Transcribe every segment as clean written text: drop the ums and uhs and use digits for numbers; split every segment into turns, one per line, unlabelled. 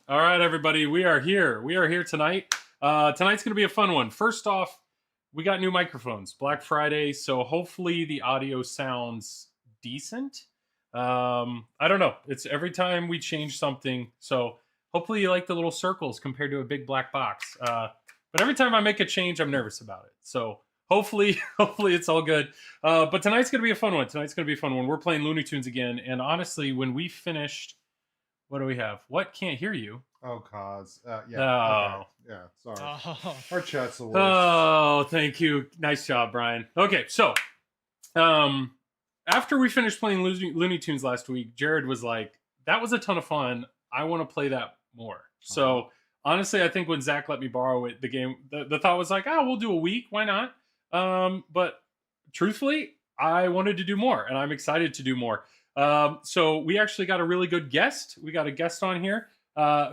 All right, everybody, we are here. We are here tonight. Tonight's going to be a fun one. First off, we got new microphones, Black Friday, so hopefully the audio sounds decent. I don't know. It's every time we change something, so hopefully you like the little circles compared to a big black box. But every time I make a change, I'm nervous about it. So hopefully, hopefully it's all good. But tonight's going to be a fun one. Tonight's going to be a fun one. We're playing Looney Tunes again, and honestly, when we finished. What do we have? What can't hear you?
Oh, cause yeah.
Oh.
Okay. Yeah. Sorry.
Oh.
Our chat's the worst.
Oh, thank you. Nice job, Brian. Okay, so after we finished playing Looney Tunes last week, Jared was like, "That was a ton of fun. I want to play that more." So honestly, I think when Zach let me borrow it, the game, the thought was like, "Oh, we'll do a week. Why not?" But truthfully, I wanted to do more, and I'm excited to do more. So we actually got a really good guest. We got a guest on here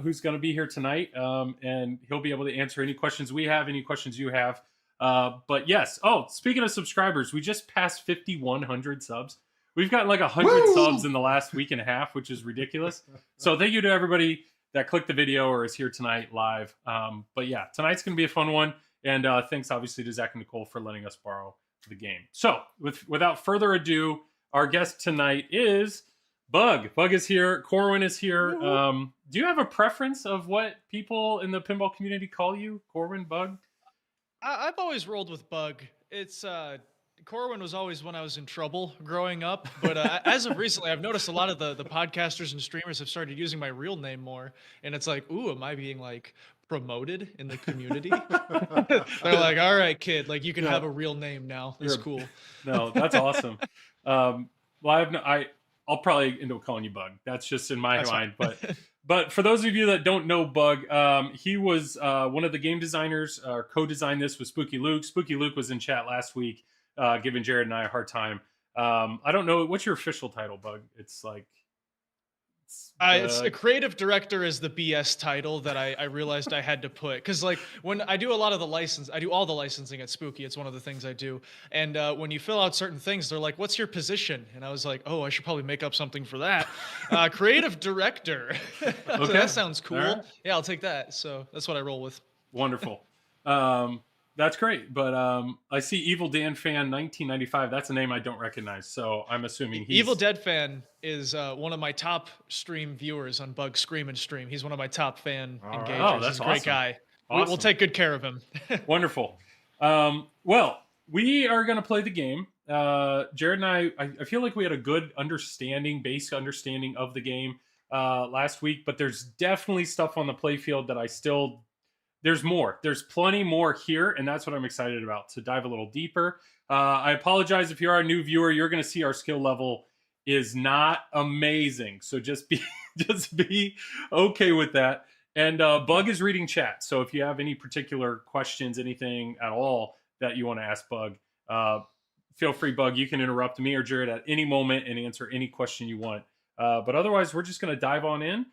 who's going to be here tonight, and he'll be able to answer any questions we have, any questions you have. But yes. Oh, speaking of subscribers, we just passed 5,100 subs. We've gotten like 100 subs in the last week and a half, which is ridiculous. So thank you to everybody that clicked the video or is here tonight live. But yeah, tonight's going to be a fun one. And thanks obviously to Zach and Nicole for letting us borrow the game. So without further ado, our guest tonight is Bug. Bug is here. Corwin is here. Do you have a preference of what people in the pinball community call you? Corwin, Bug?
I've always rolled with Bug. It's Corwin was always when I was in trouble growing up, but as of recently, I've noticed a lot of the podcasters and streamers have started using my real name more, and it's like, ooh, am I being like promoted in the community? They're like, all right, kid, like you can have a real name now. It's cool.
No, that's awesome. Well, I'll probably end up calling you Bug. That's just in my mind. But for those of you that don't know Bug, he was one of the game designers, co-designed this with Spooky Luke. Spooky Luke was in chat last week, giving Jared and I a hard time. I don't know. What's your official title, Bug? It's like...
It's a creative director is the BS title that I realized I had to put, because like when I do a lot of the I do all the licensing at Spooky. It's one of the things I do, and when you fill out certain things, they're like, "What's your position?" And I was like, "Oh, I should probably make up something for that." Creative director. Okay. So that sounds cool. Right. Yeah, I'll take that. So that's what I roll with.
Wonderful. That's great, but I see Evil Dan Fan 1995. That's a name I don't recognize, so I'm assuming he's...
Evil Dead Fan is one of my top stream viewers on Bug Scream and Stream. He's one of my top fan engagers. Oh, that's He's a great guy. Awesome. We'll take good care of him.
Wonderful. Well, we are going to play the game. Jared and I feel like we had a good basic understanding of the game last week, but there's definitely stuff on the playfield that there's more. There's plenty more here, and that's what I'm excited about, to dive a little deeper. I apologize if you're a new viewer. You're going to see our skill level is not amazing, so just be okay with that. And Bug is reading chat, so if you have any particular questions, anything at all that you want to ask Bug, feel free, Bug. You can interrupt me or Jared at any moment and answer any question you want. But otherwise, we're just going to dive on in.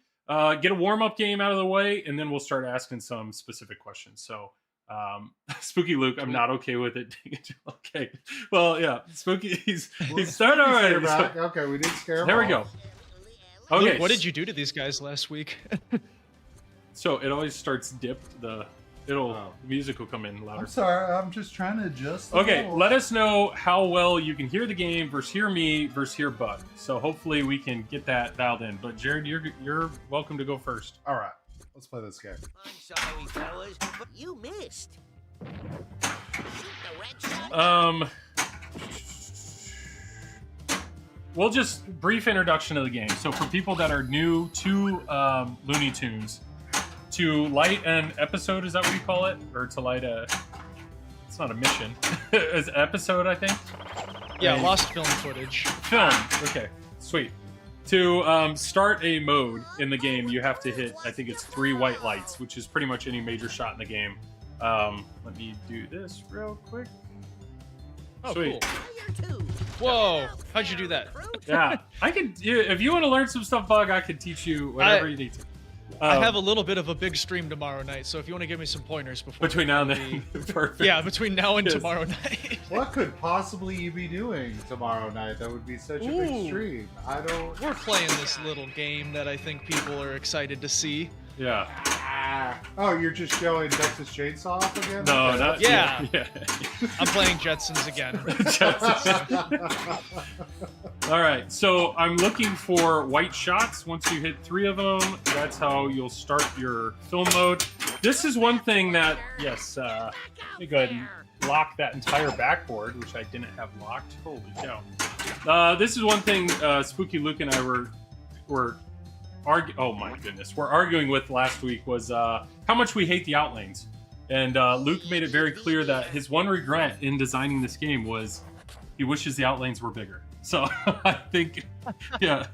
Get a warm-up game out of the way, and then we'll start asking some specific questions. So, Spooky Luke, I'm not okay with it. Okay. Well, yeah. Spooky, he's starting already.
Okay, we did scare him.
There we go.
Okay. Luke, what did you do to these guys last week?
So it always starts dipped. The music will come in louder.
I'm sorry, I'm just trying to adjust.
Okay, let us know how well you can hear the game versus hear me versus hear Bug. So hopefully we can get that dialed in. But Jared, you're welcome to go first.
All right, let's play this game.
I'm sorry, fellas, but you missed.
We'll just brief introduction of the game. So for people that are new to Looney Tunes, to light an episode, is that what you call it? Or to light it's not a mission. It's an episode, I think?
Yeah, lost film footage.
Film, okay, sweet. To start a mode in the game, you have to hit, I think it's 3 white lights, which is pretty much any major shot in the game. Let me do this real quick.
Oh,
sweet.
Cool. Whoa, how'd you do that?
Yeah, I could, if you want to learn some stuff, Bug, I could teach you whatever you need to.
I have a little bit of a big stream tomorrow night, so if you want to give me some pointers before...
Between now and then. Perfect.
Yeah, between now and tomorrow night.
What could possibly you be doing tomorrow night that would be such a big stream?
We're playing this little game that I think people are excited to see.
Yeah.
Oh, you're just showing Texas Chainsaw off again?
No,
Okay.
not
Yeah.
yeah.
I'm playing Jetsons again.
All right, so I'm looking for white shots. Once you hit 3 of them, that's how you'll start your film mode. This is one thing that, yes, let me go ahead and lock that entire backboard, which I didn't have locked. Holy cow. This is one thing Spooky Luke and I were arguing with last week was how much we hate the outlanes. And Luke made it very clear that his one regret in designing this game was he wishes the outlanes were bigger. So I think, yeah,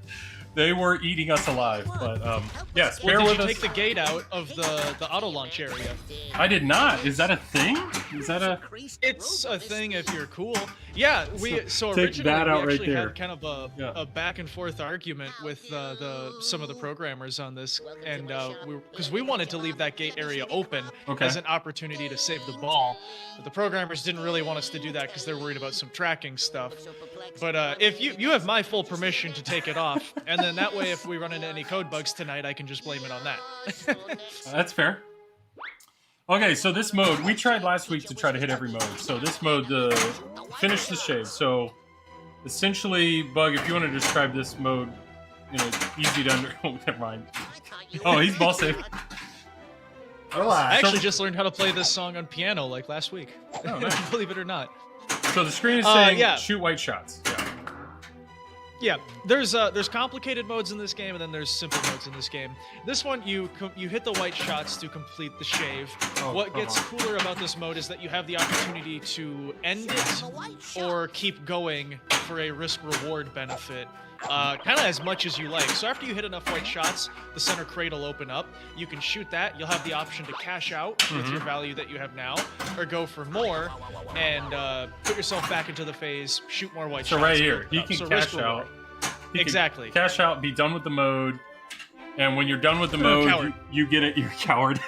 they were eating us alive. But yes, bear
Well,
with
did you
us.
take the gate out of the auto launch area?
I did not. Is that a thing? Is that a?
It's a thing if you're cool. Yeah, so
Take
originally
that out
we
right
actually
there.
had kind of a back and forth argument with some of the programmers on this, and because we wanted to leave that gate area open
Okay.
as an opportunity to save the ball, but the programmers didn't really want us to do that because they're worried about some tracking stuff. But if you have my full permission to take it off, and then that way if we run into any code bugs tonight, I can just blame it on that.
That's fair. Okay, so this mode, we tried last week to try to hit every mode. So this mode, finish the shave. So essentially, Bug, if you want to describe this mode, easy to under. Oh, never mind. Oh, he's ball safe.
I
Relax.
actually just learned how to play this song on piano like last week.
Oh, nice.
Believe it or not.
So the screen is saying
yeah.
shoot white shots. Yeah.
Yeah, there's complicated modes in this game, and then there's simple modes in this game. This one, you hit the white shots to complete the shave.
Oh,
What
come
gets
on.
cooler about this mode is that you have the opportunity to end it or keep going for a risk-reward benefit, kind of as much as you like. So after you hit enough white shots, the center crate will open up. You can shoot that. You'll have the option to cash out with your value that you have now, or go for more and put yourself back into the phase, shoot more white
So
shots.
right here,
build
he
up.
can
So
cash
risk-reward.
out. He can
Exactly.
Cash out, be done with the mode, and when you're done with the
You're a
mode,
coward.
you get it. You're a coward.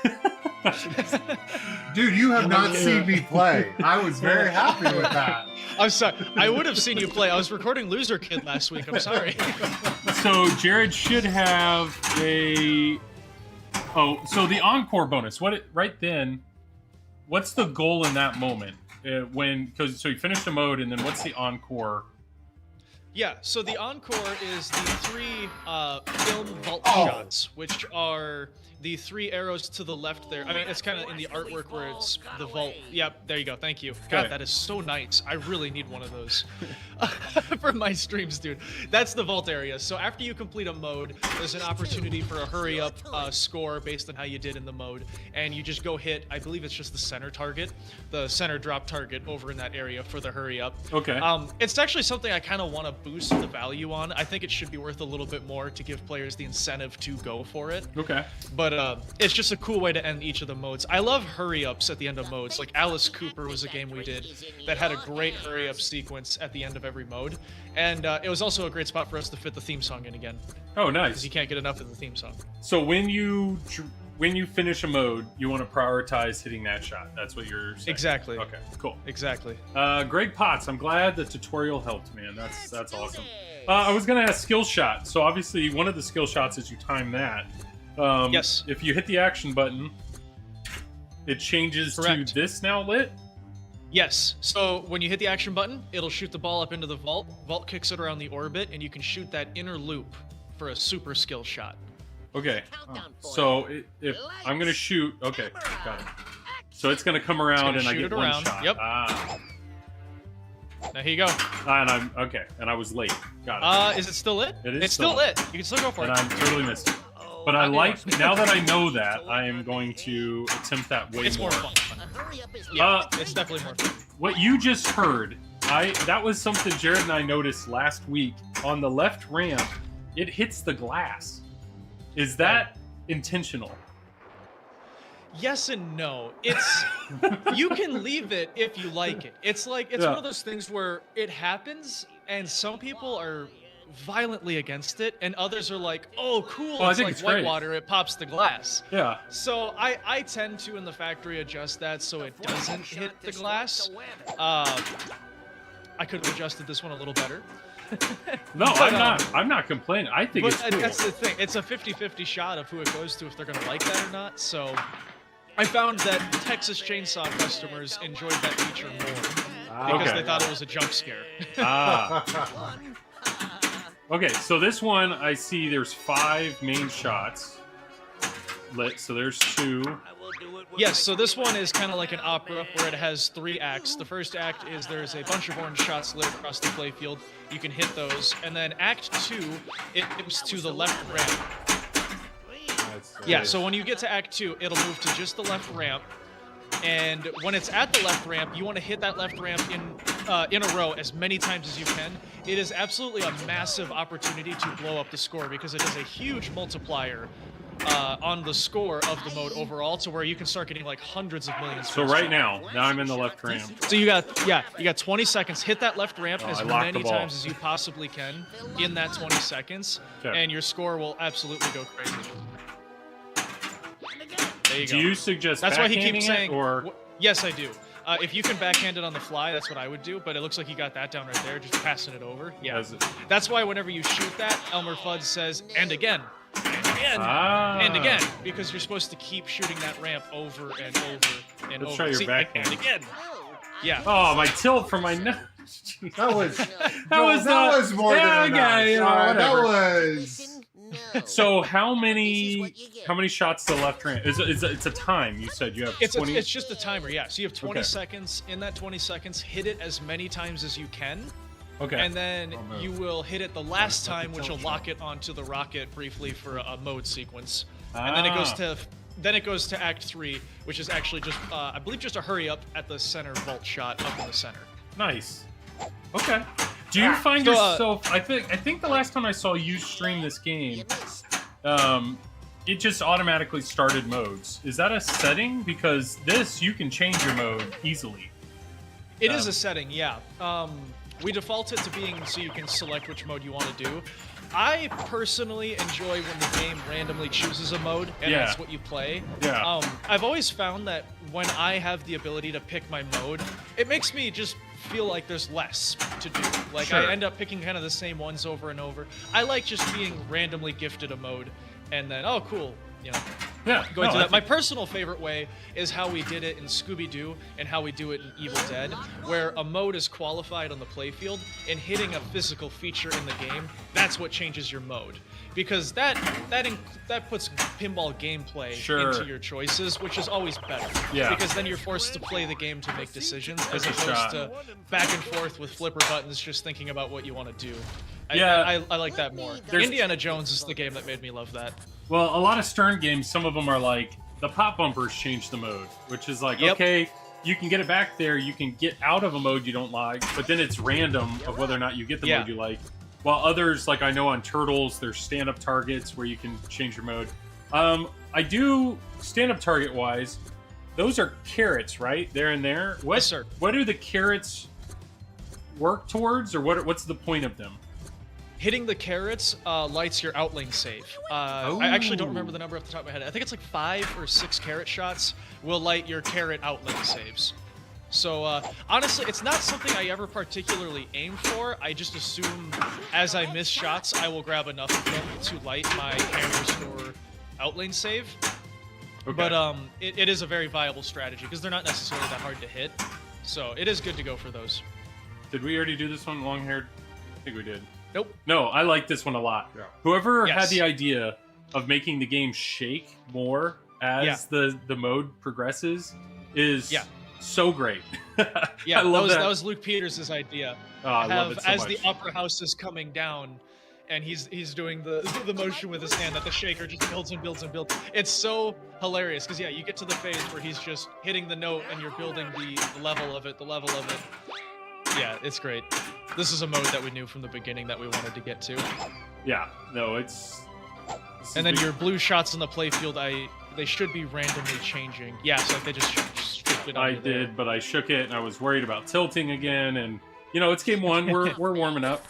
Dude, you have not seen me play. I was very happy with that.
I'm sorry. I would have seen you play. I was recording Loser Kid last week. I'm sorry.
So Jared should have a. Oh, so the encore bonus. Right then? What's the goal in that moment? So you finish the mode, and then what's the encore?
Yeah, so the encore is the 3 film vault
Oh.
shots, which are the 3 arrows to the left there. I mean, it's kind of in the artwork where it's the vault. Yep, there you go. Thank you. God,
Okay.
that is so nice. I really need one of those for my streams, dude. That's the vault area. So after you complete a mode, there's an opportunity for a hurry up score based on how you did in the mode. And you just go hit, I believe it's just the center target, the center drop target over in that area for the hurry up.
Okay.
It's actually something I kind of want to boost the value on. I think it should be worth a little bit more to give players the incentive to go for it.
Okay.
But it's just a cool way to end each of the modes. I love hurry-ups at the end of modes. Like Alice Cooper was a game we did that had a great hurry-up sequence at the end of every mode. And it was also a great spot for us to fit the theme song in again,
Oh,
because
nice.
you can't get enough of the theme song.
So when you finish a mode, you want to prioritize hitting that shot. That's what you're saying.
Exactly.
Okay. Cool.
Exactly.
Greg Potts, I'm glad the tutorial helped, man. That's awesome. I was gonna ask skill shot. So obviously one of the skill shots is you time that.
Yes.
If you hit the action button, it changes
Correct.
to this now lit.
Yes. So when you hit the action button, it'll shoot the ball up into the vault. Vault kicks it around the orbit, and you can shoot that inner loop for a super skill shot.
Okay. So if I'm gonna shoot, okay, got it. So it's gonna come around
gonna
and I
shoot
get
it
one
around.
shot.
Yep. Now here you go.
And I'm okay. And I was late. Got it.
Is it still lit?
It is
It's
still
still lit. You can still go for
And
it.
I'm totally missed it. But I like now that I know that I am going to attempt that way
It's
more.
more fun. Yeah, it's definitely more fun.
What you just heard, that was something Jared and I noticed last week on the left ramp. It hits the glass. Is that intentional?
Yes and no. It's you can leave it if you like it. It's like it's
Yeah.
one of those things where it happens and some people are violently against it and others are like, "Oh, cool.
Oh, I
it's
think
like
it's great.
whitewater, it pops the glass."
Yeah.
So I tend to in the factory adjust that so it doesn't hit the glass. I could have adjusted this one a little better.
No,
But,
I'm not complaining. I think it's cool.
That's the thing. It's a 50-50 shot of who it goes to if they're gonna like that or not. So I found that Texas Chainsaw customers enjoyed that feature more because they thought it was a jump scare.
Okay, so this one I see there's 5 main shots lit, so there's 2.
Yes, so this one is kind of like an opera where it has 3 acts. The first act is there's a bunch of orange shots lit across the playfield. You can hit those. And then act 2, it moves to the left ramp. Yeah, so when you get to act 2, it'll move to just the left ramp. And when it's at the left ramp, you want to hit that left ramp in a row as many times as you can. It is absolutely a massive opportunity to blow up the score because it is a huge multiplier on the score of the mode overall, to where you can start getting like hundreds of millions.
So right now I'm in the left ramp.
So you got 20 seconds. Hit that left ramp as many times as you possibly can in that 20 seconds, and your score will absolutely go crazy. There you go.
Do you suggest
that's why he keeps saying,
or
yes, I do. If you can backhand it on the fly, that's what I would do, but it looks like you got that down right there, just passing it over. Yeah. That's why whenever you shoot that, Elmer Fudd says, and again, and again, and again, because you're supposed to keep shooting that ramp over and over and
Let's
over.
try your backhand.
And again. Yeah.
Oh, my tilt from my nose.
That was more than enough. That was.
So how many shots to the left ramp? It's a time. You said you have 20.
It's just a timer, yeah. So you have 20 seconds. In that 20 seconds, hit it as many times as you can.
Okay.
And then you will hit it the last time, which will lock it onto the rocket briefly for a mode sequence. And then it goes to Act 3, which is actually just I believe just a hurry up at the center vault shot up in the center.
Nice. Okay. Do you find yourself? I think the last time I saw you stream this game, it just automatically started modes. Is that a setting? Because this you can change your mode easily.
It is a setting, yeah. We default it to being so you can select which mode you want to do. I personally enjoy when the game randomly chooses a mode and that's what you play.
Yeah.
I've always found that when I have the ability to pick my mode, it makes me just feel like there's less to do. Like I end up picking kind of the same ones over and over. I like just being randomly gifted a mode and then, oh cool, you know.
Yeah.
Going to that. My personal favorite way is how we did it in Scooby-Doo and how we do it in Evil Dead, where a mode is qualified on the playfield and hitting a physical feature in the game, that's what changes your mode. Because that puts pinball gameplay into your choices, which is always better. Yeah. Because then you're forced to play the game to make decisions as opposed to back and forth with flipper buttons just thinking about what you want to do. I like that more. Indiana Jones is the game that made me love that.
Well, a lot of Stern games, some of them are like, the pop bumpers change the mode, which is like, okay, you can get it back there, you can get out of a mode you don't like, but then it's random of whether or not you get the mode you like. While others, like I know on Turtles, there's stand-up targets where you can change your mode. I do, stand-up target-wise, those are carrots, right? There and there?
Yes, sir.
What do the carrots work towards, or what's the point of them?
Hitting the carrots lights your outlane save. I actually don't remember the number off the top of my head. I think it's like 5 or 6 carrot shots will light your carrot outlane saves. So honestly, it's not something I ever particularly aim for. I just assume as I miss shots, I will grab enough of them to light my hammer or outlane save. Okay. But it is a very viable strategy because they're not necessarily that hard to hit. So it is good to go for those.
Did we already do this one, long-haired? I think we did.
Nope.
No, I like this one a lot. Yeah. Whoever had the idea of making the game shake more as the mode progresses is so great.
I love that. That was Luke Peters' idea.
Oh, I love it so
as
much.
the opera house is coming down, and he's doing the motion with his hand that the shaker just builds and builds and builds. It's so hilarious because you get to the phase where he's just hitting the note and you're building the level of it, Yeah, it's great. This is a mode that we knew from the beginning that we wanted to get to.
Yeah, no, it's...
And then your blue shots on the playfield, they should be randomly changing. Yeah, so like they just stripped it.
I did, but I shook it and I was worried about tilting again, and it's game one. We're warming up.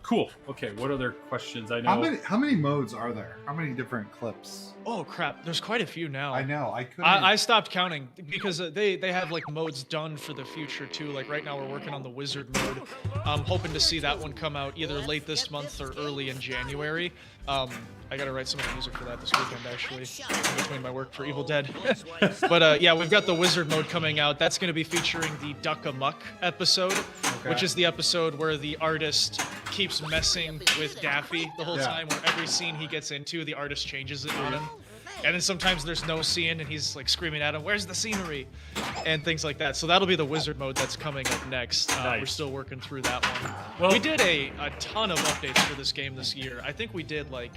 Cool. Okay, what other questions? I know.
How many modes are there? How many different clips?
Oh crap! There's quite a few now.
I know. I couldn't.
I stopped counting because they have like modes done for the future too. Like right now we're working on the wizard mode. I'm hoping to see that one come out either late this month or early in January. I gotta write some of the music for that this weekend actually, in between my work for Evil Dead. But yeah, we've got the wizard mode coming out. That's gonna be featuring the Duck Amuck episode, which is the episode where the artist keeps messing with Daffy the whole time. Where every scene he gets into, the artist changes it on him. And then sometimes there's no scene and he's like screaming at him, "Where's the scenery?" And things like that. So that'll be the wizard mode that's coming up next. We're still working through that one. Well, we did a ton of updates for this game this year. I think we did like,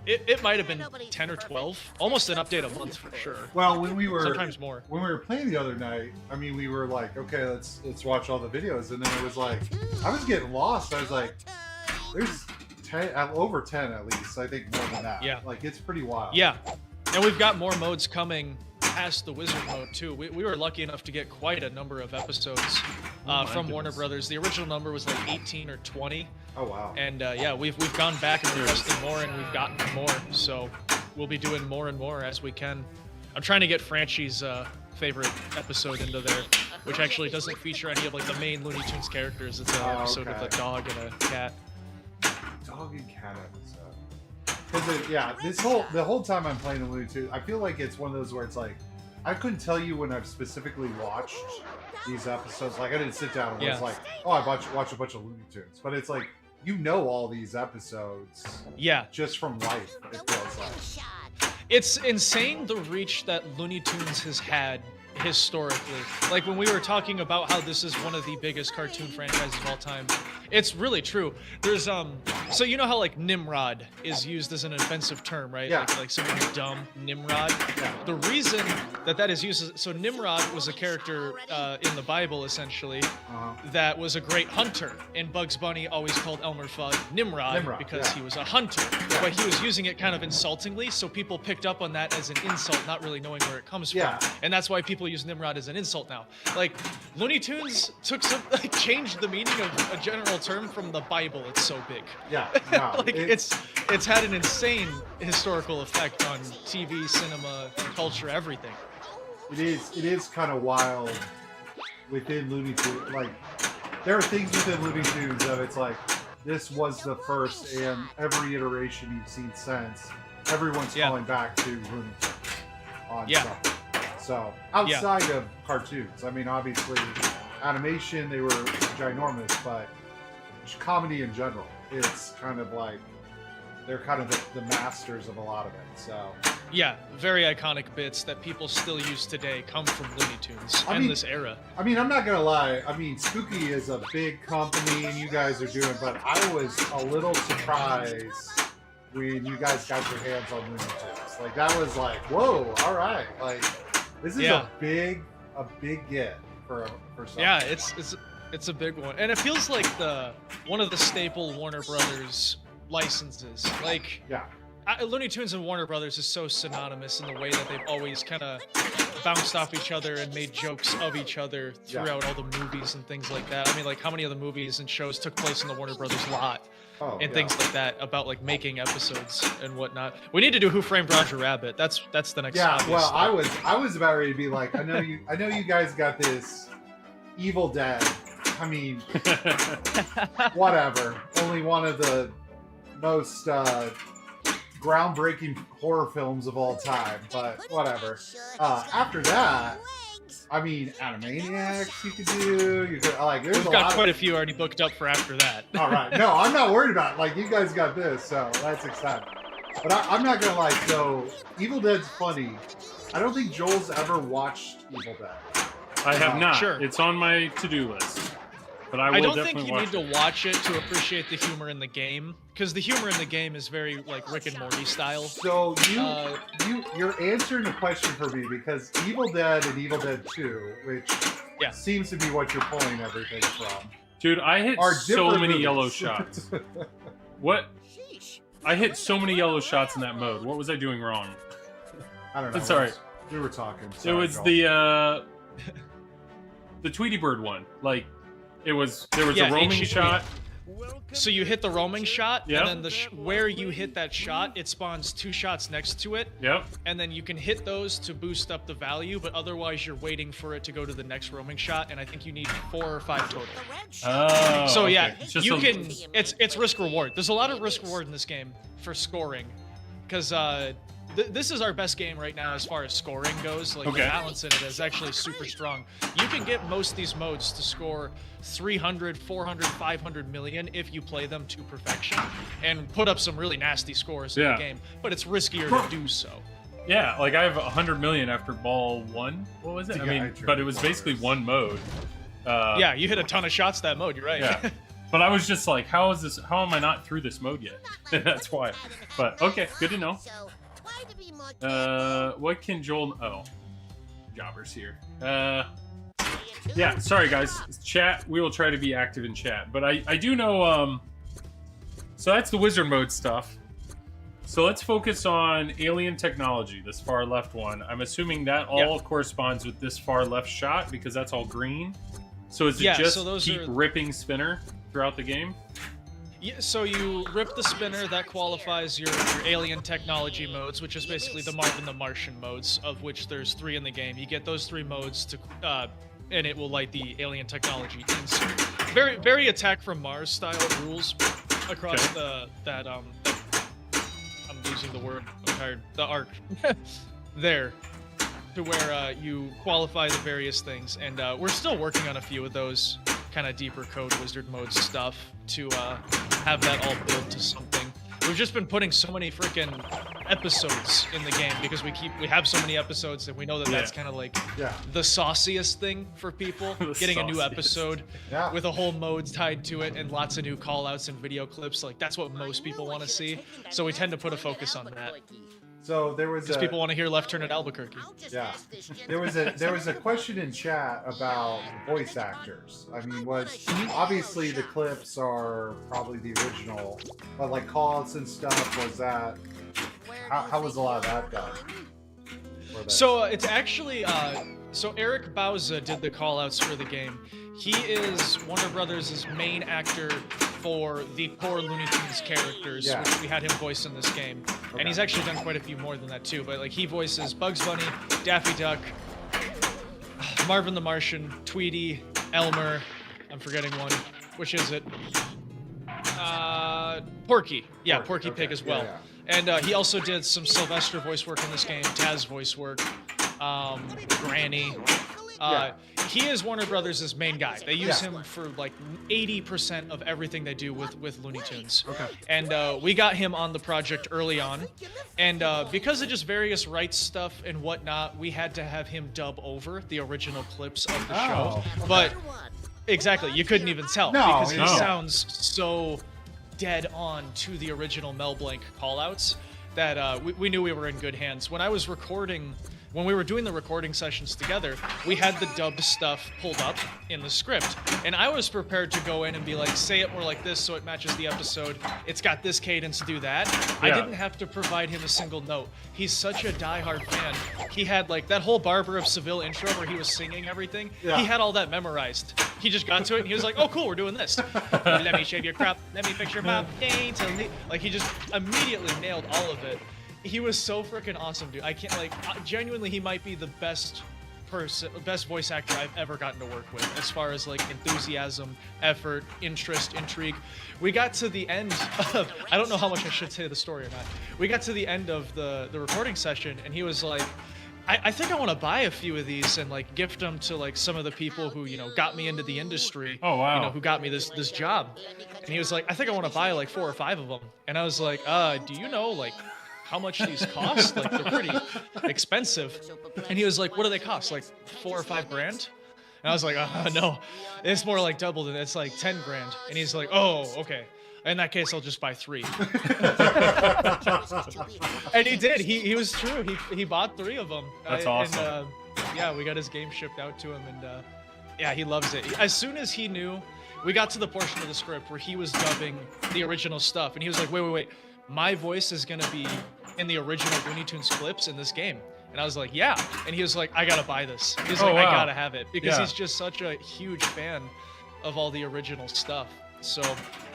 it might have been 10 or 12. Almost an update a month for sure.
Well, when we were
sometimes more.
When we were playing the other night, I mean, we were like, okay, let's watch all the videos, and then it was like, I was getting lost. I was like, there's 10, over 10 at least. I think more than that.
Yeah.
Like it's pretty wild.
Yeah, and we've got more modes coming past the wizard mode too. We were lucky enough to get quite a number of episodes from Warner Brothers. The original number was like 18 or 20.
Oh wow.
And yeah, we've gone back and requested more, and we've gotten more. So we'll be doing more and more as we can. I'm trying to get Franchi's favorite episode into there, which actually doesn't feature any of like the main Looney Tunes characters. It's an episode with a dog and a cat.
Dog and cat episode. Because the whole time I'm playing the Looney Tunes, I feel like it's one of those where it's like, I couldn't tell you when I've specifically watched these episodes. Like I didn't sit down and was like, oh, I watched a bunch of Looney Tunes. But it's like, you know all these episodes.
Yeah.
Just from life, it feels like.
It's insane the reach that Looney Tunes has had historically. Like when we were talking about how this is one of the biggest cartoon franchises of all time, it's really true. There's so you know how like Nimrod is used as an offensive term, right?
Yeah.
Like someone who's dumb, Nimrod.
Yeah.
The reason that is used so Nimrod was a character in the Bible essentially that was a great hunter, and Bugs Bunny always called Elmer Fudd Nimrod because he was a hunter. But he was using it kind of insultingly, so people picked up on that as an insult, not really knowing where it comes from. And that's why people use Nimrod as an insult now. Like Looney Tunes changed the meaning of a general term from the Bible. It's so big.
Yeah, no,
it's had an insane historical effect on TV, cinema, culture, everything.
It is kind of wild within Looney Tunes. Like there are things within Looney Tunes that it's like this was the first, and every iteration you've seen since, everyone's calling back to Looney Tunes on stuff. So outside of cartoons, I mean, obviously animation, they were ginormous, but comedy in general, it's kind of like they're kind of the masters of a lot of it. So
yeah, very iconic bits that people still use today come from Looney Tunes and this era.
I mean, I'm not gonna lie. I mean, Spooky is a big company, and you guys are doing, but I was a little surprised when you guys got your hands on Looney Tunes. Like that was like, whoa, all right, like. This is a big get for something.
Yeah, it's a big one, and it feels like one of the staple Warner Brothers licenses. Like, Looney Tunes and Warner Brothers is so synonymous in the way that they've always kind of bounced off each other and made jokes of each other throughout all the movies and things like that. I mean, like how many of the movies and shows took place in the Warner Brothers lot? And things like that about like making episodes and whatnot. We need to do Who Framed Roger Rabbit. That's the next.
Yeah, well,
step.
I was about ready to be like, I know you guys got this Evil Dead. I mean, whatever. Only one of the most groundbreaking horror films of all time, but whatever. After that, I mean, Animaniacs you could do. You could like. We've
got quite a few already booked up for after that.
All right. No, I'm not worried about it. Like you guys got this, so that's exciting. But I'm not gonna lie. So Evil Dead's funny. I don't think Joel's ever watched Evil Dead.
I have not.
Sure.
It's on my to-do list. But I don't think
you need to watch it to appreciate the humor in the game, because the humor in the game is very like Rick and Morty style.
So you're answering the question for me, because Evil Dead and Evil Dead 2, which seems to be what you're pulling everything from.
Dude, I hit so many
movies.
yellow shots. What? I hit so many yellow shots in that mode. What was I doing wrong?
I don't know.
It's alright.
We were talking.
It was the Tweety Bird one. Like, there was a roaming
HE
shot.
So you hit the roaming shot,
Yep.
and then where you hit that shot, it spawns 2 shots next to it.
Yep.
And then you can hit those to boost up the value, but otherwise you're waiting for it to go to the next roaming shot, and I think you need 4 or 5 total.
Oh.
So yeah,
okay. It's just
you
a-
can. It's risk reward. There's a lot of risk reward in this game for scoring, because this is our best game right now as far as scoring goes. Like the balance in it is actually super strong. You can get most of these modes to score 300, 400, 500 million if you play them to perfection and put up some really nasty scores in the game. But it's riskier to do so.
Yeah, like I have 100 million after ball 1. What was it? I mean, but it was basically one mode.
Yeah, you hit a ton of shots that mode. You're right.
Yeah. But I was just like, how am I not through this mode yet? That's why. But okay, good to know. What can Joel? Oh, jobbers here. Yeah, sorry guys. Chat. We will try to be active in chat. But I do know. So that's the wizard mode stuff. So let's focus on alien technology. This far left one. I'm assuming that all corresponds with this far left shot because that's all green. So is it just keep ripping spinner throughout the game?
Yeah, so you rip the spinner, that qualifies your alien technology modes, which is basically the Marvin the Martian modes, of which there's 3 in the game. You get those 3 modes to, and it will light the alien technology insert. Very, very Attack from Mars style rules across I'm losing the word. I'm tired. The arc there, to where you qualify the various things, and we're still working on a few of those kind of deeper code wizard mode stuff to have that all build to something. We've just been putting so many freaking episodes in the game because we have so many episodes and we know that that's kind of like the sauciest thing for people. Getting a new episode with a whole mode tied to it and lots of new callouts and video clips, like that's what most people want to see. So we tend to put a focus on that.
So there was
because people want to hear Left Turn at Albuquerque.
Yeah, there was a question in chat about voice actors. I mean, obviously the clips are probably the original, but like calls and stuff, was that how was a lot of that done?
So it's actually so Eric Bauza did the callouts for the game. He is Warner Brothers' main actor for the core Looney Tunes characters, which we had him voice in this game. And he's actually done quite a few more than that too, but like he voices Bugs Bunny, Daffy Duck, Marvin the Martian, Tweety, Elmer, I'm forgetting one. Which is it? Porky. Yeah, Porky Pig as well. And he also did some Sylvester voice work in this game, Taz voice work, Granny. He is Warner Brothers' main guy. They use him for like 80% of everything they do with Looney Tunes. And we got him on the project early on. And because of just various rights stuff and whatnot, we had to have him dub over the original clips of the show. But exactly, you couldn't even tell because he sounds so dead on to the original Mel Blanc callouts that we knew we were in good hands. When we were doing the recording sessions together, we had the dubbed stuff pulled up in the script. And I was prepared to go in and be like, say it more like this so it matches the episode. It's got this cadence, do that. I didn't have to provide him a single note. He's such a diehard fan. He had like that whole Barber of Seville intro where he was singing everything. He had all that memorized. He just got to it and he was like, oh cool, we're doing this. Let me shave your crop, let me fix your mop. Like he just immediately nailed all of it. He was so freaking awesome, dude. I can't, like, genuinely, he might be the best voice actor I've ever gotten to work with as far as, like, enthusiasm, effort, interest, intrigue. We got to the end of, I don't know how much I should say the story or not. We got to the end of the recording session, and he was like, I think I want to buy a few of these and, like, gift them to, like, some of the people who, you know, got me into the industry.
Oh, wow.
You know, who got me this job. And he was like, I think I want to buy, like, 4 or 5 of them. And I was like, do you know, like, how much these cost? Like, they're pretty expensive. And he was like, what do they cost? Like 4 or 5 grand? And I was like, no, it's more like double than it's like 10 grand. And he's like, oh, okay. In that case, I'll just buy 3. And he did. He was true. He bought 3 of them.
That's awesome.
And, yeah, we got his game shipped out to him, and yeah, he loves it. As soon as he knew, we got to the portion of the script where he was dubbing the original stuff, and he was like, wait. My voice is gonna be in the original Looney Tunes clips in this game. And I was like, yeah. And he was like, I gotta buy this. He's like, I gotta have it. Because he's just such a huge fan of all the original stuff. So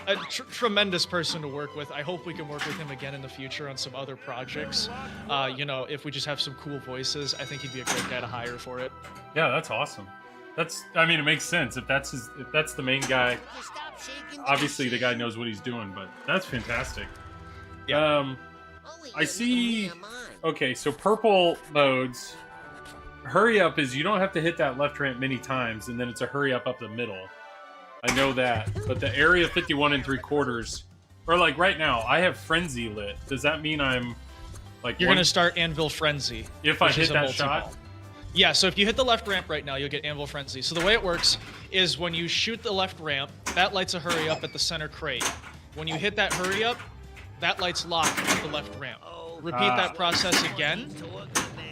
a tremendous person to work with. I hope we can work with him again in the future on some other projects. You know, if we just have some cool voices, I think he'd be a great guy to hire for it.
Yeah, that's awesome. I mean, it makes sense if that's the main guy. Obviously, the guy knows what he's doing, but that's fantastic.
Yeah.
I see. Okay, so purple modes. Hurry up is you don't have to hit that left ramp many times, and then it's a hurry up the middle. I know that, but the area 51 3/4, or like right now, I have Frenzy lit. Does that mean I'm like
you're gonna start Anvil Frenzy
if I hit that shot?
Yeah, so if you hit the left ramp right now, you'll get Anvil Frenzy. So the way it works is when you shoot the left ramp, that lights a hurry up at the center crate. When you hit that hurry up, that lights lock at the left ramp. Repeat that process again,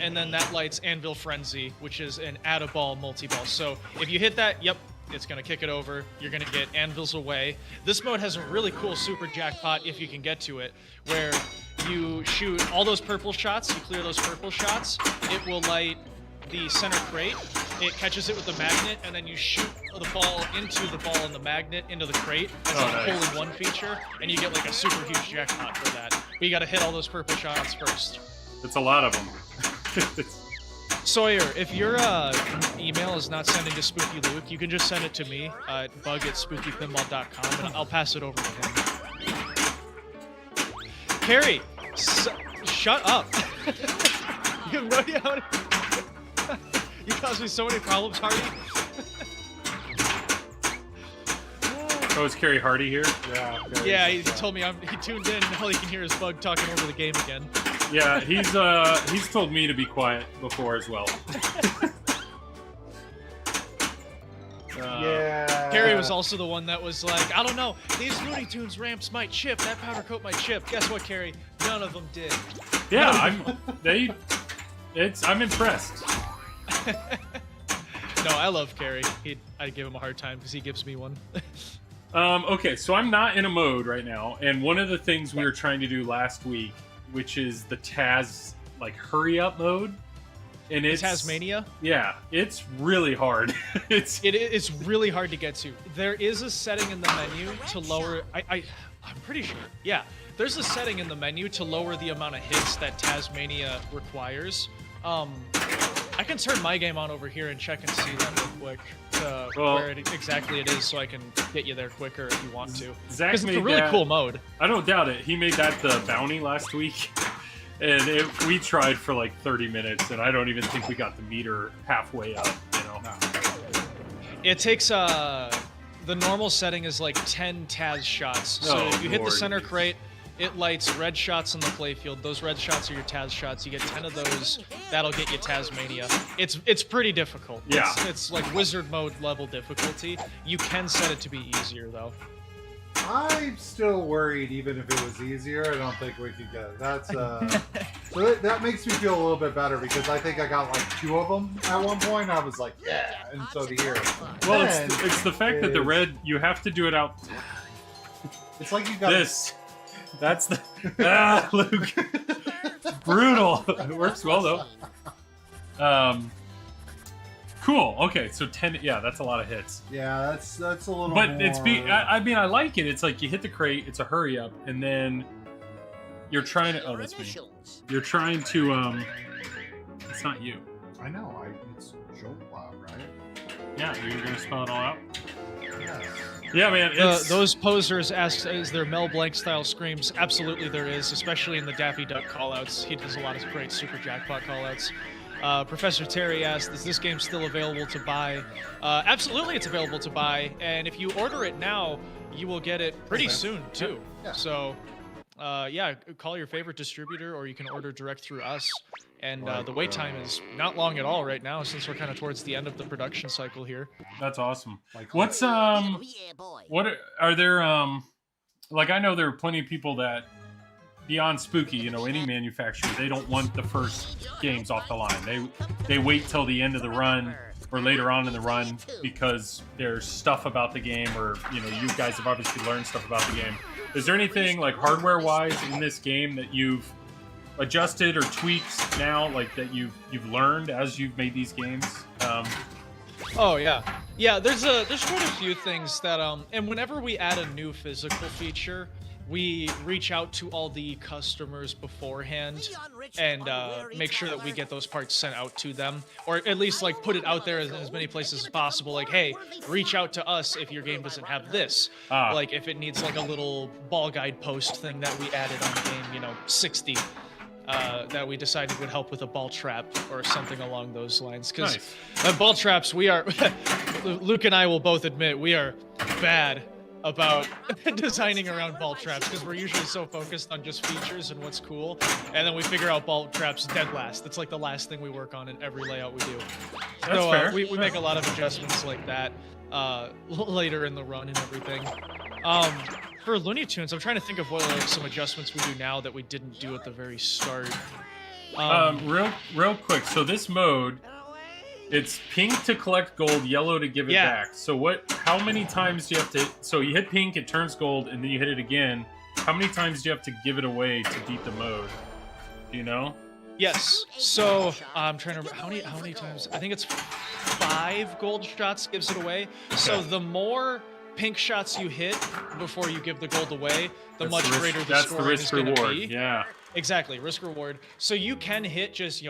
and then that lights Anvil Frenzy, which is an add-a-ball multi-ball. So if you hit that, yep, it's going to kick it over. You're going to get anvils away. This mode has a really cool super jackpot, if you can get to it, where you shoot all those purple shots, you clear those purple shots, it will light the center crate, it catches it with the magnet, and then you shoot the ball into the ball and the magnet into the crate. It's like a hole-in-one feature, and you get like a super huge jackpot for that. But you got to hit all those purple shots first.
It's a lot of them.
Sawyer, if your email is not sending to Spooky Luke, you can just send it to me at bug@SpookyPinball.com, and I'll pass it over to him. Carrie, shut up. You have no idea how many... You caused me so many problems, Hardy.
Oh, is Kerry Hardy here?
Yeah, he told me he tuned in, and all he can hear is Bug talking over the game again.
Yeah, he's told me to be quiet before as well.
Yeah.
Kerry was also the one that was like, I don't know, these Looney Tunes ramps might chip, that powder coat might chip. Guess what, Kerry? None of them did.
Yeah, I'm impressed.
No, I love Kerry. I give him a hard time because he gives me one.
Okay, so I'm not in a mode right now, and one of the things we were trying to do last week, which is the Taz like hurry up mode, and it's
Tasmania.
Yeah, it's really hard. It's
really hard to get to. There is a setting in the menu to lower. I'm pretty sure. Yeah, there's a setting in the menu to lower the amount of hits that Tasmania requires. I can turn my game on over here and check and see that real quick where exactly it is, so I can get you there quicker if you want to.
Zach
Because it's a really cool mode.
I don't doubt it. He made that the bounty last week, and we tried for like 30 minutes, and I don't even think we got the meter halfway up. You know.
It takes the normal setting is like 10 Taz shots. So if you hit the center crate, it lights red shots on the playfield. Those red shots are your Taz shots. You get 10 of those. That'll get you Tasmania. It's pretty difficult.
Yeah.
It's like wizard mode level difficulty. You can set it to be easier though.
I'm still worried, even if it was easier. I don't think we could get it. That's so that makes me feel a little bit better because I think I got like 2 of them at one point. I was like, yeah, and so to hear.
Well, it's the fact that the red you have to do it out.
It's like you got
this. That's the Luke. Brutal. It works well though. Cool. Okay, so 10. Yeah, that's a lot of hits.
Yeah, that's a little.
But
more...
I mean, I like it. It's like you hit the crate. It's a hurry up, and then you're trying to. Oh, that's me. You're trying to. It's not you.
I know. It's Joe Bob, right?
Yeah, you're gonna spell it all out.
Yeah.
Yeah, man.
Those posers ask, is there Mel Blanc style screams? Absolutely there is, especially in the Daffy Duck callouts. He does a lot of great super jackpot callouts. Professor Terry asked, is this game still available to buy? Absolutely it's available to buy, and if you order it now, you will get it pretty soon, too.
Yeah.
So, yeah, call your favorite distributor, or you can order direct through us. And the wait time is not long at all right now, since we're kind of towards the end of the production cycle here.
That's awesome. What's what are there like I know there are plenty of people that beyond Spooky, you know, any manufacturer, they don't want the first games off the line. They wait till the end of the run or later on in the run because there's stuff about the game, or you know, you guys have obviously learned stuff about the game. Is there anything like hardware wise in this game that you've adjusted or tweaked now, like that you've learned as you've made these games?
Oh yeah, Yeah, there's quite a few things that and whenever we add a new physical feature, we reach out to all the customers beforehand and make sure that we get those parts sent out to them, or at least like put it out there in as many places as possible. Like, hey, reach out to us if your game doesn't have this. Like if it needs like a little ball guide post thing that we added on game, 60. That we decided would help with a ball trap or something along those lines. Because ball traps, we are, Luke and I will both admit, we are bad about designing around ball traps because we're usually so focused on just features and what's cool. And then we figure out ball traps dead last. That's like the last thing we work on in every layout we do.
That's fair.
We make a lot of adjustments like that later in the run and everything. For Looney Tunes, I'm trying to think of what some adjustments we do now that we didn't do at the very start.
Real quick. So this mode, it's pink to collect gold, yellow to give it back. So how many times do you have to? So you hit pink, it turns gold, and then you hit it again. How many times do you have to give it away to beat the mode? Do you know?
Yes. So I'm trying to remember how many times. I think it's 5 gold shots gives it away. Okay. So the more pink shots you hit before you give the gold away, much greater the score is going to be.
Yeah.
Exactly, risk reward. So you can hit just,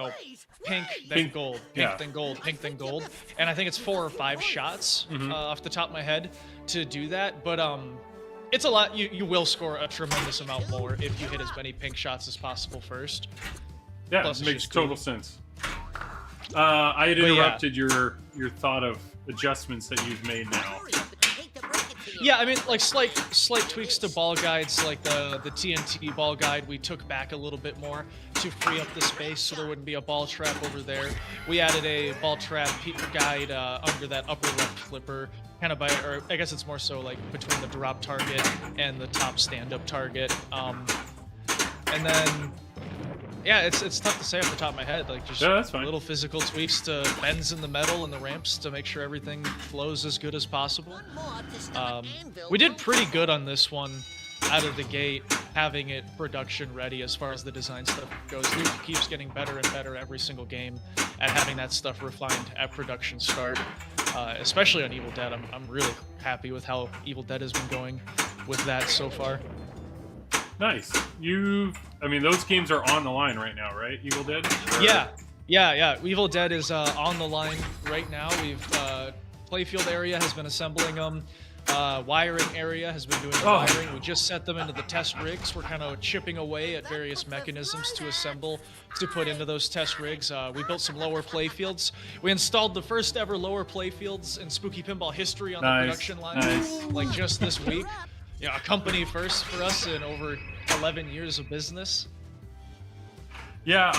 pink, then gold, pink, then gold, pink, then gold. And I think it's 4 or 5 shots off the top of my head to do that. But it's a lot. You will score a tremendous amount more if you hit as many pink shots as possible first.
Yeah, it makes total sense. I had interrupted your thought of adjustments that you've made now.
Yeah, I mean, like slight tweaks to ball guides, like the TNT ball guide, we took back a little bit more to free up the space so there wouldn't be a ball trap over there. We added a ball trap guide under that upper left flipper, kind of or I guess it's more so like between the drop target and the top stand-up target. And then, yeah, it's tough to say off the top of my head, like just little physical tweaks to bends in the metal and the ramps to make sure everything flows as good as possible. We did pretty good on this one out of the gate, having it production ready as far as the design stuff goes. Luke keeps getting better and better every single game at having that stuff refined at production start, especially on Evil Dead. I'm really happy with how Evil Dead has been going with that so far.
Nice. I mean, those games are on the line right now, right? Evil Dead?
Yeah. Evil Dead is on the line right now. We've playfield area has been assembling them. Wiring area has been doing the wiring. We just set them into the test rigs. We're kind of chipping away at various mechanisms to assemble to put into those test rigs. We built some lower playfields. We installed the first ever lower playfields in SpookyPinball history on the production line, like just this week. Yeah, a company first for us in over 11 years of business.
Yeah,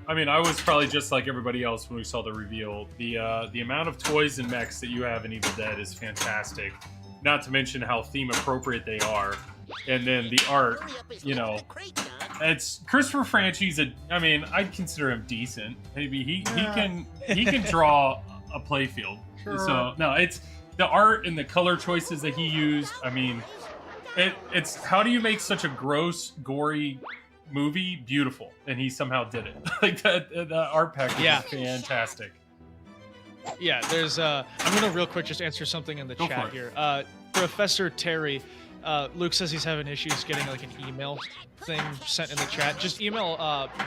I mean, I was probably just like everybody else when we saw the reveal. The amount of toys and mechs that you have in Evil Dead is fantastic. Not to mention how theme appropriate they are. And then the art, it's Christopher Franchi's I'd consider him decent. Maybe he can draw a playfield. Sure. So no, it's the art and the color choices that he used. I mean, it's how do you make such a gross, gory movie beautiful? And he somehow did it. Like the art package is fantastic.
Yeah, there's I'm gonna real quick just answer something in the chat here. Professor Terry, Luke says he's having issues getting like an email thing sent in the chat. Just email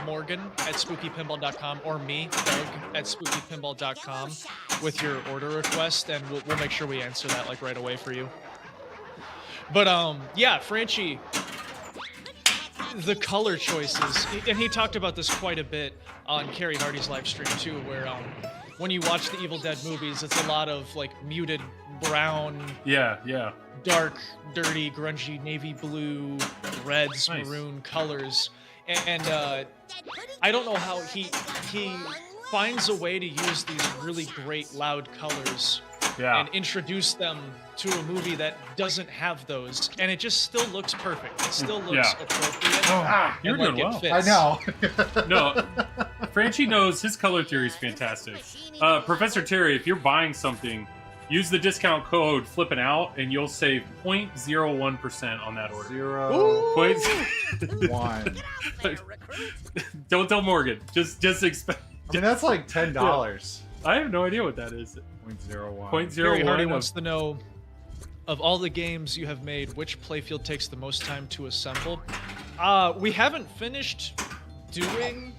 Morgan at SpookyPinball.com or me, Doug, at SpookyPinball.com with your order request, and we'll make sure we answer that like right away for you. But yeah, Franchi, the color choices, and he talked about this quite a bit on Carrie Hardy's live stream too, where when you watch the Evil Dead movies, it's a lot of like muted brown, dark, dirty, grungy, navy blue, reds, maroon colors, and I don't know how he finds a way to use these really great loud colors and introduce them to a movie that doesn't have those, and it just still looks perfect. It still looks appropriate.
You're doing well.
I know.
No, Franchi knows his color theory is fantastic. Professor Terry, if you're buying something, use the discount code Flip N Out, and you'll save 0.01% on that order.
0.1.
Don't tell Morgan. Just expect.
I mean, that's like $10.
I have no idea what that is.
0.01.
0.01
Gary Hardy
of-
wants to know, of all the games you have made, which playfield takes the most time to assemble? We haven't finished doing...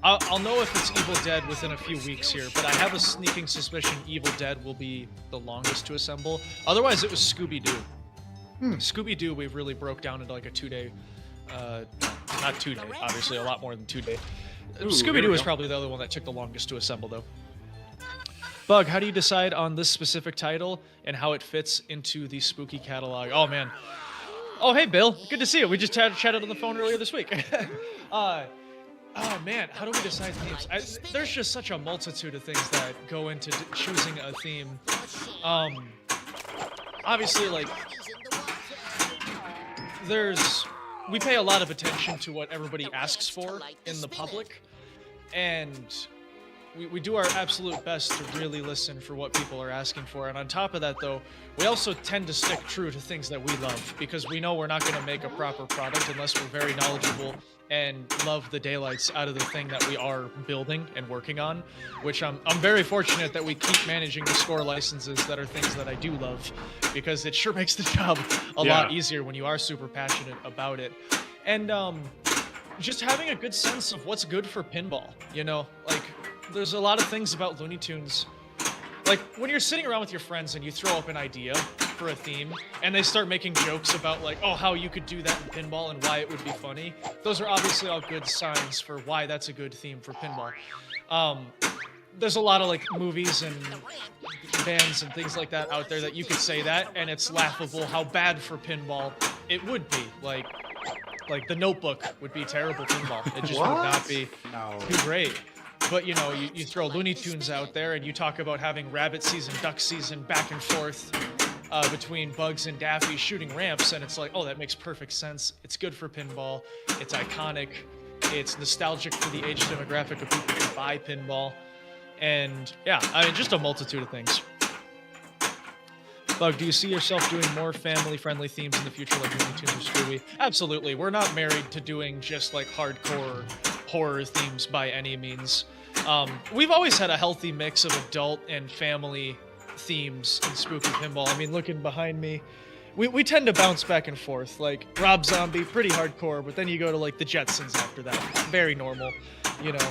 I'll know if it's Evil Dead within a few weeks here, but I have a sneaking suspicion Evil Dead will be the longest to assemble. Otherwise, it was Scooby-Doo. Scooby-Doo, we really broke down into like a 2-day... not 2-day, obviously, a lot more than 2-day. Scooby-Doo is probably the other one that took the longest to assemble, though. Bug, how do you decide on this specific title and how it fits into the Spooky catalog? Oh, man. Oh, hey, Bill. Good to see you. We just chatted on the phone earlier this week. Oh, man. How do we decide themes? There's just such a multitude of things that go into choosing a theme. Obviously, like, we pay a lot of attention to what everybody asks for in the public, and we do our absolute best to really listen for what people are asking for. And on top of that, though, we also tend to stick true to things that we love, because we know we're not going to make a proper product unless we're very knowledgeable and love the daylights out of the thing that we are building and working on, which I'm very fortunate that we keep managing to score licenses that are things that I do love, because it sure makes the job a lot easier when you are super passionate about it. And just having a good sense of what's good for pinball, you know? Like, there's a lot of things about Looney Tunes. Like, when you're sitting around with your friends and you throw up an idea for a theme, and they start making jokes about, like, oh, how you could do that in pinball and why it would be funny, those are obviously all good signs for why that's a good theme for pinball. There's a lot of, like, movies and bands and things like that out there that you could say that, and it's laughable how bad for pinball it would be. Like The Notebook would be terrible pinball. It just would not be too great. But, you know, you throw Looney Tunes out there and you talk about having rabbit season, duck season, back and forth between Bugs and Daffy shooting ramps, and it's like, oh, that makes perfect sense. It's good for pinball. It's iconic. It's nostalgic for the age demographic of people who buy pinball. And, yeah, I mean, just a multitude of things. Bug, do you see yourself doing more family-friendly themes in the future like Looney Tunes or Scooby? Absolutely. We're not married to doing just, like, hardcore horror themes by any means. We've always had a healthy mix of adult and family themes in Spooky Pinball. I mean, looking behind me, we tend to bounce back and forth. Like, Rob Zombie, pretty hardcore, but then you go to, like, the Jetsons after that. Very normal, you know.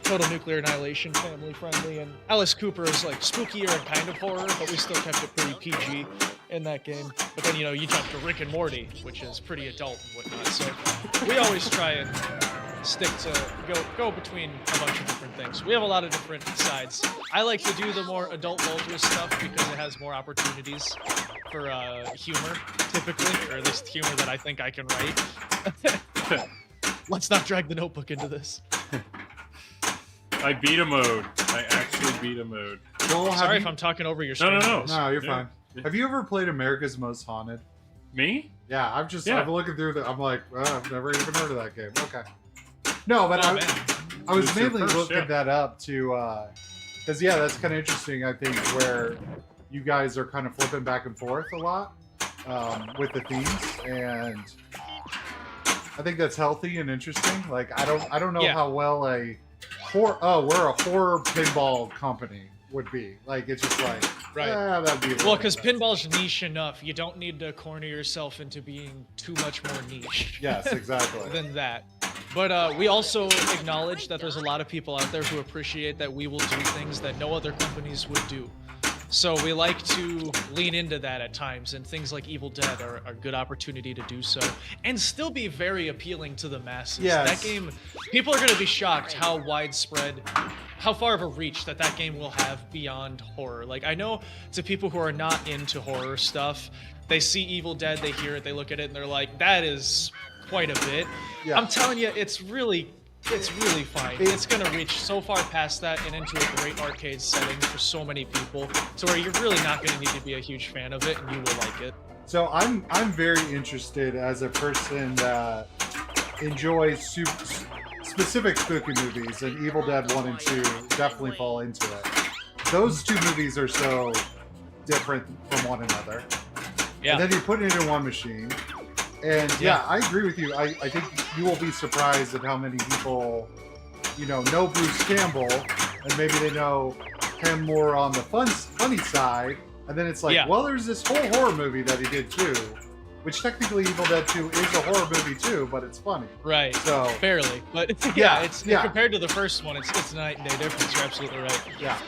Total Nuclear Annihilation, family friendly, and Alice Cooper is like spookier and kind of horror, but we still kept it pretty PG in that game. But then, you know, you jump to Rick and Morty, which is pretty adult and whatnot. So we always try and stick to go between a bunch of different things. We have a lot of different sides. I like to do the more adult vulgar stuff because it has more opportunities for humor, typically, or at least humor that I think I can write. Let's not drag The Notebook into this.
I beat a mode. I actually beat a mode.
Well,
Sorry if I'm talking over your screen.
No.
No, you're fine. Have you ever played America's Most Haunted?
Me?
Yeah, I'm looking through the. I'm like, I've never even heard of that game. Okay. No, but I was mainly looking that up to, because that's kind of interesting. I think where you guys are kind of flipping back and forth a lot with the themes, and I think that's healthy and interesting. Like, I don't know how well we're a horror pinball company would be. Like, it's just like, that'd be
well, because pinball's niche enough. You don't need to corner yourself into being too much more niche.
Yes, exactly.
Than that. But we also acknowledge that there's a lot of people out there who appreciate that we will do things that no other companies would do. So we like to lean into that at times, and things like Evil Dead are a good opportunity to do so, and still be very appealing to the masses.
Yes.
That game, people are going to be shocked how widespread, how far of a reach that game will have beyond horror. Like, I know to people who are not into horror stuff, they see Evil Dead, they hear it, they look at it, and they're like, that is quite a bit. Yeah. I'm telling you, it's really fine. It's going to reach so far past that and into a great arcade setting for so many people, to where you're really not going to need to be a huge fan of it, and you will like it.
So I'm very interested as a person that enjoys specific spooky movies, and Evil Dead 1 and 2 definitely fall into it. Those two movies are so different from one another. Yeah. And then you put it in one machine. And I agree with you. I think you will be surprised at how many people, know Bruce Campbell, and maybe they know him more on the funny side, and then it's like,
Yeah.
well, there's this whole horror movie that he did too, which technically Evil Dead 2 is a horror movie too, but it's funny.
Right.
So
Barely, but
Yeah,
it's
yeah.
compared to the first one, it's a night and day difference. You're absolutely right.
yeah.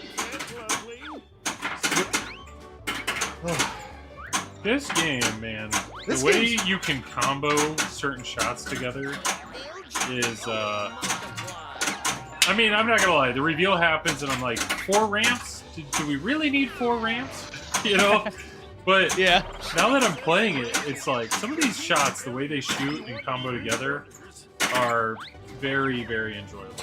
This game, man,
This
the way
game's-
you can combo certain shots together is, I mean, I'm not gonna lie, the reveal happens and I'm like, 4 ramps? Do we really need 4 ramps? You know? But
Yeah.
now that I'm playing it, it's like, some of these shots, the way they shoot and combo together, are very, very enjoyable.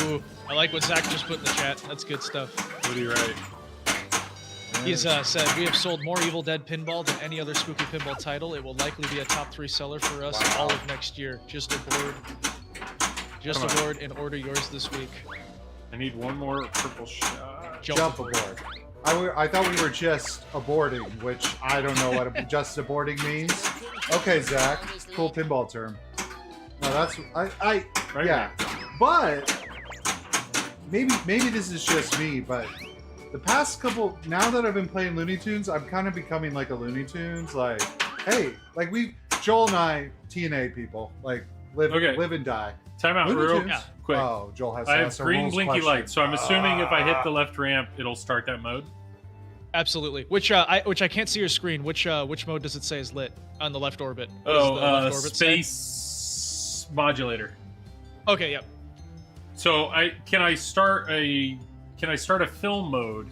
Ooh, I like what Zach just put in the chat. That's good stuff.
What do you write?
He's said, we have sold more Evil Dead pinball than any other Spooky Pinball title. It will likely be a top 3 seller for us all of next year. Just aboard. Just
Come on.
aboard and order yours this week.
I need one more purple shot.
Jump aboard. I thought we were just aborting, which I don't know what just aborting means. Okay, Zach, cool pinball term. No, that's
Right
yeah, but maybe this is just me, but the past couple, now that I've been playing Looney Tunes, I'm kind of becoming like a Looney Tunes. Like, hey, like Joel and I, TNA people, like live and die.
Time out,
Looney
real
Tunes?
quick.
Oh, Joel has to
I have
ask a
green
rules
blinky
question.
lights, so I'm assuming if I hit the left ramp, it'll start that mode.
Absolutely. Which I can't see your screen. Which mode does it say is lit on the left orbit? What does the left orbit say?
Space modulator.
Okay, yep.
So can I start a film mode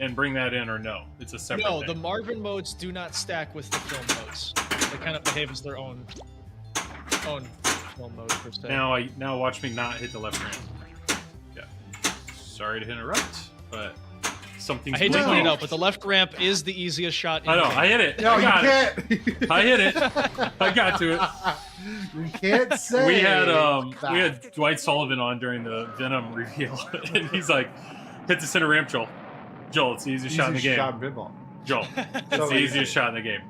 and bring that in, or no? It's a separate
No,
thing.
the Marvin modes do not stack with the film modes. They kind of behave as their own film mode per se.
Now watch me not hit the left ramp. Yeah. Sorry to interrupt, but something's
I hate to
blinking.
point it out, but the left ramp is the easiest shot in
I know.
the game.
I hit it.
No,
I
you
got it.
can't.
I hit it. I got to it.
You can't say.
We had
that.
Dwight Sullivan on during the Venom reveal, and he's like, "Hit the center ramp, Joel. Joel, it's the easiest shot in the game.
Shot in pinball.
Joel, it's
So
the easiest shot in the game."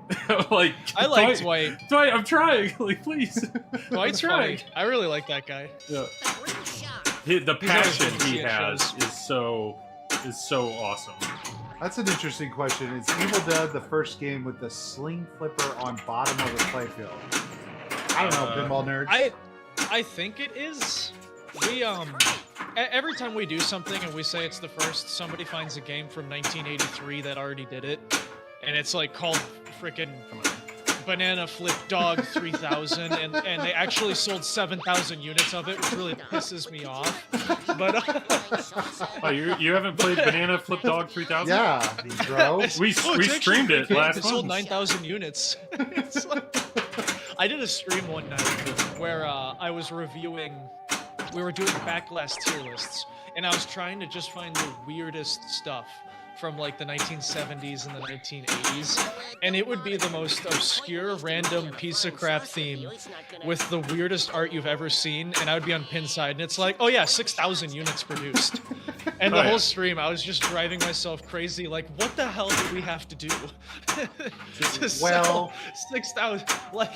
Like,
I like Dwight.
Dwight, I'm trying. Like, please.
Dwight's
I'm trying.
funny. I really like that guy.
Yeah.
Great shot.
The passion
always
he
good to
has
see it
is so awesome.
That's an interesting question. Is Evil Dead the first game with the sling flipper on bottom of the playfield? I don't know, pinball nerds.
I think it is. We every time we do something and we say it's the first, somebody finds a game from 1983 that already did it, and it's like called frickin' Banana Flip Dog 3000, and they actually sold 7,000 units of it, which really pisses me off. But
Oh, you haven't played Banana Flip Dog 3000?
Yeah, bro.
We
it's actually
streamed it
big.
last
It sold
month.
9,000 units. It's like, I did a stream one night where I was reviewing. We were doing backlash tier lists, and I was trying to just find the weirdest stuff from like the 1970s and the 1980s, and it would be the most obscure random piece of crap theme with the weirdest art you've ever seen, and I would be on Pinside, and it's like, oh yeah, 6,000 units produced. And the
Oh, yeah.
whole stream, I was just driving myself crazy, like, what the hell do we have to do to sell 6,000? Like,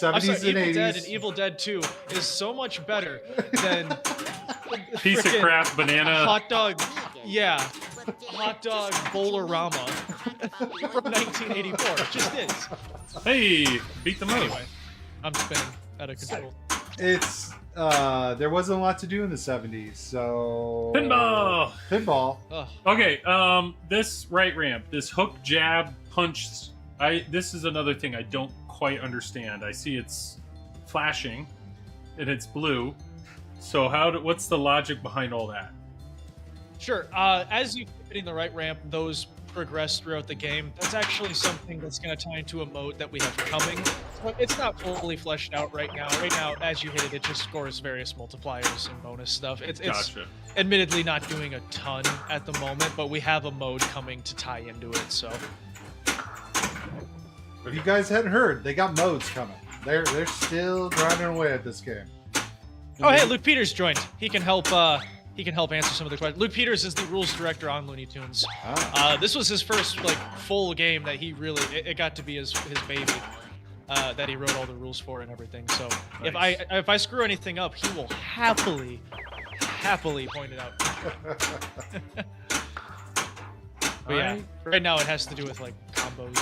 I'm
70s
sorry,
and
Evil Dead
80s.
and Evil Dead 2 is so much better than
Piece of
frickin'
crap banana.
hot dog. Yeah, hot dog Bowl-orama from 1984. It just is.
Hey, beat the mode.
Anyway, I'm spinning out of control.
It's there wasn't a lot to do in the 70s, so
Pinball.
Ugh.
Okay, this right ramp, this hook, jab, punch. This is another thing I don't quite understand. I see it's flashing, and it's blue. So what's the logic behind all that?
Sure. As you keep hitting the right ramp, those progress throughout the game. That's actually something that's going to tie into a mode that we have coming. But it's not fully fleshed out right now. Right now, as you hit it, it just scores various multipliers and bonus stuff. It's
Gotcha.
admittedly not doing a ton at the moment, but we have a mode coming to tie into it. So
if you guys hadn't heard, they got modes coming. They're still grinding away at this game.
oh hey, Luke Peters joined. He can help answer some of the questions. Luke Peters is the rules director on Looney Tunes. This was his first like full game that he really it got to be his baby. That he wrote all the rules for and everything. So
Nice.
if I screw anything up, he will happily happily pointed out. But yeah, right now it has to do with like combos.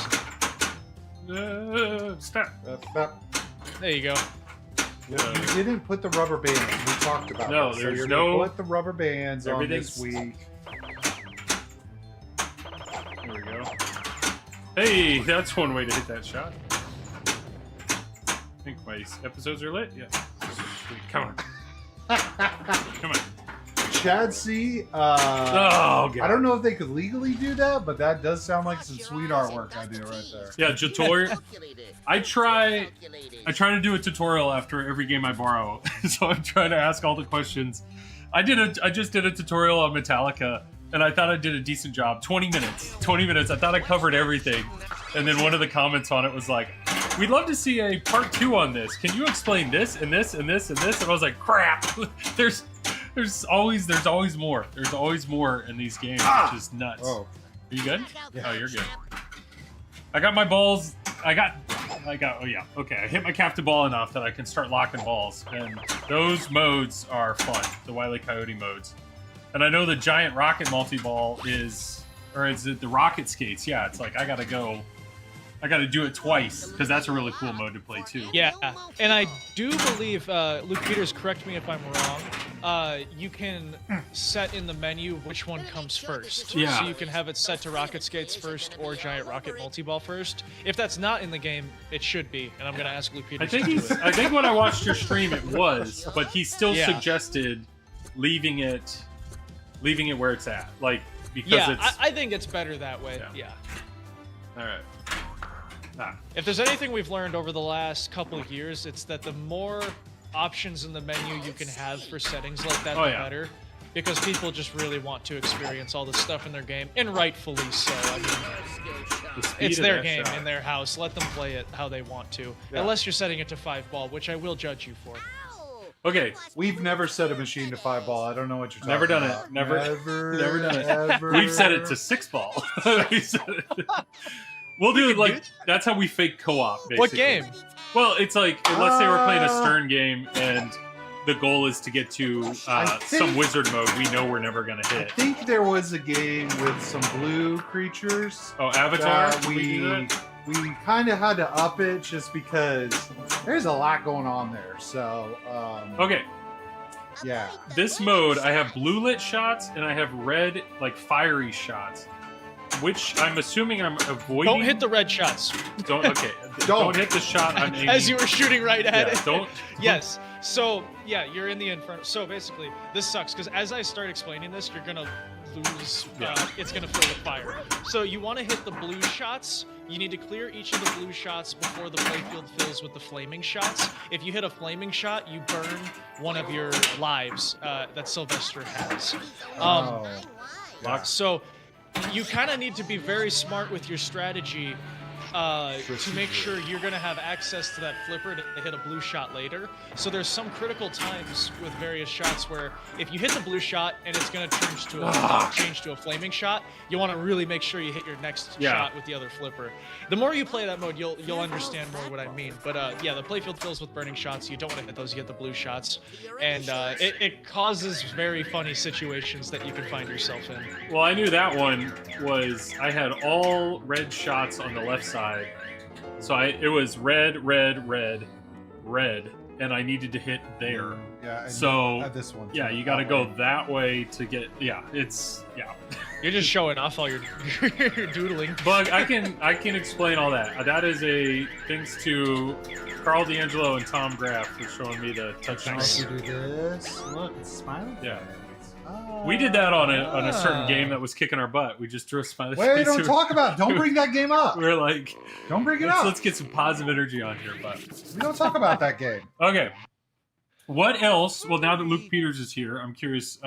Stop.
There you go.
You didn't put the rubber bands. We talked about
No,
this.
there's
you're
no-
gonna put the rubber bands on this week.
There we go. Hey, that's one way to hit that shot. I think my episodes are lit. Yeah. Sweet. Come on. Come on.
Chad C.
Oh, God.
I don't know if they could legally do that, but that does sound like some sweet artwork idea right there.
Yeah, tutorial. I try to do a tutorial after every game I borrow, so I'm trying to ask all the questions. I just did a tutorial on Metallica, and I thought I did a decent job. 20 minutes. 20 minutes. I thought I covered everything, and then one of the comments on it was like, "We'd love to see a part 2 on this. Can you explain this and this and this and this?" And I was like, "Crap! There's always more. There's always more in these games, which is nuts."
Oh,
Are you good?
Yeah.
Oh, you're good. I got my balls. I got. Oh yeah. Okay. I hit my captain ball enough that I can start locking balls, and those modes are fun. The Wile E. Coyote modes, and I know the giant rocket multi-ball is, or is it the rocket skates? Yeah. It's like I gotta do it twice because that's a really cool mode to play too.
Yeah, and I do believe, Luke Peters, correct me if I'm wrong, you can set in the menu which one comes first.
Yeah.
So you can have it set to rocket skates first or giant rocket multi-ball first. If that's not in the game, it should be, and I'm going to ask Luke Peters
I think
to do
he's.
it.
I think when I watched your stream, it was, but he still
Yeah.
suggested leaving it where it's at, like because
Yeah,
it's.
I think it's better that way, yeah.
All right. Ah.
If there's anything we've learned over the last couple of years, it's that the more options in the menu you can have for settings like that,
Oh,
the
yeah.
better. Because people just really want to experience all this stuff in their game, and rightfully so. I mean,
The speed
it's
of
their
that
game
shot.
in their house. Let them play it how they want to.
Yeah.
Unless you're setting it to 5-ball, which I will judge you for.
Okay.
we've never set a machine to 5-ball. I don't know what you're talking
Never done
about.
it. Never done it.
Ever.
We've set it to 6-ball. We'll do it like that's how we fake co-op. Basically.
What game?
Well, it's like let's say we're playing a Stern game and the goal is to get to some wizard mode we know we're never gonna
I
hit.
think there was a game with some blue creatures.
Oh, Avatar.
that we kind of had to up it just because there's a lot going on there. So
Okay,
yeah.
this mode I have blue lit shots and I have red like fiery shots, which I'm assuming I'm avoiding.
Don't hit the red shots.
Don't don't hit the shot I'm aiming.
As you were shooting right at
Yeah,
it.
don't.
Yes. So, yeah, you're in the inferno. So basically, this sucks because as I start explaining this, you're gonna lose.
Yeah.
It's gonna fill with fire. So you want to hit the blue shots. You need to clear each of the blue shots before the playfield fills with the flaming shots. If you hit a flaming shot, you burn one of your lives that Sylvester has. So you kind of need to be very smart with your strategy to make sure you're going to have access to that flipper to hit a blue shot later. So there's some critical times with various shots where if you hit the blue shot and it's going to change to a flaming shot, you want to really make sure you hit your next shot with the other flipper. The more you play that mode, you'll understand more what I mean. But yeah, the playfield fills with burning shots. You don't want to hit those. You hit the blue shots, and it causes very funny situations that you can find yourself in.
Well, I knew that one was I had all red shots on the left side, so it was red, red, red, red, and I needed to hit there.
Yeah. And
So
this one.
yeah,
too,
you got to
that
go
way.
that way to get. Yeah, it's yeah.
You're just showing off all your doodling.
Bug, I can explain all that. That is a thanks to Carl D'Angelo and Tom Graff for showing me the touch
Can
screen.
also do this. Look, it's smiling.
Yeah.
Ah.
We did that on a certain game that was kicking our butt. We just drew a smiley
Wait,
face.
don't talk about it. Don't bring that game up.
We're like,
Don't bring it up.
let's get some positive energy on here, but
We don't talk about that game.
okay. What else? Well, now that Luke Peters is here, I'm curious.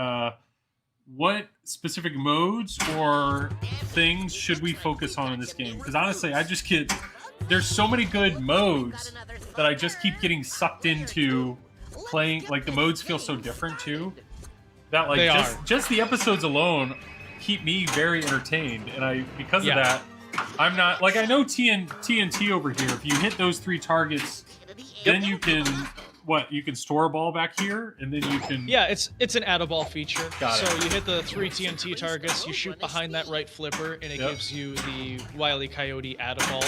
What specific modes or things should we focus on in this game? Because honestly, I just get there's so many good modes that I just keep getting sucked into playing. Like the modes feel so different too. That like
They
just the episodes alone keep me very entertained, and because of that, I'm not like I know TNT over here. If you hit those 3 targets, then you can what you can store a ball back here, and then you can.
Yeah, it's an add a ball feature.
Got it.
So you hit the 3 TNT targets, you shoot behind that right flipper, and it gives you the Wile E. Coyote add a ball.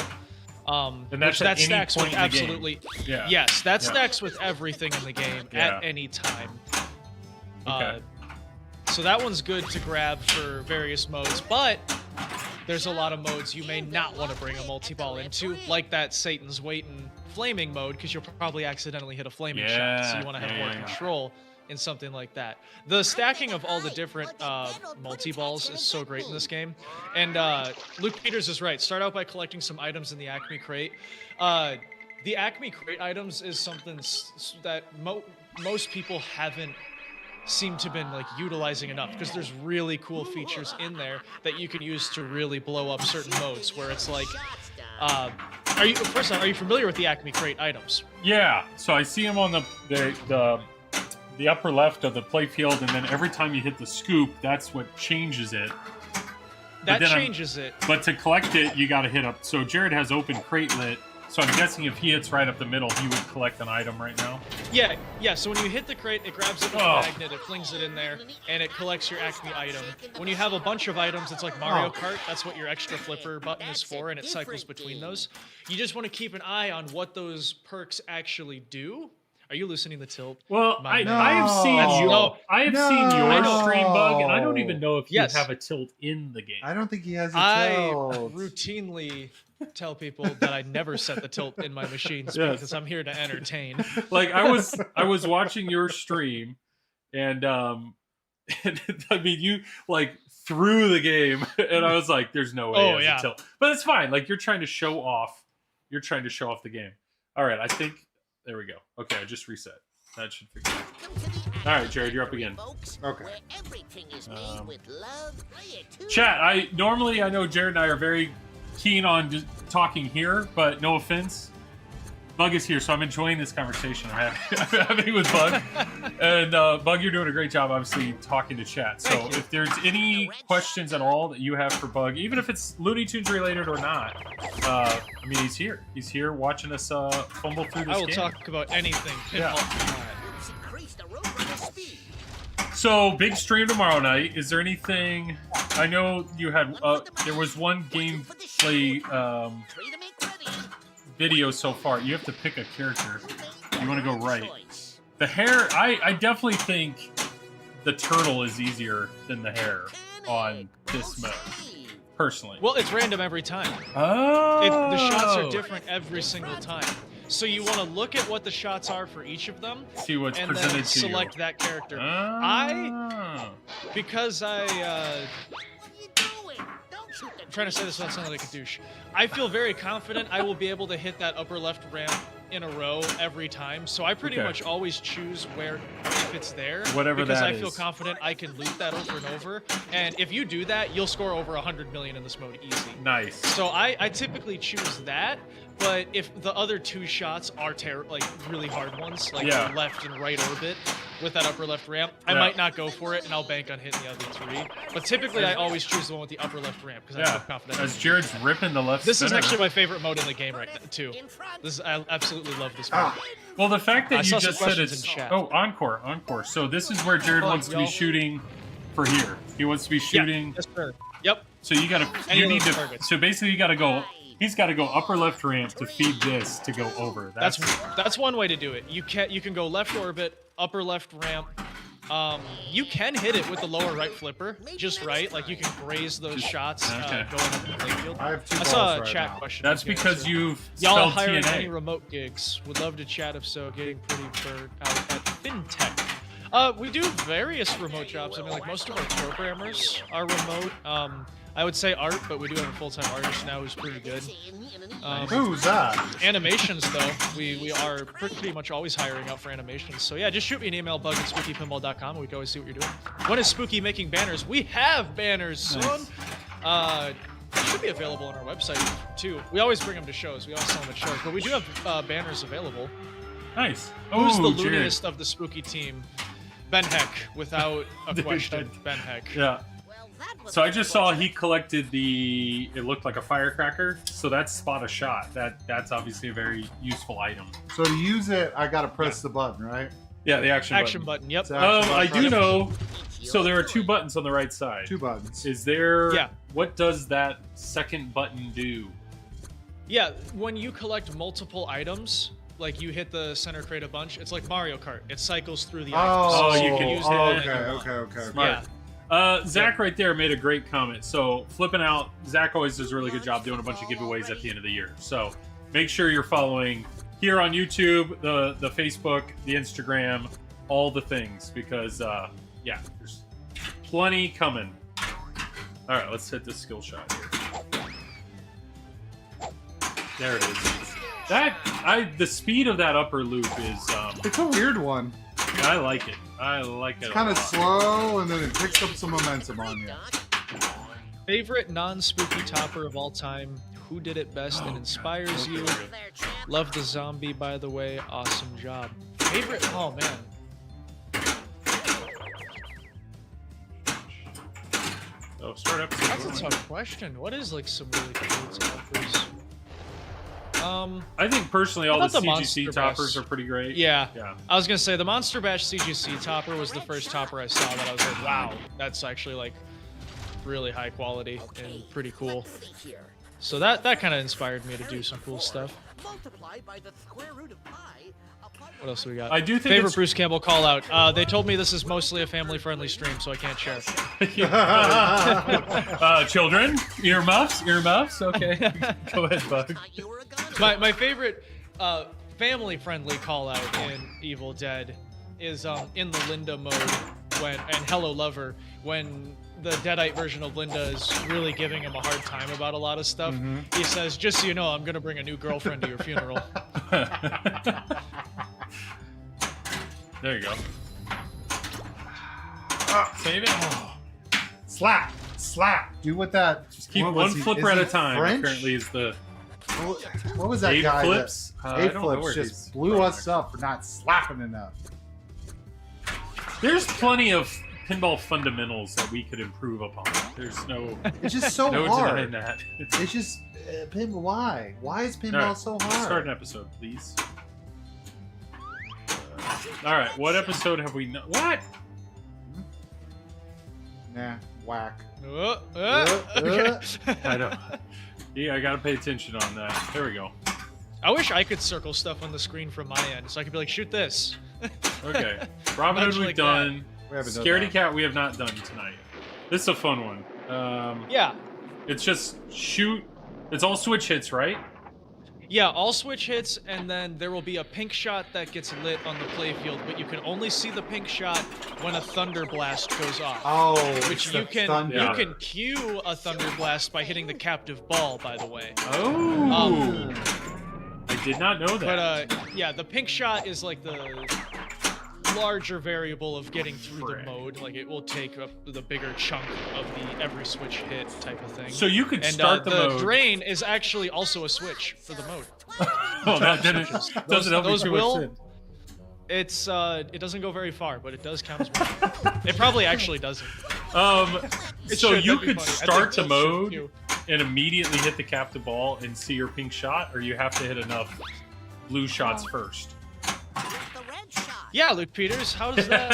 And that's
which
at
that
any
stacks
point
with
in the game.
absolutely.
Yeah.
Yes, that
Yeah.
stacks with everything in the game
Yeah.
at any time.
Okay.
So that one's good to grab for various modes, but there's a lot of modes you may not want to bring a multi-ball into, like that Satan's Waitin' flaming mode, because you'll probably accidentally hit a flaming shot, so you want to have more control in something like that. The stacking of all the different multi-balls is so great in this game. And Luke Peters is right. Start out by collecting some items in the Acme crate. The Acme crate items is something that most people haven't seem to been like utilizing enough, because there's really cool features in there that you can use to really blow up certain modes where it's like are you familiar with the Acme crate items?
Yeah, so I see them on the upper left of the play field, and then every time you hit the scoop, that's what changes it.
That changes it.
But to collect it, you got to hit up. So Jared has open crate lit. So I'm guessing if he hits right up the middle, he would collect an item right now.
Yeah. So when you hit the crate, it grabs it with a magnet, it flings it in there, and it collects your Acme item. When you have a bunch of items, it's like Mario Kart. That's what your extra flipper button is for, and it cycles between those. You just want to keep an eye on what those perks actually do. Are you loosening the tilt?
Well, I have seen your stream, Bug, and I don't even know if you have a tilt in the game.
I don't think he has a
I
tilt.
routinely tell people that I never set the tilt in my machines because I'm here to entertain.
Like I was watching your stream, and I mean you like threw the game, and I was like, "There's no way he has a tilt," but it's fine. Like you're trying to show off. You're trying to show off the game. All right, I think. There we go. Okay, I just reset. That should fix it. All right, Jared, you're up again.
Okay.
Chat, I know Jared and I are very keen on just talking here, but no offense. Bug is here, so I'm enjoying this conversation I'm having with Bug. And Bug, you're doing a great job, obviously, talking to chat. So if there's any questions at all that you have for Bug, even if it's Looney Tunes related or not, I mean, he's here. He's here watching us fumble through this game.
I will talk about anything.
So, big stream tomorrow night. Is there anything... I know you had... there was one gameplay... video so far. You have to pick a character. You want to go right. The hare, I definitely think the turtle is easier than the hare on this mode, personally.
Well, it's random every time.
Oh!
The shots are different every single time. So you want to look at what the shots are for each of them,
see what's
and
presented
then
to you.
select that character. Because I'm trying to say this without sounding like a douche. I feel very confident I will be able to hit that upper left ramp in a row every time. So I pretty much always choose where, if it's there,
whatever
because
that
I feel confident I can loop that over and over. And if you do that, you'll score over 100 million in this mode easy.
Nice.
So I typically choose that. But if the other two shots are like really hard ones, like the left and right orbit with that upper left ramp, I might not go for it, and I'll bank on hitting the other three. But typically, I always choose the one with the upper left ramp because I feel confident.
As Jared's ripping the left.
This is actually my favorite mode in the game right now, too. I absolutely love this mode.
Well, the fact that you just said it's encore. So this is where Jared wants to be shooting for here. He wants to be shooting.
Yes, sir. Yep.
So you need to. So basically, you got to go. He's got to go upper left ramp to feed this to go over.
That's one way to do it. You can go left orbit, upper left ramp. You can hit it with the lower right flipper, just right. Like you can graze those shots going up the playfield.
I have two
I saw a
right
chat
now.
question.
That's because you've
y'all
spelled
hiring
TNA.
any remote gigs? Would love to chat. If so, getting pretty burnt out at FinTech. We do various remote jobs. I mean, like most of our programmers are remote. I would say art, but we do have a full-time artist now who's pretty good.
Who's that?
Animations, though, we are pretty much always hiring out for animations. So yeah, just shoot me an email, bug@SpookyPinball.com, and we can always see what you're doing. When is Spooky making banners? We have banners, son! They should be available on our website, too. We always bring them to shows. We always sell them at shows, but we do have banners available.
Nice.
Who's the looniest of the Spooky team? Ben Heck, without a question. Ben Heck.
Yeah. So I just saw he collected it looked like a firecracker. So that's spot a shot. That's obviously a very useful item.
So to use it, I gotta press the button, right?
Yeah, the action
button. Yep.
It's action
I
button.
do know. So there are 2 buttons on the right side.
2 buttons.
Is there?
Yeah.
What does that second button do?
Yeah, when you collect multiple items, like you hit the center crate a bunch, it's like Mario Kart. It cycles through the items.
Oh, you can use it.
Okay.
Smart.
Yeah.
Zach right there made a great comment. So flipping out, Zach always does a really good job doing a bunch of giveaways at the end of the year. So make sure you're following here on YouTube, the Facebook, the Instagram, all the things, because yeah, there's plenty coming. All right, let's hit this skill shot here. There it is. The speed of that upper loop is
It's a weird one.
I like it. I like it.
It's kind of slow, and then it picks up some momentum on you.
Favorite non-spooky topper of all time? Who did it best and inspires you? Love the zombie, by the way. Awesome job. Favorite? Oh man.
Oh, start up.
That's a tough question. What is like some really cool toppers?
I think personally, all
How
the
about the
CGC
Monster
toppers
Bash?
are pretty great.
Yeah.
Yeah.
I was gonna say the Monster Bash CGC topper was the first topper I saw that I was like, wow, that's actually like really high quality and pretty cool. So that kind of inspired me to do some cool stuff. What else do we got?
I do think
Favorite
it's-
Bruce Campbell call out. They told me this is mostly a family-friendly stream, so I can't share.
Children, earmuffs. Okay, go ahead, Bug.
My favorite family-friendly call out in Evil Dead is in the Linda mode and Hello Lover when the Deadite version of Linda is really giving him a hard time about a lot of stuff. He says, "Just so you know, I'm gonna bring a new girlfriend to your funeral."
There you go. Save it.
Slap. Do what that.
Just keep
what
one
was he-
flipper
is
at
he
a time.
French?
Apparently, is the
What was that
8
guy?
flips.
That,
I
8
don't know
flips
where
just
he's
blew
from,
us up for not slapping enough.
There's plenty of pinball fundamentals that we could improve upon. There's no
It's just so
no
hard.
denying that.
It's just pinball. Why? Why is pinball
All right,
so
let's
hard?
start an episode, please. All right, what episode have we? What?
Nah, whack.
Okay.
I know. Yeah, I gotta pay attention on that. There we go.
I wish I could circle stuff on the screen from my end, so I could be like, shoot this.
Okay, Robin Hood
Much
we've
like
done.
We haven't done
Scaredy
that.
Cat we have not done tonight. This is a fun one.
Yeah.
It's just shoot. It's all switch hits, right?
Yeah, all switch hits, and then there will be a pink shot that gets lit on the playfield, but you can only see the pink shot when a thunder blast goes off.
Oh,
Which
it's
you
the
can
thunder.
you can cue a thunder blast by hitting the captive ball, by the way.
Oh. I did not know that.
But yeah, the pink shot is like the larger variable of getting through the mode. Like it will take up the bigger chunk of the every switch hit type of thing.
So you could
And
start the mode.
drain is actually also a switch for the mode.
Oh, that didn't doesn't help me
those
too much
will-
then.
It's it doesn't go very far, but it does count as one. It probably actually doesn't. It
So
should,
you
that'd be
could
funny. I
start the
think those should
mode
queue.
and immediately hit the captive ball and see your pink shot, or you have to hit enough blue shots first.
Yeah, Luke Peters, how does that?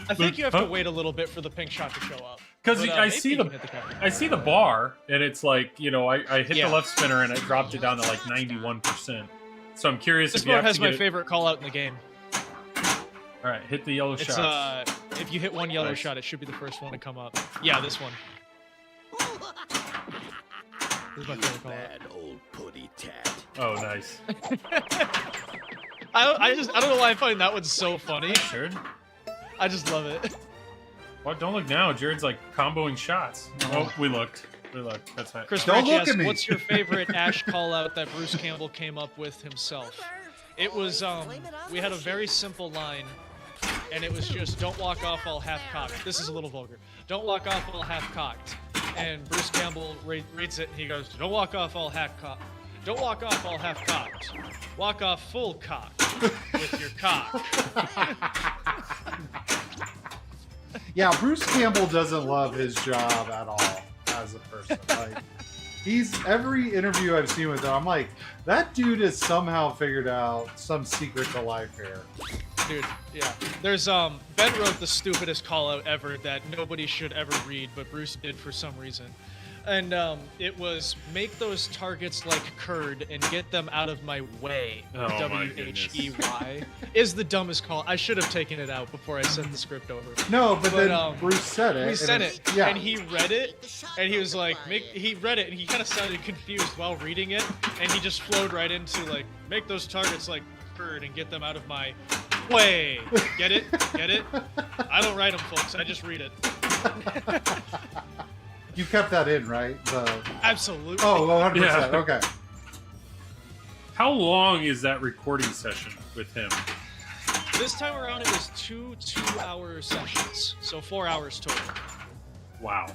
I think you have to
Huh?
wait a little bit for the pink shot to show up.
Because
But,
I
maybe
see
you
the
can hit the captive.
I see the bar, and it's like, you know, I hit
Yeah.
the left spinner and I dropped it down to like 91%. So I'm curious
This
if you
mode
have
has
to
my
get it-
favorite call out in the game.
All right, hit the yellow
It's
shot.
if you hit one yellow
Nice.
shot, it should be the first one to come up. Yeah, this one. This is my favorite call out.
Bad old putty tat.
Oh, nice.
I don't know why I find that one so funny.
Jared,
I just love it.
what? Don't look now. Jared's like comboing shots. Oh, we looked. We looked. That's right.
Chris
Don't
Ranch
look
asks,
at me.
what's your favorite Ash call out that Bruce Campbell came up with himself? It was we had a very simple line, and it was just don't walk off all half cocked. This is a little vulgar. Don't walk off all half cocked. And Bruce Campbell reads it and he goes, don't walk off all half cocked. Don't walk off all half cocked. Walk off full cocked with your cock.
Yeah, Bruce Campbell doesn't love his job at all as a person. Like, every interview I've seen with him, I'm like, that dude has somehow figured out some secret to life here.
Dude, yeah. There's Ben wrote the stupidest call out ever that nobody should ever read, but Bruce did for some reason. And it was make those targets like curd and get them out of my way.
Oh,
WHEY is the dumbest call. I should have taken it out before I sent the script over.
No, but then Bruce said it.
We sent it,
yeah.
and he read it, and he was like, he read it, and he kind of sounded confused while reading it, and he just flowed right into like, make those targets like curd and get them out of my way. Get it? Get it? I don't write them, folks. I just read it.
You kept that in, right?
Absolutely.
Oh, 100%.
Yeah.
Okay.
How long is that recording session with him?
This time around, it was two 2-hour sessions, so 4 hours total.
Wow.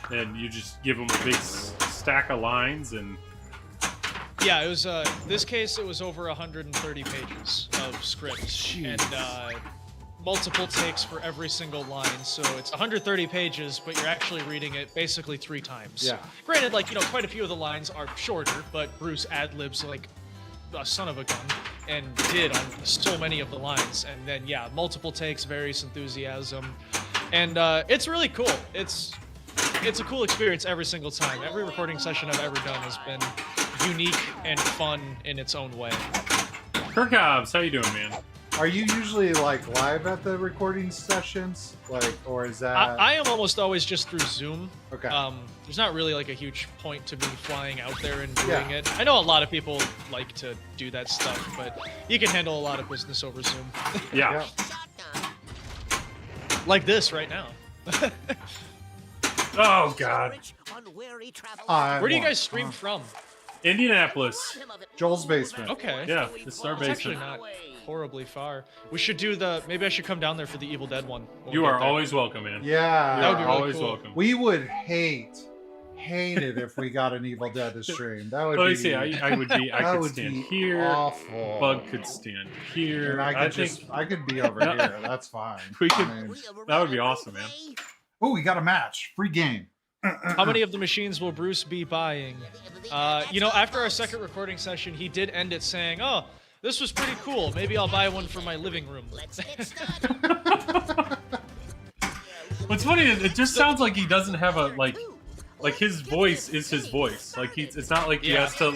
And you just give him a big stack of lines and...
Yeah, it was, this case, it was over 130 pages of script.
Jeez.
And, multiple takes for every single line, so it's 130 pages, but you're actually reading it basically 3 times.
Yeah.
Granted, like, quite a few of the lines are shorter, but Bruce ad-libs like a son of a gun, and did on so many of the lines. And then, yeah, multiple takes, various enthusiasm, and it's really cool. It's a cool experience every single time. Every recording session I've ever done has been unique and fun in its own way.
Kirk Hobbs, how you doing, man?
Are you usually like live at the recording sessions, like, or is that?
I am almost always just through Zoom.
Okay.
There's not really like a huge point to me flying out there and doing it. I know a lot of people like to do that stuff, but you can handle a lot of business over Zoom.
Yeah.
Like this right now.
Oh, God.
Where do you guys stream from?
Indianapolis.
Joel's basement.
Okay.
Yeah, this is our
It's actually
basement.
not horribly far. We should do maybe I should come down there for the Evil Dead one. when
You
we get
are
there.
always welcome, man.
Yeah.
That would be really
always
cool.
welcome.
We would hate it if we got an Evil Dead to stream. That would
Let
be.
me see. I would be. I
that
could
would
stand
be
here.
awful.
Bug could stand here.
And
think
I could be over here. That's fine.
we could.
I mean,
That would be awesome, man.
oh, we got a match. Free game.
How many of the machines will Bruce be buying? After our second recording session, he did end it saying, "Oh, this was pretty cool. Maybe I'll buy one for my living room."
What's funny is it just sounds like he doesn't have a like his voice is his voice. Like it's not like he has to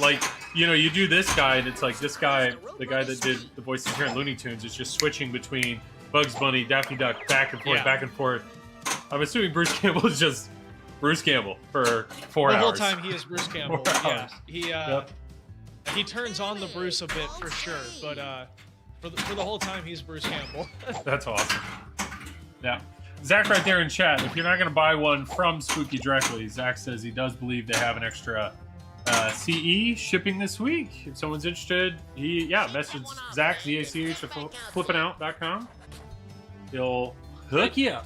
you do this guy and it's like this guy, the guy that did the voices here in Looney Tunes, is just switching between Bugs Bunny, Daffy Duck, back and forth, back and forth. I'm assuming Bruce Campbell is just Bruce Campbell for 4 hours.
The whole time he is Bruce Campbell.
4
Yeah,
hours.
he turns on the Bruce a bit for sure, but for the whole time he's Bruce Campbell.
That's awesome. Yeah. Zach right there in chat. If you're not going to buy one from Spooky directly, Zach says he does believe they have an extra CE shipping this week. If someone's interested, message Zach, ZACH, at flippinout.com. He'll hook you up.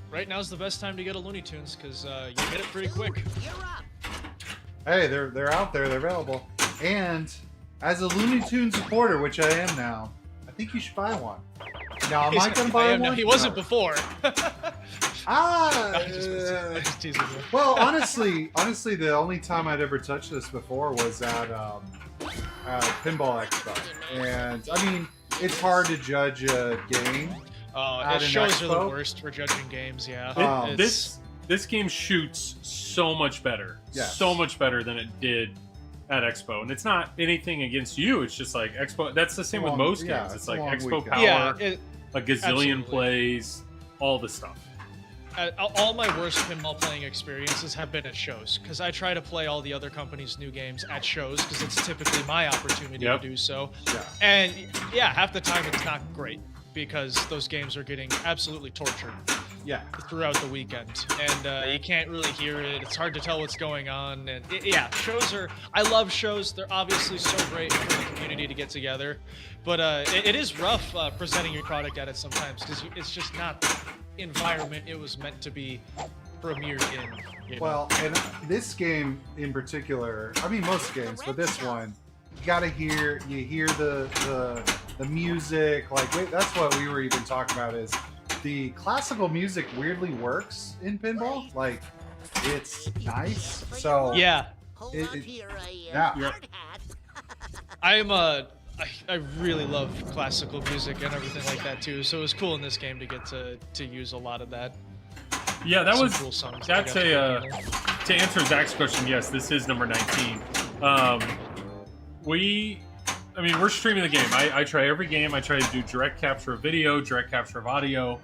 Right now's the best time to get a Looney Tunes because you get it pretty quick.
Hey, they're out there. They're available. And as a Looney Tunes supporter, which I am now, I think you should buy one. Now, am I going to buy one?
No, he wasn't before.
I'm
just teasing you.
Well, honestly, the only time I'd ever touched this before was at Pinball Expo, and I mean, it's hard to judge a game.
Oh, shows are the worst for judging games. Yeah.
This game shoots so much better, so much better than it did at Expo, and it's not anything against you. It's just like Expo. That's the same with most games. It's like Expo power, a gazillion plays, all the stuff.
All my worst pinball playing experiences have been at shows because I try to play all the other companies' new games at shows because it's typically my opportunity to do so.
Yeah.
And half the time it's not great because those games are getting absolutely tortured.
Yeah.
Throughout the weekend, and you can't really hear it. It's hard to tell what's going on, and shows are. I love shows. They're obviously so great for the community to get together, but it is rough presenting your product at it sometimes because it's just not the environment it was meant to be premiered in.
Well, and this game in particular, I mean most games, but this one, you gotta hear the music. Like, wait, that's what we were even talking about is the classical music weirdly works in pinball. Like, it's nice. So
Yeah.
Yeah.
I really love classical music and everything like that too. So it was cool in this game to get to use a lot of that.
Yeah, that
Some
was
cool songs
that's
that I got
to answer Zach's question. Yes, this is number 19. We're streaming the game. I try every game. I try to do direct capture of video, direct capture of audio,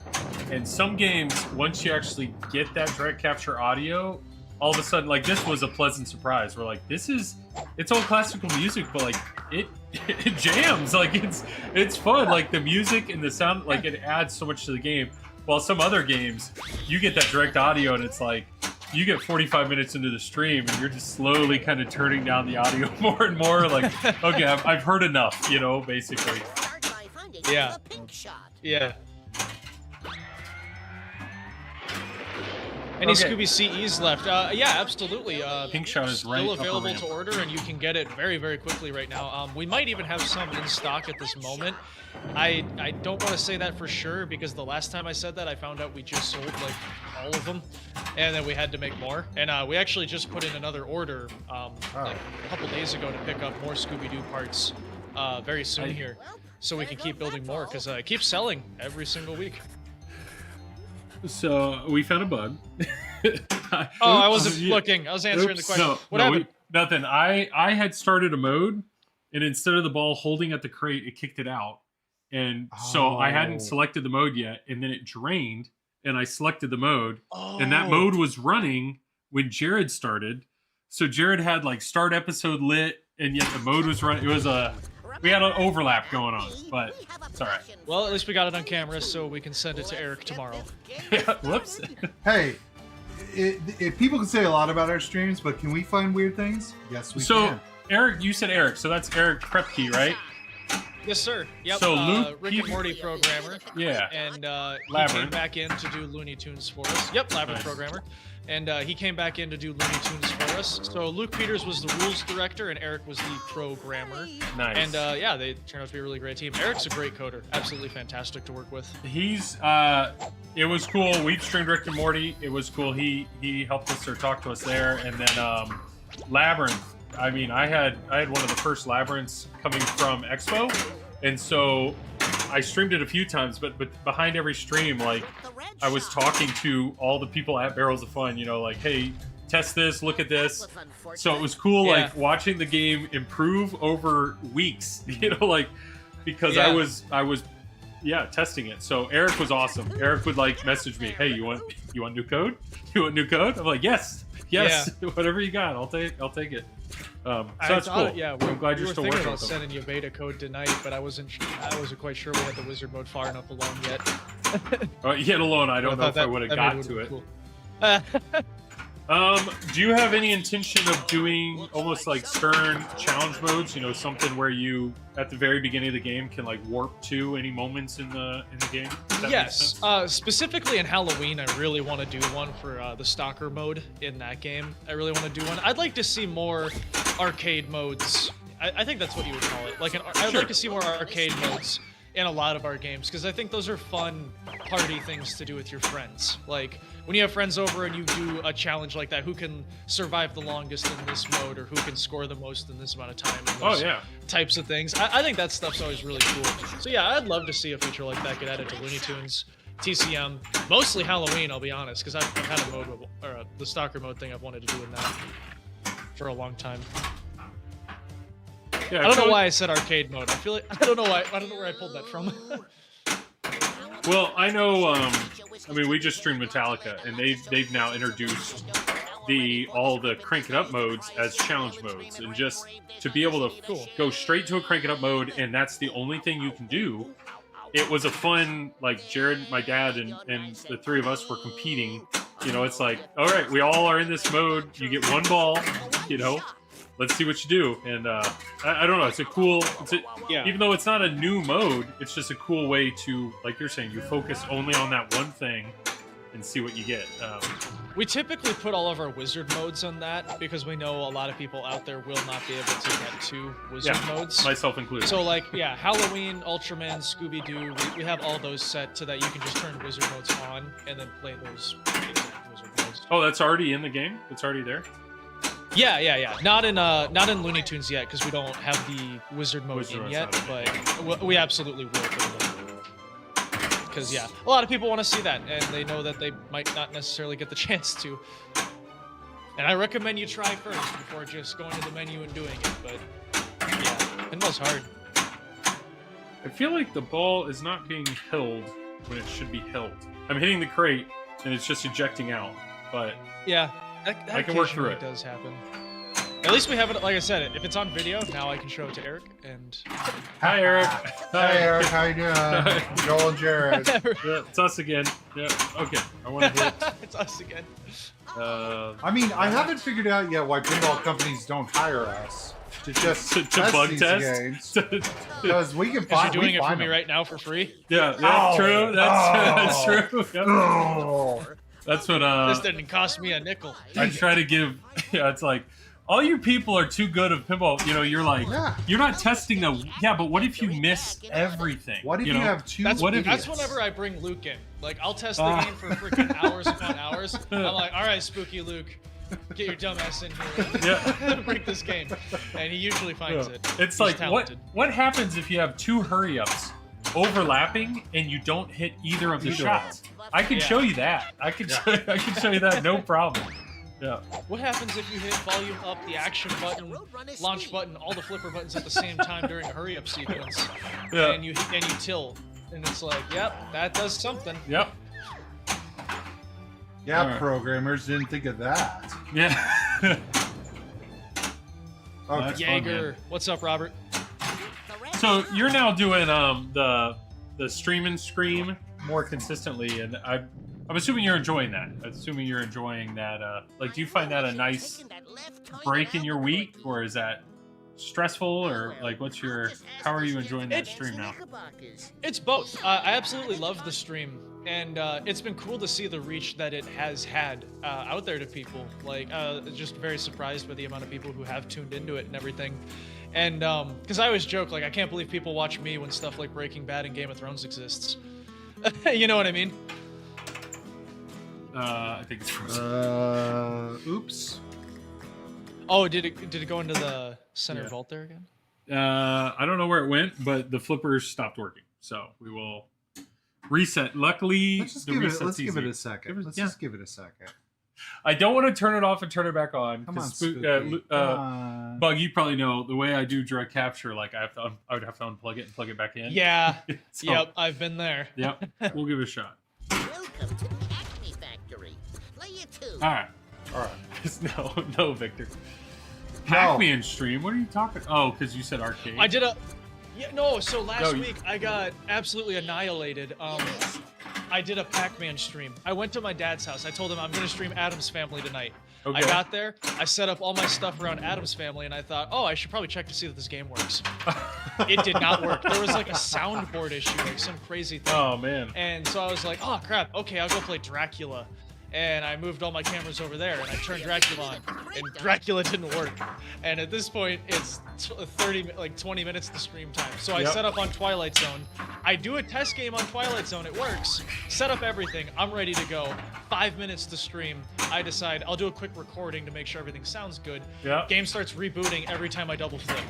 and some games, once you actually get that direct capture audio, all of a sudden, like, this was a pleasant surprise. We're like, it's all classical music, but like it jams. Like, it's fun. Like, the music and the sound, like, it adds so much to the game. While some other games, you get that direct audio and it's like, you get 45 minutes into the stream and you're just slowly kind of turning down the audio more and more. Like, okay, I've heard enough, basically.
Yeah. Yeah. Any
Okay.
Scooby CEs left? Yeah, absolutely.
Pink Shot is right
Still
up the
available
ramp.
to order, and you can get it very, very quickly right now. We might even have some in stock at this moment. I don't want to say that for sure because the last time I said that, I found out we just sold like all of them, and then we had to make more. And we actually just put in another order like a couple days ago to pick up more Scooby-Doo parts very soon here, so we can keep building more because it keeps selling every single week.
So we found a bug.
I wasn't looking. I was answering the question. What happened?
Nothing. I had started a mode, and instead of the ball holding at the crate, it kicked it out. And so I hadn't selected the mode yet, and then it drained, and I selected the mode, and that mode was running when Jared started. So Jared had like start episode lit, and yet the mode was running. We had an overlap going on, but it's all right.
Well, at least we got it on camera, so we can send it to Eric tomorrow.
Yeah, whoops.
Hey, people can say a lot about our streams, but can we find weird things? Yes, we can.
Eric, you said Eric, so that's Eric Krepke, right?
Yes, sir. Yep.
So Luke,
Rick and Morty programmer.
Yeah.
And he
Labyrinth.
came back in to do Looney Tunes for us. Yep, Labyrinth programmer. And he came back in to do Looney Tunes for us. So Luke Peters was the rules director, and Eric was the programmer.
Nice.
And yeah, they turned out to be a really great team. Eric's a great coder. Absolutely fantastic to work with.
He's it was cool. We've streamed Rick and Morty. It was cool. He helped us or talked to us there. And then Labyrinth. I mean, I had one of the first Labyrinths coming from Expo, and so I streamed it a few times. But behind every stream, like, I was talking to all the people at Barrels of Fun. Like, hey, test this, look at this. So it was cool, like, watching the game improve over weeks. Like, because I was testing it. So Eric was awesome. Eric would like message me, hey, you want new code? You want new code? I'm like, yes, whatever you got, I'll take it. So that's cool.
Yeah,
I'm glad you're still working
about
with them.
sending you beta code tonight, but I wasn't quite sure we had the wizard mode far enough along yet.
Yet alone, I don't know if I would have got to it.
Cool.
Do you have any intention of doing almost like Stern challenge modes? Something where you at the very beginning of the game can like warp to any moments in the game?
Yes, specifically in Halloween, I really want to do one for the stalker mode in that game. I really want to do one. I'd like to see more arcade modes. I think that's what you would call it. I'd like to see more arcade modes in a lot of our games because I think those are fun party things to do with your friends. Like when you have friends over and you do a challenge like that, who can survive the longest in this mode or who can score the most in this amount of time? Those types of things. I think that stuff's always really cool. So yeah, I'd love to see a feature like that get added to Looney Tunes, TCM, mostly Halloween, I'll be honest, because I've had a mode or the stalker mode thing I've wanted to do in that for a long time.
Yeah,
I don't know why I said arcade mode. I feel like I don't know where I pulled that from.
Well, I know. We just streamed Metallica, and they've now introduced all the crank it up modes as challenge modes, and just to be able to go straight to a crank it up mode, and that's the only thing you can do. It was a fun, like Jared, my dad, and the three of us were competing. It's like, all right, we all are in this mode. You get one ball. Let's see what you do. And I don't know. It's a cool. Even though it's not a new mode, it's just a cool way to, like you're saying, you focus only on that one thing, and see what you get.
We typically put all of our wizard modes on that because we know a lot of people out there will not be able to get 2 wizard modes.
Myself included.
So like, yeah, Halloween, Ultraman, Scooby-Doo, we have all those set so that you can just turn wizard modes on and then play those wizard modes.
Oh, that's already in the game? It's already there?
Yeah. Not in Looney Tunes yet because we don't have the wizard mode in yet, but we absolutely will for them. Because yeah, a lot of people want to see that, and they know that they might not necessarily get the chance to. And I recommend you try first before just going to the menu and doing it. But yeah, pinball's hard.
I feel like the ball is not being held when it should be held. I'm hitting the crate, and it's just ejecting out. But
yeah, that
I can work through it.
Does happen. At least we have it, like I said, if it's on video, now I can show it to Eric, and...
Hi, Eric.
Hey, Eric, how you doing? Joel and Jared.
Yeah, it's us again. Yeah, okay. I want to hit...
It's us again.
I mean, I haven't figured out yet why pinball companies don't hire us to just
to
test
bug
these
test?
games. Because we can
Because
find
you're doing it for
them.
me right now for free?
Yeah,
Oh,
true. That's true. Yep.
Oh.
That's what
This didn't cost me a nickel.
I try to give. Yeah, it's like all you people are too good at pinball. You know, you're like, you're not testing the. Yeah, but what if you miss everything?
What if you have 2
That's
idiots?
whenever I bring Luke in. Like, I'll test the game for freaking hours upon hours. I'm like, all right, Spooky Luke, get your dumbass in here.
Yeah.
Break this game. And he usually finds it.
It's
He's
like
talented.
what happens if you have 2 hurry-ups overlapping and you don't hit either of the shots? I can show you that. I can show you that, no problem. Yeah.
What happens if you hit volume up, the action button, launch button, all the flipper buttons at the same time during a hurry up sequence?
Yeah.
And you tilt, and it's like, yep, that does something.
Yep.
Yeah,
Right.
programmers didn't think of that.
Yeah.
Okay.
That's fun,
Jaeger,
man.
what's up, Robert?
So you're now doing the stream and scream more consistently, and I'm assuming you're enjoying that. I'm assuming you're enjoying that. Like, do you find that a nice break in your week, or is that stressful, or like, how are you enjoying that stream now?
It's both. I absolutely love the stream, and it's been cool to see the reach that it has had out there to people. Like, just very surprised by the amount of people who have tuned into it and everything. And because I always joke, like, I can't believe people watch me when stuff like Breaking Bad and Game of Thrones exists. You know what I mean?
I think it's frozen.
Oops.
Oh, did it go into the center vault there again?
I don't know where it went, but the flippers stopped working, so we will reset. Luckily,
Let's
the
give
reset's
it
easy.
a second. Let's
yeah.
just give it a second.
I don't want to turn it off and turn it back on.
Come on,
'cause
Spooky. Come on.
Bug, you probably know the way I do direct capture. Like, I would have to unplug it and plug it back in.
Yeah.
So,
Yep, I've been there.
Yep. We'll give it a shot.
Welcome to the Acme Factory. Player 2.
All right.
All right.
No, Victor. Pac-Man stream. What are you talking? Oh, because you said arcade.
I did a... Yeah, no, so last
No,
week I got absolutely annihilated. I did a Pac-Man stream. I went to my dad's house. I told him I'm going to stream Addams Family tonight.
Okay.
I got there, I set up all my stuff around Addams Family, and I thought, oh, I should probably check to see that this game works. It did not work. There was like a soundboard issue, like some crazy thing.
Oh man.
And so I was like, oh crap, okay, I'll go play Dracula. And I moved all my cameras over there, and I turned Dracula on, and Dracula didn't work. And at this point, it's 20 minutes to stream time. So I set up on Twilight Zone. I do a test game on Twilight Zone, it works. Set up everything, I'm ready to go. 5 minutes to stream. I decide I'll do a quick recording to make sure everything sounds good.
Yeah.
Game starts rebooting every time I double flip.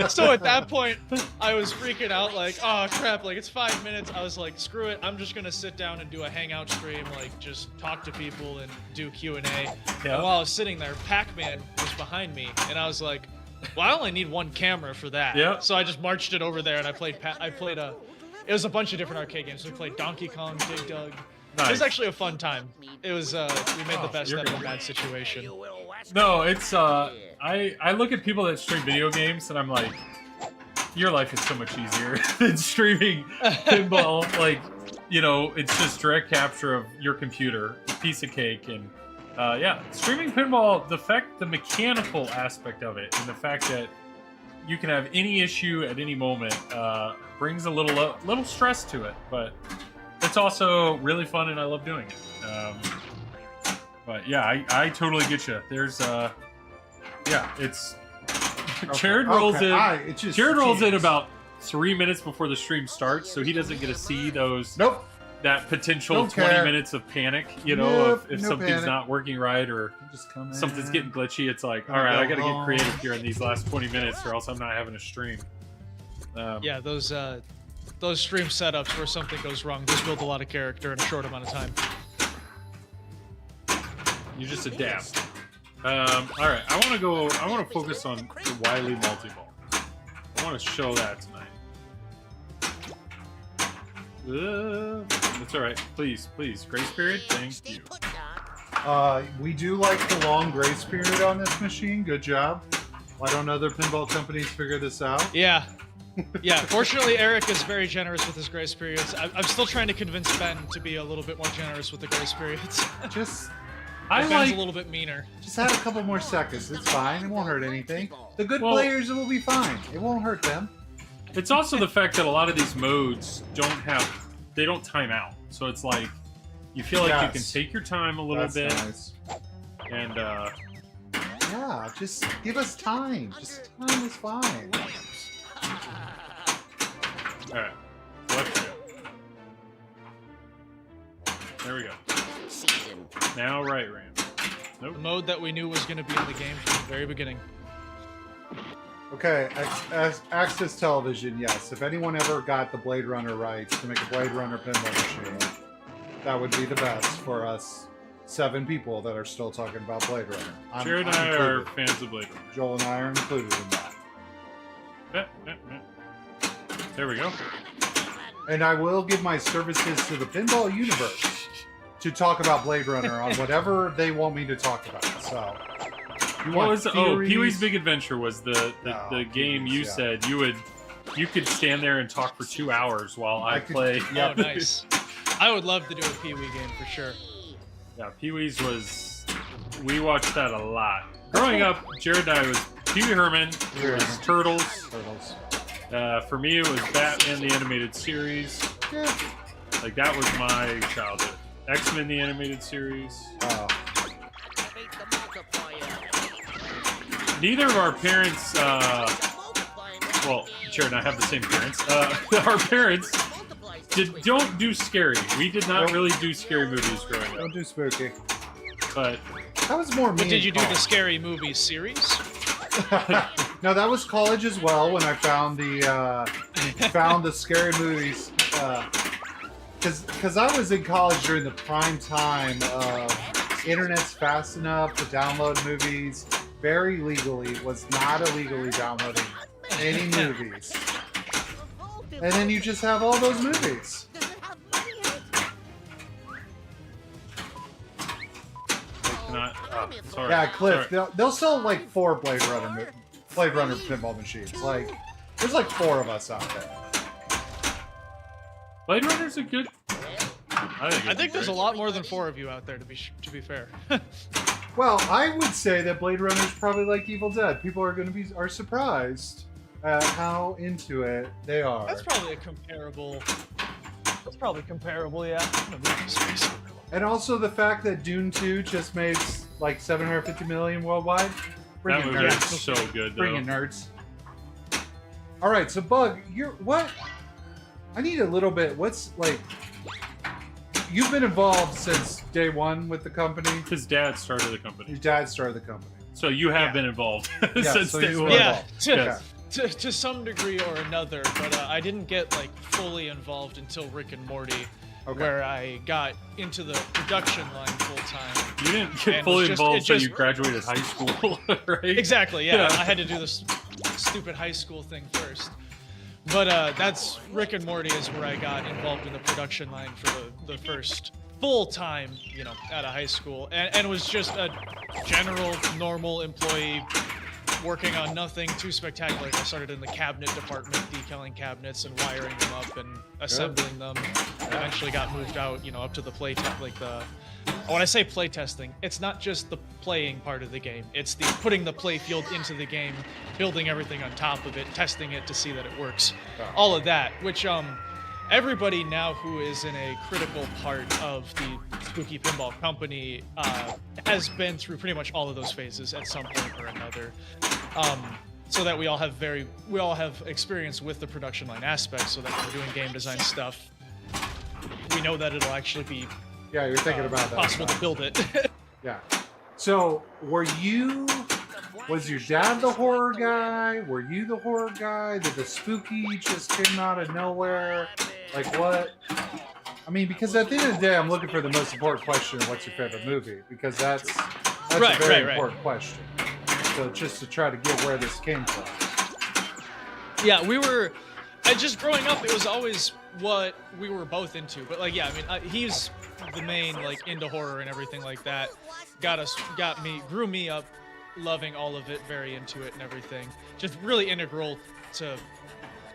So at that point, I was freaking out, like, oh crap, like it's 5 minutes. I was like, screw it, I'm just gonna sit down and do a hangout stream, like just talk to people and do Q&A.
Yeah.
And while I was sitting there, Pac-Man was behind me, and I was like, well, I only need one camera for that.
Yeah.
So I just marched it over there, and I played it was a bunch of different arcade games. We played Donkey Kong, Dig Dug.
Nice.
It was actually a fun time. It was, we made the best out of a bad situation.
No, it's I look at people that stream video games and I'm like, your life is so much easier than streaming pinball. Like, you know, it's just direct capture of your computer, a piece of cake, and yeah, streaming pinball, the mechanical aspect of it, and the fact that you can have any issue at any moment brings a little stress to it, but it's also really fun, and I love doing it. But yeah, I totally get you. There's it's Jared rolls in. Jared rolls in about 3 minutes before the stream starts, so he doesn't get to see those.
Nope.
That potential
Don't
20
care.
minutes of panic, if
No
something's
panic.
not working right or
Just come
something's
in.
getting glitchy. It's like,
Gonna
all right,
go
I got to get
home.
creative here in these last 20 minutes, or else I'm not having a stream.
Yeah, those stream setups where something goes wrong just build a lot of character in a short amount of time.
You just adapt. All right, I want to focus on the Wily multi-ball. I want to show that tonight. That's all right. Please, grace period. Thank you.
We do like the long grace period on this machine. Good job. Why don't other pinball companies figure this out?
Yeah. Yeah, fortunately, Eric is very generous with his grace periods. I'm still trying to convince Ben to be a little bit more generous with the grace periods.
Just
Ben's a little bit meaner.
Just add a couple more seconds. It's fine. It won't hurt anything. The good
Well-
players will be fine. It won't hurt them.
It's also the fact that a lot of these modes they don't time out. So it's like you feel like you can
Yes.
take your time a little
That's
bit,
nice.
and
Yeah, just give us time. Just time is fine.
all right, left go. There we go.
Season.
Now right ramp.
The mode that we knew was going to be in the game from the very beginning.
Okay, Access Television, yes. If anyone ever got the Blade Runner rights to make a Blade Runner pinball machine, that would be the best for us 7 people that are still talking about Blade Runner.
Jared and
I'm
I are
included.
fans of Blade Runner.
Joel and I are included in that.
There we go.
And I will give my services to the pinball universe to talk about Blade Runner on whatever they want me to talk about. So, you
What
want
was
theories?
Pee-wee's Big Adventure was the game
Pee-wee's,
you
yeah.
said you could stand there and talk for 2 hours while I
could-
play.
Yep.
Oh, nice. I would love to do a Pee Wee game for sure.
Yeah, Pee-wee's we watched that a lot. Growing up, Jared and I was Pee-wee Herman, it was Turtles.
Turtles.
For me, it was Batman the Animated Series.
Yeah.
Like, that was my childhood. X-Men the Animated Series.
Oh.
Make the multiplier.
Neither of our parents, well, Jared and I have the same parents. Our parents don't do scary. We did not
Nope.
really do scary movies growing up.
Don't do spooky.
But
That was more me.
But did
and
you do
Paul.
the scary movie series?
No, that was college as well when I found the scary movies. Because I was in college during the prime time of internet's fast enough to download movies very legally, was not illegally downloading any movies. And then you just have all those movies.
Does it have money in it?
cannot. Sorry.
Yeah, Cliff,
Sorry.
they'll sell like 4 Blade Runner pinball machines. Like, there's like 4 of us out there.
Blade Runner's a good.
I think there's a lot more than 4 of you out there, to be fair.
Well, I would say that Blade Runner's probably like Evil Dead. People are going to are surprised at how into it they are.
That's probably comparable, yeah.
And also the fact that Dune 2 just made like 750 million worldwide. Bring
That
it,
movie is
nerds.
so good, though.
Bring it, nerds. All right, so Bug, what? I need a little bit. What's like? You've been involved since day 1 with the company.
His dad started the company,
Your dad started the company.
so you have
Yeah.
been involved
Yeah,
since
so
day
he's
one.
been
Yeah,
involved.
to,
Okay.
to some degree or another, but I didn't get like fully involved until Rick and Morty,
Okay.
where I got into the production line full time.
You didn't get
And
fully
it
involved until
just-
you graduated high school, right?
Exactly, yeah.
Yeah.
I had to do this stupid high school thing first. But that's Rick and Morty is where I got involved in the production line for the first full time, out of high school, and was just a general normal employee working on nothing too spectacular. I started in the cabinet department, decaling cabinets and wiring them up and assembling them. Eventually got moved out, up to the play when I say play testing, it's not just the playing part of the game. It's the putting the play field into the game, building everything on top of it, testing it to see that it works. All of that, which everybody now who is in a critical part of the Spooky Pinball company has been through pretty much all of those phases at some point or another. So that we all have experience with the production line aspect, so that when we're doing game design stuff, we know that it'll actually be
you're thinking about that.
Possible to build it.
Yeah. So, was your dad the horror guy? Were you the horror guy? Did the spooky just came out of nowhere? Like what? I mean, because at the end of the day, I'm looking for the most important question: what's your favorite movie? Because that's a very important question. So just to try to get where this came from.
Yeah, just growing up, it was always what we were both into. But like, yeah, I mean, he's the main like into horror and everything like that. Grew me up loving all of it, very into it and everything. Just really integral to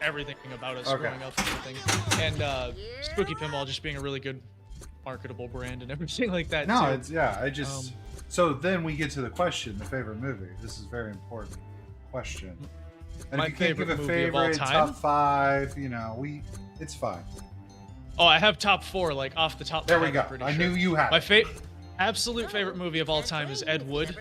everything about us growing up and everything. And Spooky Pinball just being a really good marketable brand and everything like that.
No,
too.
it's I just so then we get to the question, the favorite movie. This is a very important question. And
My
if you can't give a
favorite movie of all
favorite,
time?
top 5, it's fine.
Oh, I have top 4, like off the top. of
There
my
we
head,
go.
I'm pretty
I
sure.
knew you had
My
it.
absolute favorite movie of all time is Ed Wood.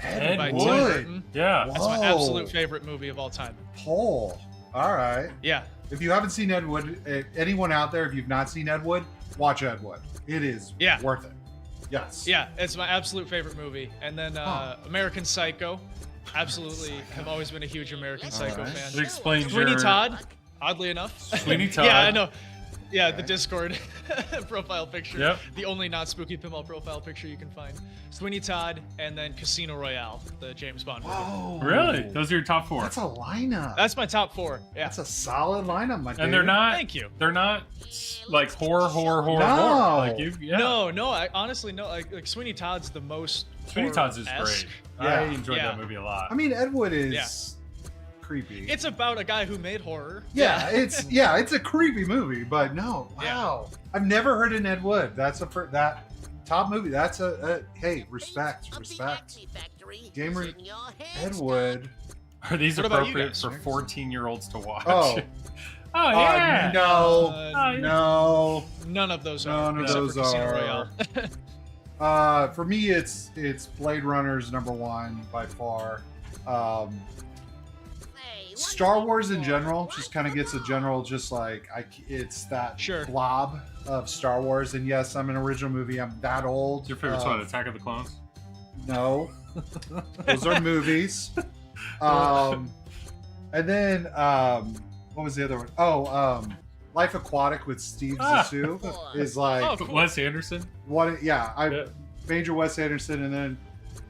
Ed
by Tim
Wood.
Burton.
Yeah.
That's my
Whoa.
absolute favorite movie of all time.
Paul. All right.
Yeah.
If you haven't seen Ed Wood, anyone out there, if you've not seen Ed Wood, watch Ed Wood. It is worth it. Yes.
Yeah, it's my absolute favorite movie. And then American Psycho. Absolutely have always been a huge American Psycho
right.
fan.
It explains
Sweeney
your...
Todd, oddly enough.
Sweeney Todd.
Yeah, I know. Yeah,
Okay.
the Discord profile picture.
Yep.
The only not Spooky Pinball profile picture you can find. Sweeney Todd, and then Casino Royale, the James Bond movie.
Whoa.
Really? Those are your top 4.
That's a lineup.
That's my top 4. Yeah.
That's a solid lineup, my dude.
And they're not.
Thank you.
They're not like horror.
No.
Like
No, I honestly no. Like Sweeney Todd's the most.
Sweeney Todd's is
horror-esque.
great. I
Yeah.
enjoyed
Yeah.
that movie a lot.
I mean, Ed Wood is creepy.
It's about a guy who made horror.
It's a creepy movie, but no, wow. I've never heard an Ed Wood. That's that top movie. That's a hey, respect. Gamer Ed Wood.
Are these
What about you
appropriate
guys?
for 14-year-olds to watch?
Oh.
Oh yeah.
No.
None of those are.
None of
except
those
for Casino
are.
Royale.
For me, it's Blade Runner's #1 by far. Star Wars in general just kind of gets a general, just like it's that blob of Star Wars. And yes, I'm an original movie. I'm that old.
Your favorite one, Attack of the Clones?
No, those are movies. And then what was the other one? Oh, Life Aquatic with Steve Zissou is like
cool.
Wes Anderson.
Major Wes Anderson, and then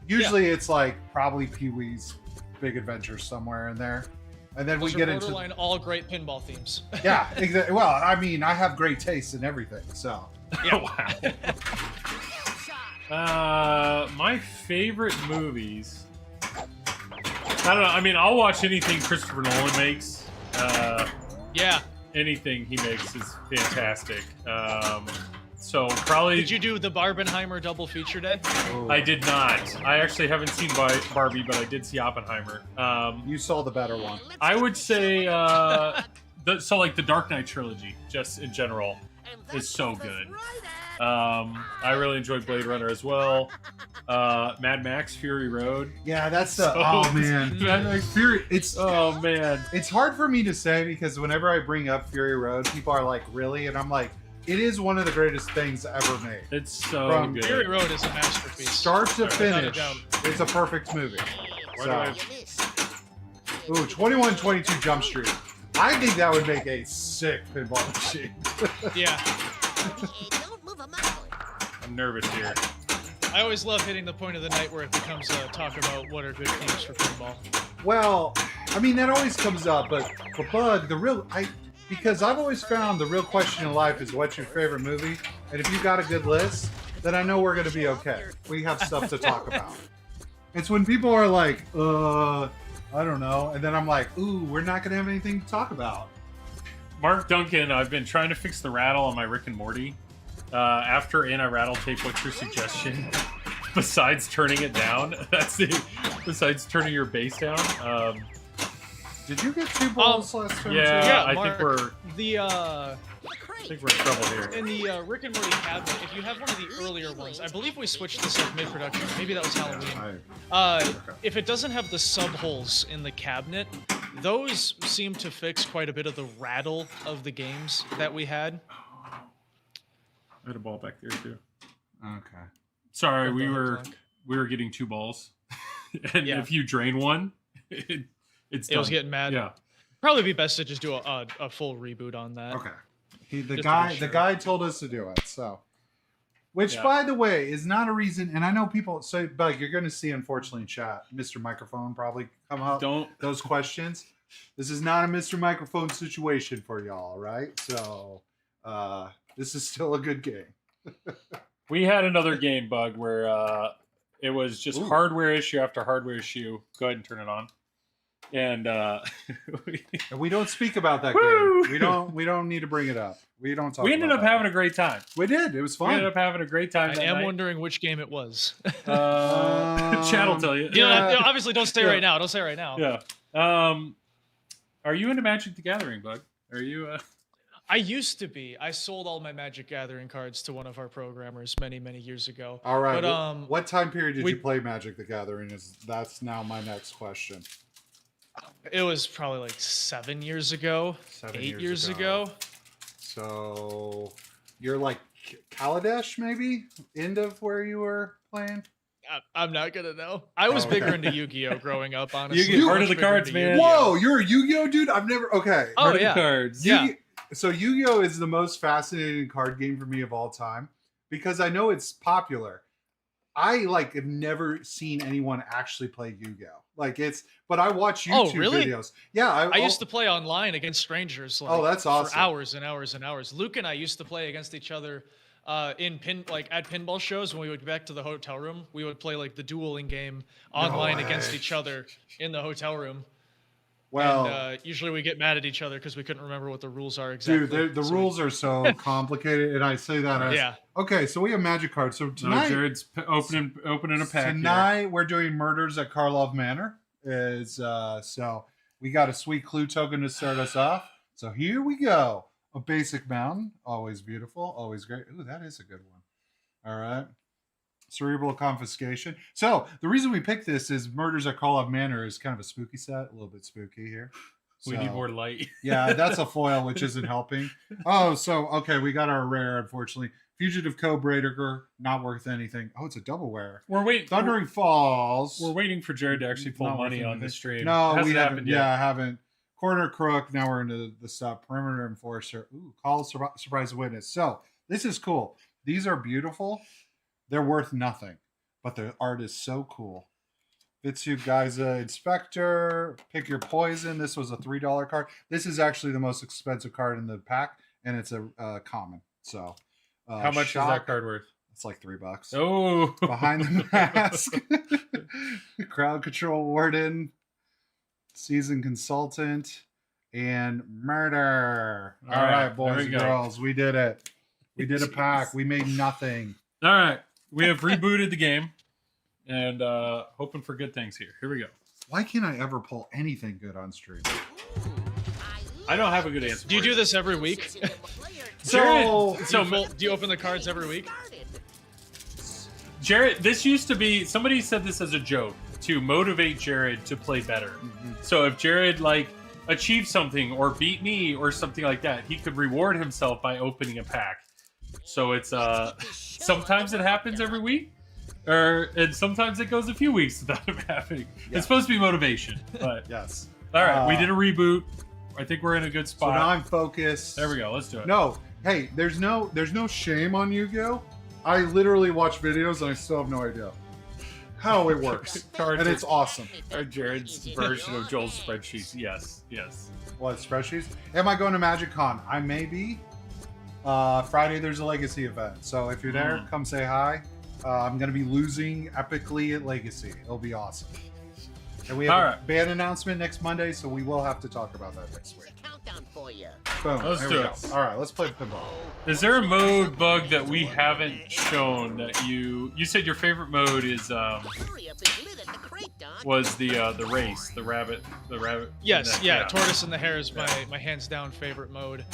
usually it's like probably Pee-wee's Big Adventure somewhere in there. And then
Those
we get
are
into
borderline all great pinball themes.
yeah, exactly. Well, I mean, I have great taste in everything, so
Wow. My favorite movies. I don't know. I mean, I'll watch anything Christopher Nolan makes.
Yeah.
Anything he makes is fantastic. So probably.
Did you do the Barbenheimer double feature day?
I did not. I actually haven't seen Barbie, but I did see Oppenheimer.
You saw the better one.
I would say like the Dark Knight trilogy, just in general, is so good. I really enjoyed Blade Runner as well. Mad Max Fury Road.
Yeah, that's the oh man.
Mad Max Fury. It's oh man.
It's hard for me to say because whenever I bring up Fury Road, people are like, "Really?" And I'm like, "It is one of the greatest things ever made."
It's so
From
good.
Fury Road is a masterpiece.
Start to
Without a
finish,
doubt.
it's a perfect movie.
Where do I-
Ooh, 2122 Jump Street. I think that would make a sick pinball machine.
Yeah.
I'm nervous here.
I always love hitting the point of the night where it becomes a talk about what are good themes for pinball.
Well, I mean that always comes up, but Bud, because I've always found the real question in life is what's your favorite movie, and if you got a good list, then I know we're going to be okay. We have stuff to talk about. It's when people are like, I don't know, and then I'm like, ooh, we're not going to have anything to talk about.
Mark Duncan, I've been trying to fix the rattle on my Rick and Morty. After anti-rattle tape, what's your suggestion? Besides turning it down? Besides turning your bass down?
Did you get 2 balls last time?
Yeah,
too?
Yeah,
I
Mark,
think we're
the
I think we're in trouble here.
in the Rick and Morty cabinet, if you have one of the earlier ones, I believe we switched this up mid-production. Maybe that was Halloween. If it doesn't have the sub holes in the cabinet, those seem to fix quite a bit of the rattle of the games that we had.
I had a ball back there too.
Okay.
Sorry,
What
we
the
were
heck?
getting 2 balls, and
Yeah.
if you drain one, it's done.
It was getting mad.
Yeah.
Probably be best to just do a full reboot on that.
Okay. The
Just to be
guy
sure.
told us to do it. So, which
Yeah.
by the way is not a reason. And I know people say, Bug, you're going to see unfortunately in chat, Mr. Microphone probably come up.
Don't.
Those questions. This is not a Mr. Microphone situation for y'all, all right? So, this is still a good game.
We had another game bug where it was just
Ooh.
hardware issue after hardware issue. Go ahead and turn it on. And
And we don't speak about that
Woo!
game. We don't need to bring it up. We don't talk.
we ended
about
up
that.
having a great time.
We did. It was
We
fun.
ended up having a great time.
I
that
am
night.
wondering which game it was.
Chad will tell you.
You know,
Yeah.
obviously, don't say
Yeah.
right now. Don't say right now.
Yeah. Are you into Magic the Gathering, Bug? Are you?
I used to be. I sold all my Magic Gathering cards to one of our programmers many, many years ago.
All right.
But
what time period did
we-
you play Magic the Gathering? That's now my next question.
it was probably like 7 years ago,
7
8 years ago.
So you're like Kaladesh, maybe? End of where you were playing?
I'm not gonna know. I was
Oh,
bigger
okay.
into Yu-Gi-Oh growing up, honestly.
Yu-Gi-Oh! Heart
Much
of the
bigger
cards,
into
man.
Yu-Gi-Oh.
Whoa, you're a Yu-Gi-Oh dude? I've never. Okay.
Oh,
Heart of the
yeah.
cards.
Yeah.
So Yu-Gi-Oh is the most fascinating card game for me of all time because I know it's popular. I have never seen anyone actually play Yu-Gi-Oh. But I watch
Oh,
YouTube
really?
videos. Yeah,
I used to play online against strangers. Like,
Oh, that's awesome.
For hours and hours and hours. Luke and I used to play against each other at pinball shows when we would go back to the hotel room. We would play like the dueling game online against
way.
each other in the hotel room.
Well,
And usually we get mad at each other because we couldn't remember what the rules are exactly.
dude, the
So we-
rules are so complicated, and I say that as
Yeah.
okay. So we have Magic cards. So
No,
tonight,
Jared's opening a pack. here.
tonight we're doing Murders at Karlov Manor. So we got a sweet clue token to start us off. So here we go. A basic mountain, always beautiful, always great. Ooh, that is a good one. All right. Cerebral confiscation. So the reason we picked this is Murders at Karlov Manor is kind of a spooky set, a little bit spooky here.
We need
So-
more light.
Yeah, that's a foil, which isn't helping. Oh, so okay, we got our rare, unfortunately. Fugitive Co-Breaker, not worth anything. Oh, it's a double rare.
We're waiting.
Thundering Falls.
We're waiting for Jared to actually pull
Not worth
money on the
anything.
stream.
No,
Hasn't
we haven't.
happened yet.
Yeah, I haven't. Corner Crook. Now we're into the stuff. Perimeter Enforcer. Ooh, Call Surprise Witness. So this is cool. These are beautiful. They're worth nothing, but the art is so cool. Vitsu Geysa Inspector. Pick your poison. This was a $3 card. This is actually the most expensive card in the pack, and it's a common. So
How much is that card worth?
It's like $3.
Oh,
Behind the Mask. Crowd Control Warden. Seasoned Consultant. And Murder. All right, boys
there we
and
go.
girls. We did it. We did a pack. We made nothing.
All right. We have rebooted the game and hoping for good things here. Here we go.
Why can't I ever pull anything good on stream?
I don't have a good answer.
Do you
for
do this every week?
So,
Do you open the cards every week?
Jared, this used to be, somebody said this as a joke to motivate Jared to play better. So if Jared achieved something or beat me or something like that, he could reward himself by opening a pack. So it's sometimes it happens every week, and sometimes it goes a few weeks without it happening.
Yeah.
It's supposed to be motivation, but
yes.
all right, we did a reboot. I think we're in a good
So
spot.
now I'm focused.
There we go. Let's do it.
No, hey, there's no shame on Yu-Gi-Oh. I literally watch videos and I still have no idea how it works,
Cards
and
are-
it's awesome.
Or Jared's version of Joel's spreadsheets. Yes, yes.
What spreadsheets? Am I going to Magic Con? I may be. Friday there's a Legacy event, so if you're there, come say hi. I'm gonna be losing epically at Legacy. It'll be awesome. And we have
All
a
right.
band announcement next Monday, so we will have to talk about that next
Here's
week.
a countdown for you.
Boom.
Let's
there
do
we go.
it.
All right, let's play pinball.
Is there a mode bug that we haven't shown that you said your favorite mode is
Hurry up and lit at the crate, Doc.
was the race, the rabbit.
Yes,
and
yeah,
the-
Tortoise and the Hare is my hands down favorite mode.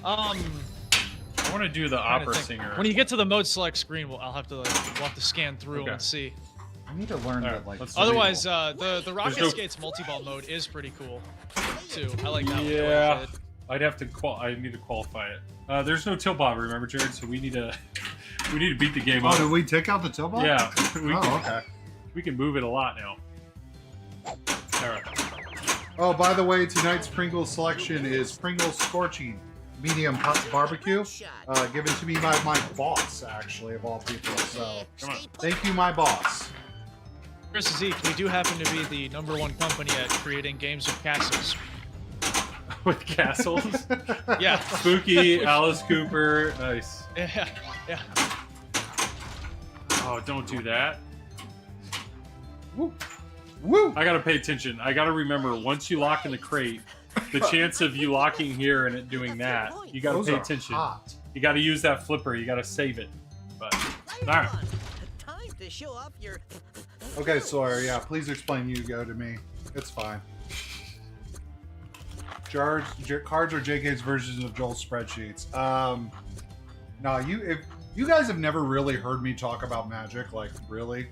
I want to do the
Trying to
opera
think.
singer.
When you get to the mode select screen, we'll have to scan through
Okay.
and see.
I need to learn
All
that.
right,
Like,
let's-
Otherwise, the Rocket
no-
Skates multi-ball mode is pretty cool too. I like that one
Yeah.
quite a bit.
I'd have to I need to qualify it. There's no tilt bob, remember, Jared? So we need to beat the game
oh,
up.
did we take out the tilt ball?
Yeah,
Okay.
we can move it a lot now. All right.
Oh, by the way, tonight's Pringles selection is Pringles Scorching Medium Barbecue, given to me by my boss, actually, of all people. So,
Come on.
thank you, my boss.
Chris Zeke, we do happen to be the #1 company at creating games with castles.
With castles.
Yeah.
Spooky, Alice Cooper, nice.
Yeah, yeah.
Oh, don't do that.
Woo! Woo!
I gotta pay attention. I gotta remember, once you lock in the crate, the chance of you locking here and it doing that, you gotta
Those
pay
are
attention.
hot.
You gotta use that flipper. You gotta save it. But
Right
all right.
on. Time to show off your.
Okay, Sawyer, yeah, please explain you go to me. It's fine. Cards are JK's versions of Joel's spreadsheets. No, if you guys have never really heard me talk about Magic, like really,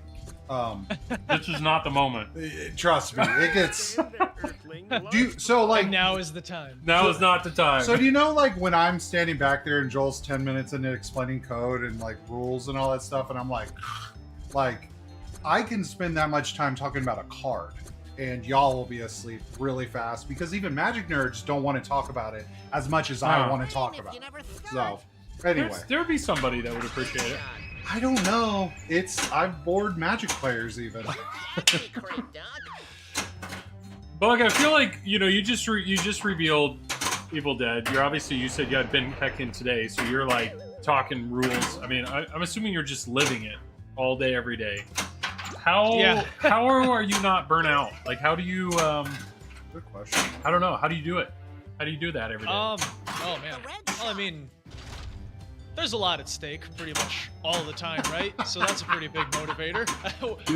This is not the moment.
trust me, it gets. So like
And now is the time.
Now is not the time.
So do you know, like, when I'm standing back there and Joel's 10 minutes into explaining code and like rules and all that stuff, and I'm like, I can spend that much time talking about a card, and y'all will be asleep really fast because even Magic nerds don't want to talk about it as much as I
Oh.
want to talk about it. So, anyway,
There would be somebody that would appreciate it.
I don't know. I've bored Magic players even.
But like, I feel like you just revealed Evil Dead. You said you had been hecking today, so you're like talking rules. I mean, I'm assuming you're just living it all day, every day.
Yeah.
How are you not burnt out? Like, how do you
Good question.
I don't know. How do you do it? How do you do that every day?
Oh man. Well, I mean, there's a lot at stake pretty much all the time, right? So that's a pretty big motivator.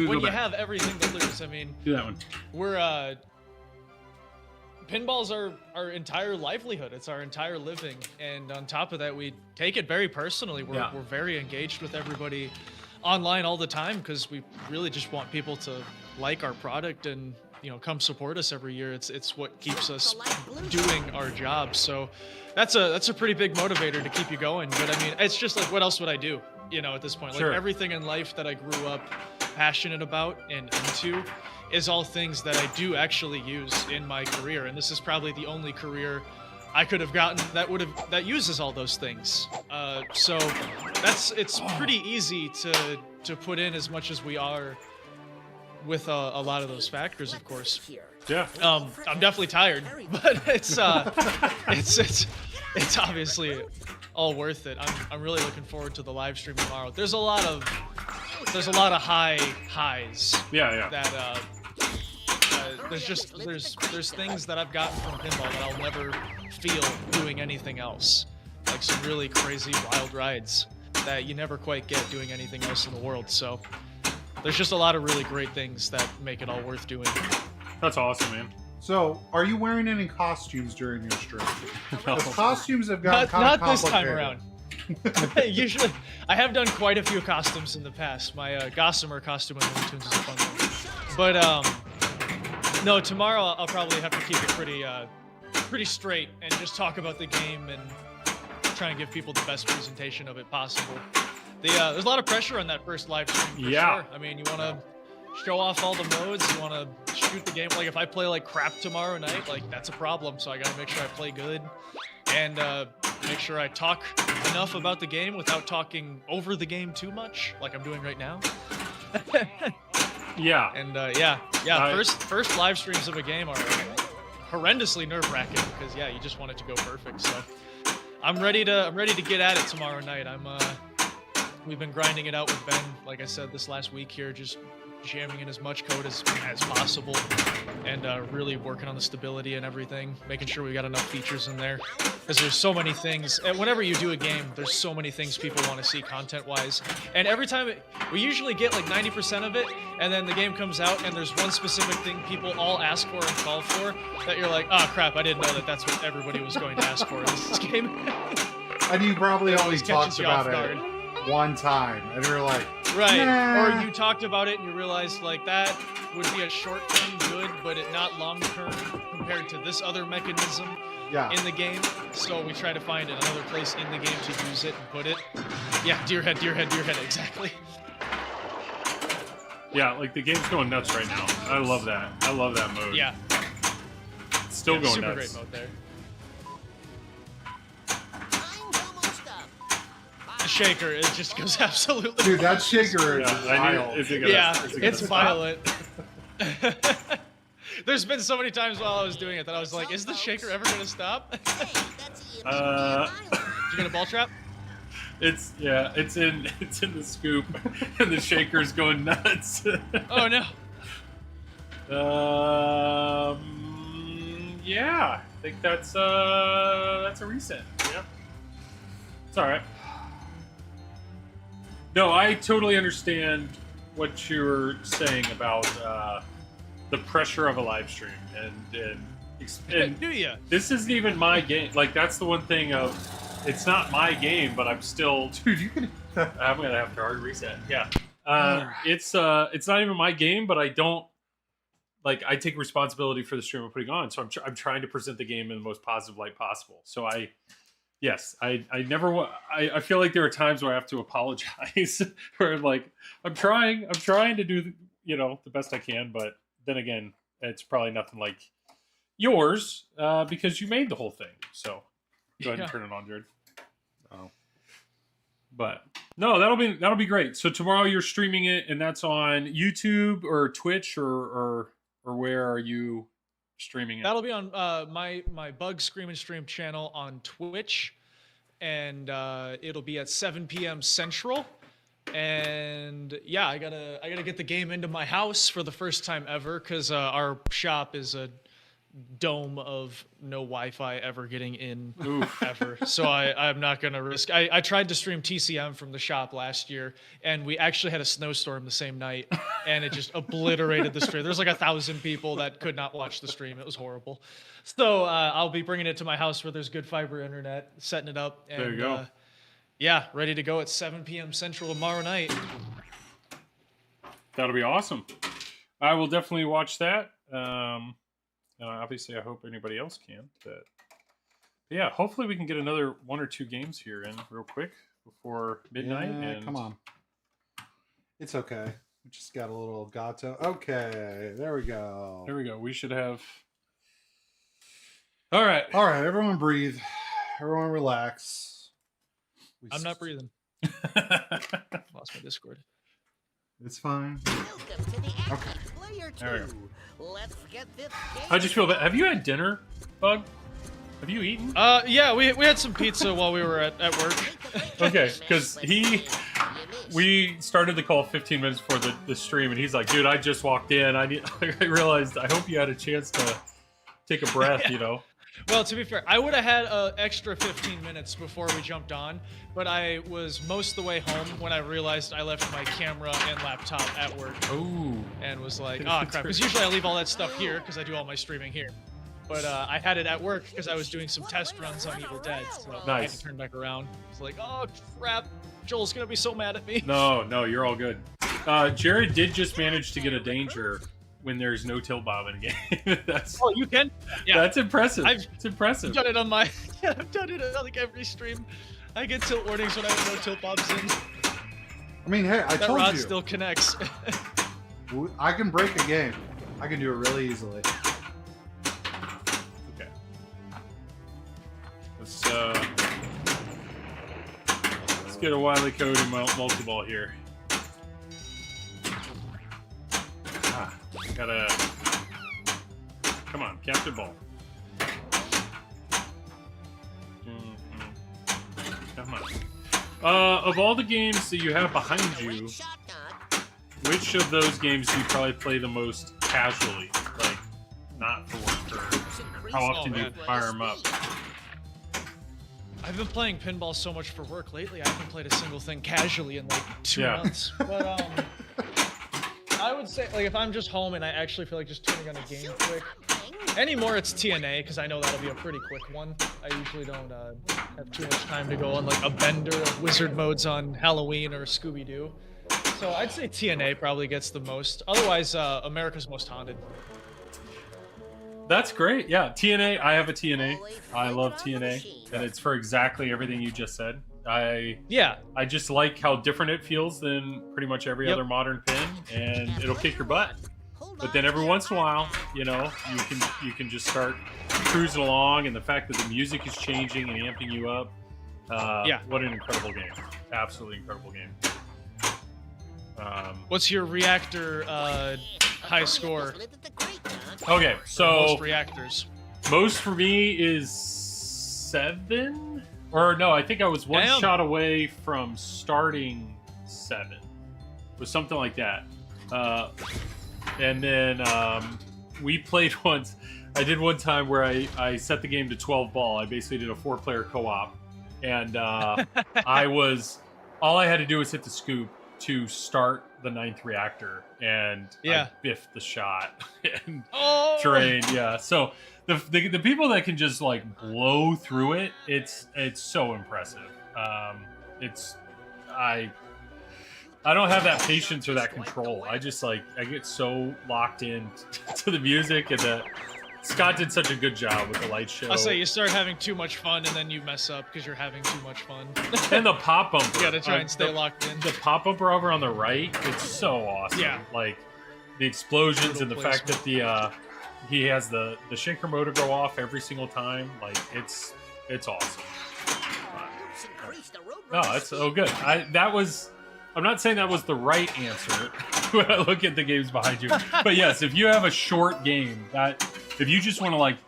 When you have everything to lose, I mean,
Do that one.
we're pinball's our entire livelihood. It's our entire living, and on top of that, we take it very personally. We're very engaged with everybody online all the time because we really just want people to like our product and come support us every year. It's what keeps us doing our job. So that's a pretty big motivator to keep you going. But I mean, it's just like, what else would I do? At this point,
Sure.
like everything in life that I grew up passionate about and into is all things that I do actually use in my career. And this is probably the only career I could have gotten that uses all those things. So it's pretty easy to put in as much as we are with a lot of those factors, of course.
Yeah.
I'm definitely tired, but it's obviously all worth it. I'm really looking forward to the live stream tomorrow. There's a lot of highs.
Yeah.
That there's things that I've gotten from pinball that I'll never feel doing anything else. Like some really crazy wild rides that you never quite get doing anything else in the world. So there's just a lot of really great things that make it all worth doing.
That's awesome, man.
So, are you wearing any costumes during your stream?
No.
Because costumes have gotten kind of
Not this time
complicated.
around. Usually, I have done quite a few costumes in the past. My Gossamer costume in Looney Tunes is a fun one. But no, tomorrow I'll probably have to keep it pretty straight and just talk about the game and try and give people the best presentation of it possible. There's a lot of pressure on that first live stream. For
Yeah.
Sure. I mean, you want to show off all the modes. You want to shoot the game. Like if I play like crap tomorrow night, like that's a problem. So I got to make sure I play good and make sure I talk enough about the game without talking over the game too much, like I'm doing right now.
Yeah.
And first live streams of a game are horrendously nerve-wracking because you just want it to go perfect. So I'm ready to get at it tomorrow night. We've been grinding it out with Ben, like I said, this last week here, just jamming in as much code as possible, and really working on the stability and everything, making sure we got enough features in there. Because there's so many things, and whenever you do a game, there's so many things people want to see content-wise. And every time, we usually get like 90% of it, and then the game comes out, and there's one specific thing people all ask for and call for, that you're like, oh crap, I didn't know that that's what everybody was going to ask for in this game.
And you probably only
catches
talked
you
about
off
it
guard.
one time, and you're like,
Right,
nah.
or you talked about it and you realized like that would be a short-term good, but it not long-term compared to this other mechanism in the game. So we try to find another place in the game to use it and put it. Yeah, deer head, exactly.
Yeah, like the game's going nuts right now. I love that. I love that mode.
Yeah.
It's still going
super
nuts.
Great mode there.
Time's almost up.
The shaker, it just goes absolutely
dude, that shaker is wild.
it's violent. There's been so many times while I was doing it that I was like, is the shaker ever gonna stop?
Hey, that's the
Did you get a ball trap?
It's in the scoop, and the shaker's going nuts.
Oh no.
Yeah, I think that's a reset. Yeah, it's all right. No, I totally understand what you're saying about the pressure of a live stream, and
Do ya?
this isn't even my game. Like, that's the one thing of, it's not my game, but I'm still, dude. I'm gonna have to hard reset. Yeah, it's not even my game, but I don't I take responsibility for the stream I'm putting on. So I'm trying to present the game in the most positive light possible. So I feel like there are times where I have to apologize where like I'm trying to do the best I can, but then again, it's probably nothing like yours because you made the whole thing. So go ahead and turn it on, Jared. Oh, but no, that'll be great. So tomorrow you're streaming it, and that's on YouTube or Twitch or where are you streaming it?
That'll be on my Bug Scream and Stream channel on Twitch, and it'll be at 7 p.m. Central. And yeah, I gotta get the game into my house for the first time ever, because our shop is a dome of no Wi-Fi ever getting in ever. So I'm not gonna risk. I tried to stream TCM from the shop last year, and we actually had a snowstorm the same night, and it just obliterated the stream. There's like 1,000 people that could not watch the stream. It was horrible. So I'll be bringing it to my house where there's good fiber internet, setting it up. And,
there you go.
Yeah, ready to go at 7 p.m. Central tomorrow night.
That'll be awesome. I will definitely watch that. And obviously, I hope anybody else can. But yeah, hopefully we can get another 1 or 2 games here in real quick before midnight.
Yeah,
and
come on. It's okay. We just got a little gato. Okay, there we go.
There we go. We should have. All right.
All right, everyone breathe. Everyone relax.
I'm not breathing. Lost my Discord.
It's fine.
Welcome to the action.
Okay.
Player
There we
2. Let's get this game.
I just feel bad. Have you had dinner, Bug? Have you eaten?
Yeah, we had some pizza while we were at work.
Okay, because we started the call 15 minutes before the stream, and he's like, "Dude, I just walked in. I realized. I hope you had a chance to take a breath.
Well, to be fair, I would have had an extra 15 minutes before we jumped on, but I was most of the way home when I realized I left my camera and laptop at work.
Oh.
And was like, oh crap, because usually I leave all that stuff here because I do all my streaming here. But I had it at work because I was doing some test runs on Evil Dead, so I had to turn back around. It's like, oh crap, Joel's gonna be so mad at me.
No, you're all good. Jared did just manage to get a danger when there's no tilt bob in a game.
Oh, you can? Yeah.
That's impressive. It's impressive.
I've done it on my. Yeah, I've done it on like every stream. I get tilt warnings when I have no tilt bobs in.
I mean, hey, I
that
told
rod
you.
still connects.
I can break a game. I can do it really easily.
Okay. Let's get a Wily Code and multi-ball here. Gotta... Come on, capture ball. Come on. Of all the games that you have behind you, which of those games do you probably play the most casually? Like, not for work, or how often do you fire them up?
I've been playing pinball so much for work lately. I haven't played a single thing casually in like 2 months. But I would say, like, if I'm just home and I actually feel like just turning on a game quick. Anymore, it's TNA because I know that'll be a pretty quick one. I usually don't have too much time to go on like a bender of wizard modes on Halloween or Scooby-Doo. So I'd say TNA probably gets the most. Otherwise, America's Most Haunted.
That's great. Yeah, TNA. I have a TNA. I love TNA, and it's for exactly everything you just said. I just like how different it feels than pretty much every other modern pin, and it'll kick your butt. But then every once in a while, you know, you can just start cruising along, and the fact that the music is changing and amping you up. What an incredible game! Absolutely incredible game.
What's your reactor high score?
Okay, so
most reactors.
Most for me is 7, or no, I think I was one shot away from starting 7. It was something like that. And then we played once. I did one time where I set the game to 12 ball. I basically did a 4-player co-op, and all I had to do was hit the scoop to start the 9th reactor, and I biffed the shot and drained. Yeah, so the people that can just like blow through it, it's so impressive. I don't have that patience or that control. I just I get so locked in to the music, and Scott did such a good job with the light show.
I'll say you start having too much fun and then you mess up because you're having too much fun.
And the pop bumper.
You gotta try and stay locked in.
The pop bumper over on the right, it's so awesome. Yeah. Like the explosions and the fact that he has the shaker motor go off every single time. Like it's awesome. It's so good. I'm not saying that was the right answer when I look at the games behind you. But yes, if you have a short game, if you just want to like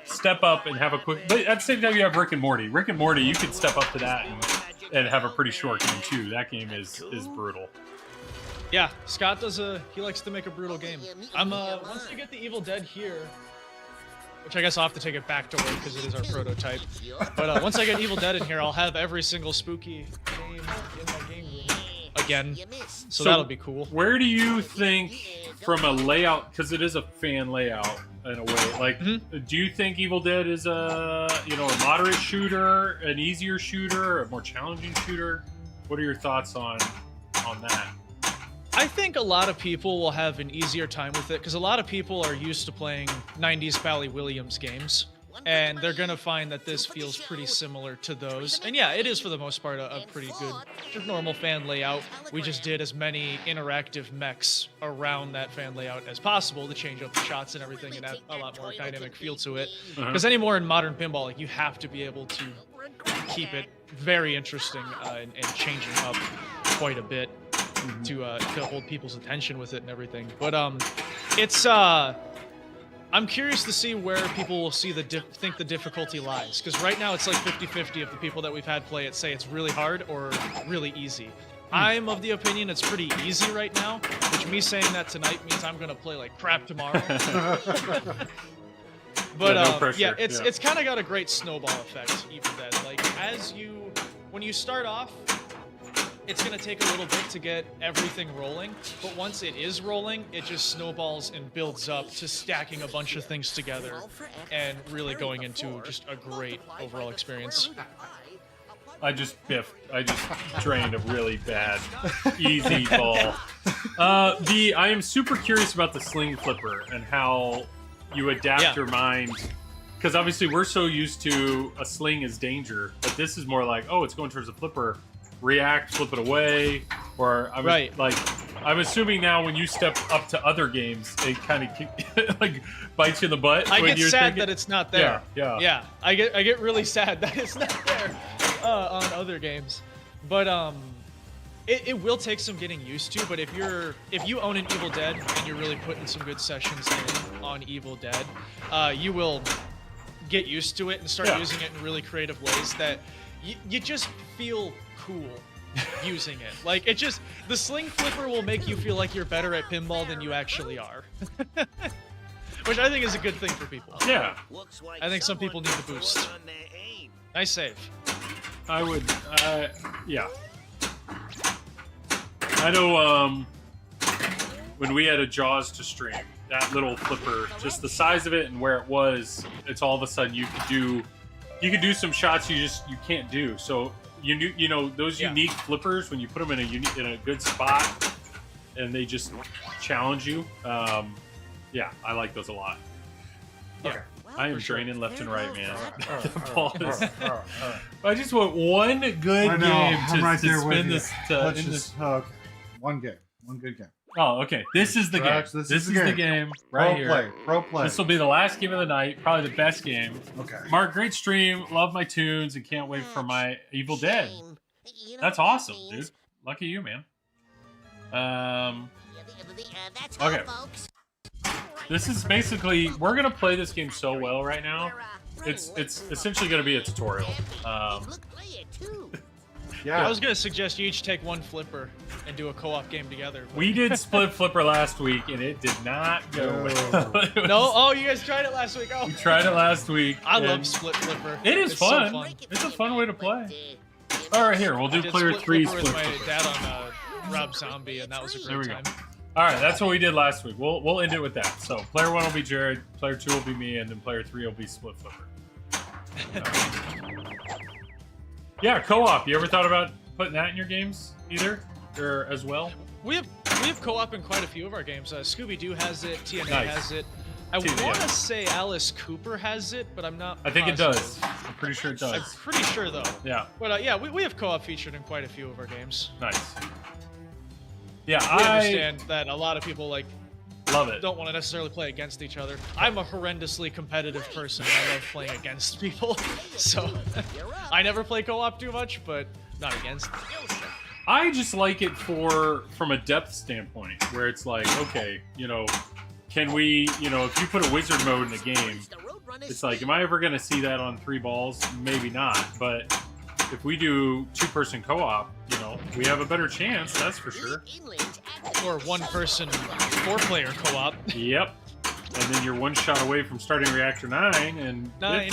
step up and have a quick, but at the same time you have Rick and Morty. Rick and Morty, you can step up to that and have a pretty short game too. That game is brutal.
Yeah, Scott he likes to make a brutal game. Once you get the Evil Dead here, which I guess I'll have to take it back to work because it is our prototype. But once I get Evil Dead in here, I'll have every single spooky game in my game room again. So that'll be cool.
Where do you think, from a layout, because it is a fan layout in a way, like, do you think Evil Dead is a moderate shooter, an easier shooter, a more challenging shooter? What are your thoughts on that?
I think a lot of people will have an easier time with it because a lot of people are used to playing 90s Fally Williams games, and they're going to find that this feels pretty similar to those. And yeah, it is for the most part a pretty good, just normal fan layout. We just did as many interactive mechs around that fan layout as possible to change up the shots and everything and add a lot more dynamic feel to it. Because anymore in modern pinball, like, you have to be able to keep it very interesting and changing up quite a bit. To hold people's attention with it and everything. But it's I'm curious to see where people will see think the difficulty lies, because right now it's like 50-50 of the people that we've had play it say it's really hard or really easy. I'm of the opinion it's pretty easy right now, which me saying that tonight means I'm gonna play like crap tomorrow. But
no pressure.
It's kind of got a great snowball effect. Even then, like when you start off, it's going to take a little bit to get everything rolling, but once it is rolling, it just snowballs and builds up to stacking a bunch of things together and really going into just a great overall experience.
I just drained a really bad, easy ball. I am super curious about the sling flipper and how you adapt your mind. Because obviously we're so used to a sling is danger, but this is more like, oh, it's going towards the flipper. React, flip it away, or I'm assuming now when you step up to other games, it kind of like bites you in the butt.
I get sad that it's not there.
Yeah.
I get really sad that it's not there on other games, but it will take some getting used to. But if you own an Evil Dead and you're really putting some good sessions in on Evil Dead, you will get used to it and start using it in really creative ways that you just feel cool using it. Like, it just, the sling flipper will make you feel like you're better at pinball than you actually are. Which I think is a good thing for people.
Yeah.
I think some people need the boost. Nice save.
I would, yeah. I know, when we had a Jaws to stream, that little flipper, just the size of it and where it was, it's all of a sudden you could do some shots you can't do. So you know those unique flippers, when you put them in a good spot and they just challenge you. Yeah, I like those a lot. Yeah.
Okay.
I am draining left and right, man. The ball is. I just want one good game to spin this.
Okay. One game. One good game.
Oh, okay. This is the game. This is the game right here.
Pro play.
This will be the last game of the night. Probably the best game.
Okay.
Mark, great stream. Love my tunes and can't wait for my Evil Dead. That's awesome, dude. Lucky you, man. Okay. This is basically, we're gonna play this game so well right now. It's essentially gonna be a tutorial.
Yeah.
I was gonna suggest you each take one flipper and do a co-op game together. But...
We did split flipper last week and it did not go well.
No, oh, you guys tried it last week. Oh,
we tried it last week.
I love split flipper.
It is fun.
So fun. It's
a fun way to play. All right, here we'll do player 3 split
with my
flipper.
dad on Rob Zombie, and that was a great time.
Go. All right, that's what we did last week. We'll end it with that. So player 1 will be Jared, player 2 will be me, and then player 3 will be split flipper. Yeah, co-op. You ever thought about putting that in your games either, or as well?
We have co-op in quite a few of our games. Scooby-Doo has it. TNA has it. I
TNA.
want to say Alice Cooper has it, but I'm not.
I think
positive.
it does. I'm pretty sure it does.
I'm pretty sure though.
Yeah.
But yeah, we have co-op featured in quite a few of our games.
Nice. Yeah,
we understand that a lot of people
love it.
Don't want to necessarily play against each other. I'm a horrendously competitive person. I love playing against people, so I never play co-op too much, but not against.
I just like it from a depth standpoint, where it's like, okay, can we, if you put a wizard mode in the game, it's like, am I ever going to see that on 3 balls? Maybe not, but if we do 2-person co-op, we have a better chance, that's for sure.
Or 1-person 4-player co-op.
Yep. And then you're 1 shot away from starting Reactor 9 and...
9.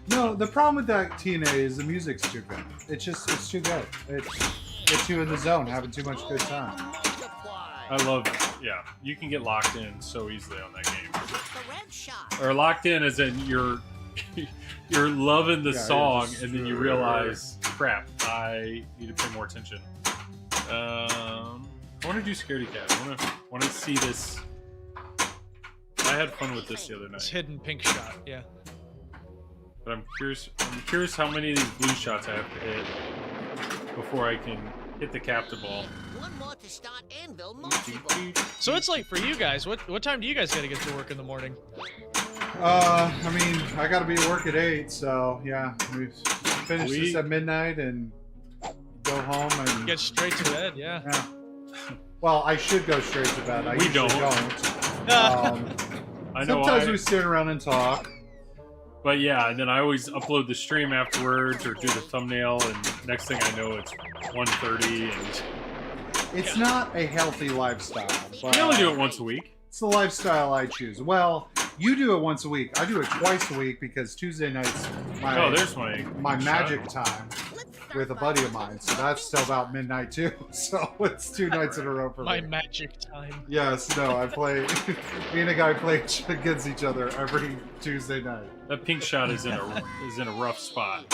No, the problem with that TNA is the music's too good. It's too good. It gets you in the zone, having too much good time.
I love it. Yeah, you can get locked in so easily on that game. Or locked in as in you're loving the song and then you realize, crap, I need to pay more attention. I want to do Scaredy Cat. I want to see this. I had fun with this the other night.
It's hidden pink shot, yeah.
But I'm curious how many of these blue shots I have to hit before I can hit the captive ball.
One more to start Anvil
So it's like for you guys, what time do you guys gotta get to work in the morning?
I mean, I gotta be at work at 8, so yeah, we finish this at midnight and go home and
get straight to bed. Yeah.
Well, I should go straight to bed. I usually don't.
I know.
Sometimes we sit around and talk.
But yeah, and then I always upload the stream afterwards or do the thumbnail, and next thing I know, it's 1:30 and...
It's not a healthy lifestyle. But
we only do it once a week.
It's the lifestyle I choose. Well, you do it once a week. I do it twice a week because Tuesday night's
there's my
magic time with a buddy of mine. So that's till about midnight too. So it's 2 nights in a row for me.
My magic time.
Yes, no, I play. Me and a guy play against each other every Tuesday night.
That pink shot is in a rough spot.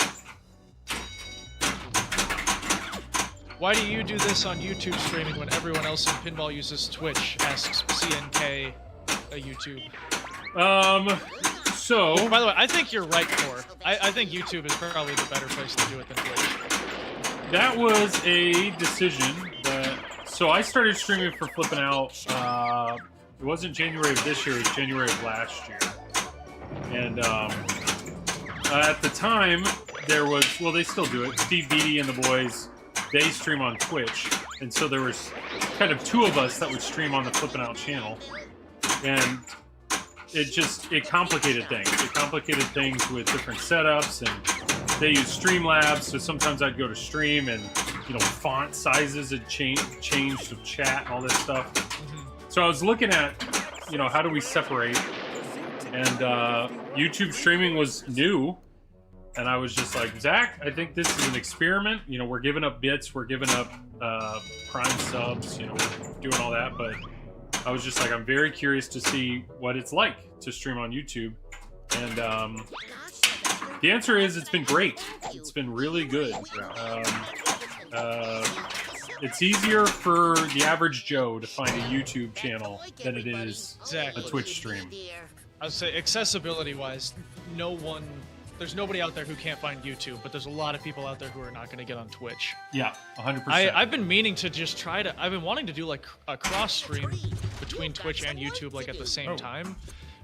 Why do you do this on YouTube streaming when everyone else in pinball uses Twitch? Asks CNK a YouTube.
So...
By the way, I think you're right, Core. I think YouTube is probably the better place to do it than Twitch.
That was a decision that... So I started streaming for Flip N Out, it wasn't January of this year, it was January of last year. And at the time, there was... Well, they still do it. Steve Beatty and the boys, they stream on Twitch. And so there was kind of 2 of us that would stream on the Flip N Out channel. And... it complicated things. It complicated things with different setups, and they use Streamlabs, so sometimes I'd go to stream and font sizes had changed of chat and all this stuff. So I was looking at how do we separate, and YouTube streaming was new, and I was just like, Zach, I think this is an experiment. We're giving up bits, we're giving up Prime subs, we're doing all that, but I was just like, I'm very curious to see what it's like to stream on YouTube, and the answer is it's been great. It's been really good. It's easier for the average Joe to find a YouTube channel than it is a Twitch stream.
I would say accessibility-wise, there's nobody out there who can't find YouTube, but there's a lot of people out there who are not going to get on Twitch.
Yeah, 100%.
I've been meaning to just I've been wanting to do like a cross stream between Twitch and YouTube like at the same time,